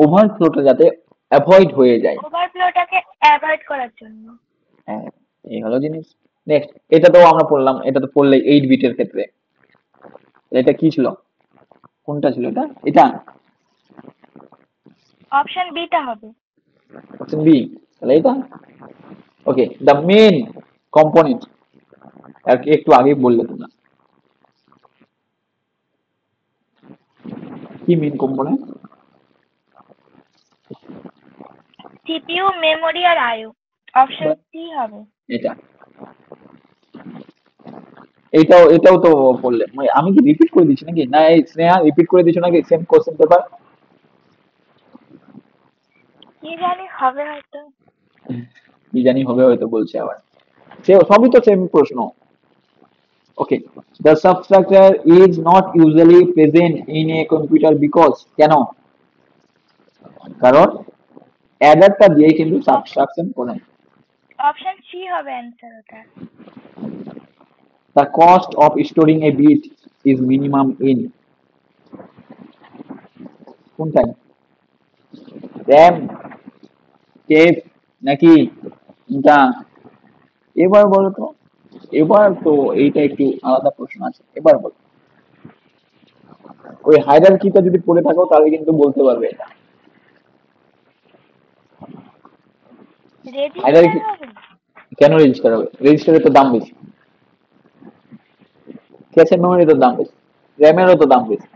ওভারফ্লোটা যাতে অ্যাভয়েড হয়ে যায়। ওভারফ্লোটাকে অ্যাভয়েড করার জন্য। হ্যাঁ, এই হলো জিনিস। নেক্সট, এটা তো আমরা পড়লাম, এটা তো পড়লে 8 বিটের ক্ষেত্রে। এটা কি ছিল? কোনটা ছিল এটা? এটা অপশন বি টা হবে। অপশন বি, তাহলে এটা ওকে। দ্য মেন কম্পোনেন্ট, একটু আগেই বললে তোমরা, কি মেন কম্পোনেন্ট? সিপিইউ, মেমোরি আর আইও। অপশন সি হবে এটা। এটাও তো বললে, আমি কি রিপিট করে দিচ্ছি নাকি? না এই স্নেহা রিপিট করে দিচ্ছ নাকি সেম কোশ্চেন পেপার? কি জানি, হবে হয়তো। কি জানি হবে হয়তো বলছে আবার, সবই তো সেম প্রশ্ন। ওকে, the substructure is not usually present in a computer because, কেন? কারণ অ্যাডারটা দিয়ে কিন্তু সাবট্রাকশন করে। অপশন সি হবে অ্যান্সার ওটা। the cost of storing a bit is minimum in কোনটাই? র্যাম, টেপ নাকি এটা? এবার বলো তো, এবার তো এইটা একটু আলাদা প্রশ্ন আছে, এবার বলো। ওই হায়ারার্কিটা যদি পড়ে থাকো তাহলে কিন্তু বলতে পারবে এটা। রেজিস্টার হায়ারার্কি হবে। কেন রেজিস্টার হবে? রেজিস্টারের তো দাম বেশি, ক্যাশের মেমোরির তো দাম বেশি, র্যামেরও তো দাম বেশি।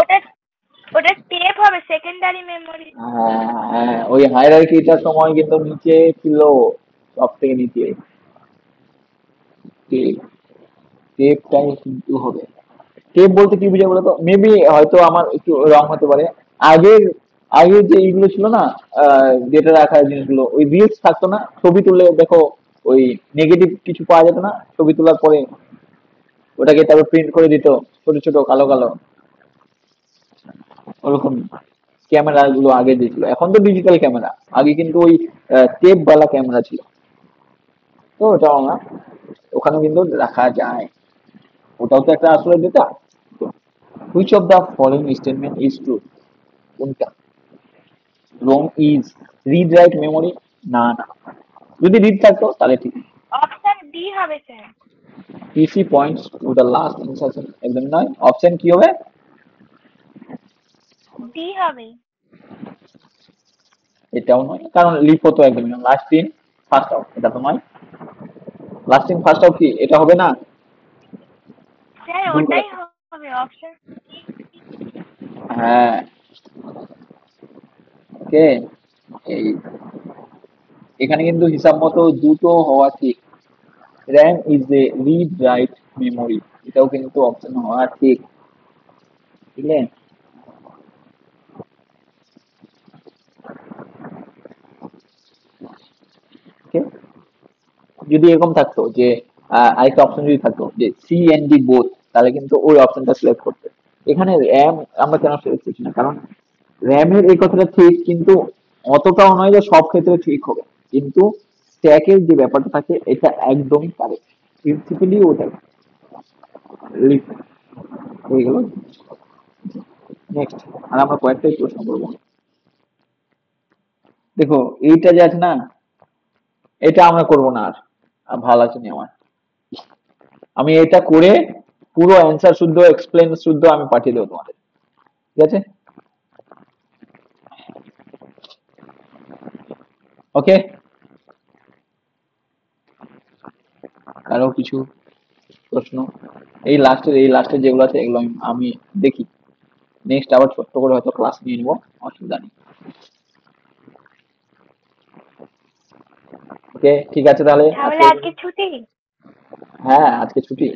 ওটা ওটা টেপ হবে, সেকেন্ডারি মেমোরি। হ্যাঁ, ওই হায়ারার্কিটার সময় কিন্তু নিচে ছিল, সব থেকে নিচে টেপ, টেপটাই কিন্তু হবে। টেপ বলতে কি বুঝায় বলতো? মেবি হয়তো আমার একটু রং হতে পারে। আগের আগের যে এইগুলো ছিল না, ডেটা রাখার জিনিসগুলো, ওই রিলস থাকতো না, ছবি তুললে দেখো ওই নেগেটিভ কিছু পাওয়া যেত না, ছবি তোলার পরে ওটাকে তারপর প্রিন্ট করে দিত ছোট ছোট কালো কালো, ওরকম ক্যামেরা গুলো আগে দিয়েছিল, এখন তো ডিজিটাল ক্যামেরা, আগে কিন্তু ওই টেপ বালা ক্যামেরা ছিল। তো ওটাও না, ওখানে কিন্তু রাখা যায়, ওটাও তো একটা আসলে data. Which of the following statement is true? কোনটা wrong? Is read write memory? না না, যদি রিড থাকতো তাহলে ঠিক। অপশন ডি হবে sir. PC points to the last insertion, একদম নয়। অপশন কি হবে? ডি হবে। এটাও নয়, কারণ লিফো তো একদমই নয়। লাস্ট ইন ফার্স্ট আউট, এটা তো নয়। লাস্ট ইন ফার্স্ট আউট কি এটা হবে না? স্যার ভুল করে। ওটাই হবে অপশন। হ্যাঁ, ওকে। এই এখানে কিন্তু হিসাব মতো দুটো হওয়া ঠিক। RAM is a read write memory, এটাও কিন্তু অপশন হওয়া ঠিক, বুঝলে? ওকে, যদি এরকম থাকতো যে আরেকটা অপশন যদি থাকতো যে সি এন্ড ডি বোথ, তাহলে কিন্তু ওই অপশনটা সিলেক্ট করতে। এখানে র্যাম আমরা কেন সিলেক্ট করছি না? কারণ র্যামের এই কথাটা ঠিক, কিন্তু অতটাও নয় যে সব ক্ষেত্রে ঠিক হবে। কিন্তু স্ট্যাকের যে ব্যাপারটা থাকে এটা একদমই কারেক্ট, প্রিন্সিপালি ওটাই লিখ হয়ে গেল। নেক্সট, আর আমরা কয়েকটাই প্রশ্ন করবো। দেখো এইটা যে আছে না, এটা আমরা করবো না আর, ভালো লাগছে না আমার। আমি এটা করে পুরো অ্যান্সার শুদ্ধ, এক্সপ্লেন শুদ্ধ আমি পাঠিয়ে দেবো তোমাদের, ঠিক আছে? ওকে, আরো কিছু প্রশ্ন? এই লাস্টের যেগুলো আছে এগুলো আমি দেখি, নেক্সট আবার ছোট্ট করে হয়তো ক্লাস নিয়ে নিবো, অসুবিধা নেই। ওকে, ঠিক আছে তাহলে তাহলে আজকে। আজকে ছুটি। হ্যাঁ, আজকে ছুটি।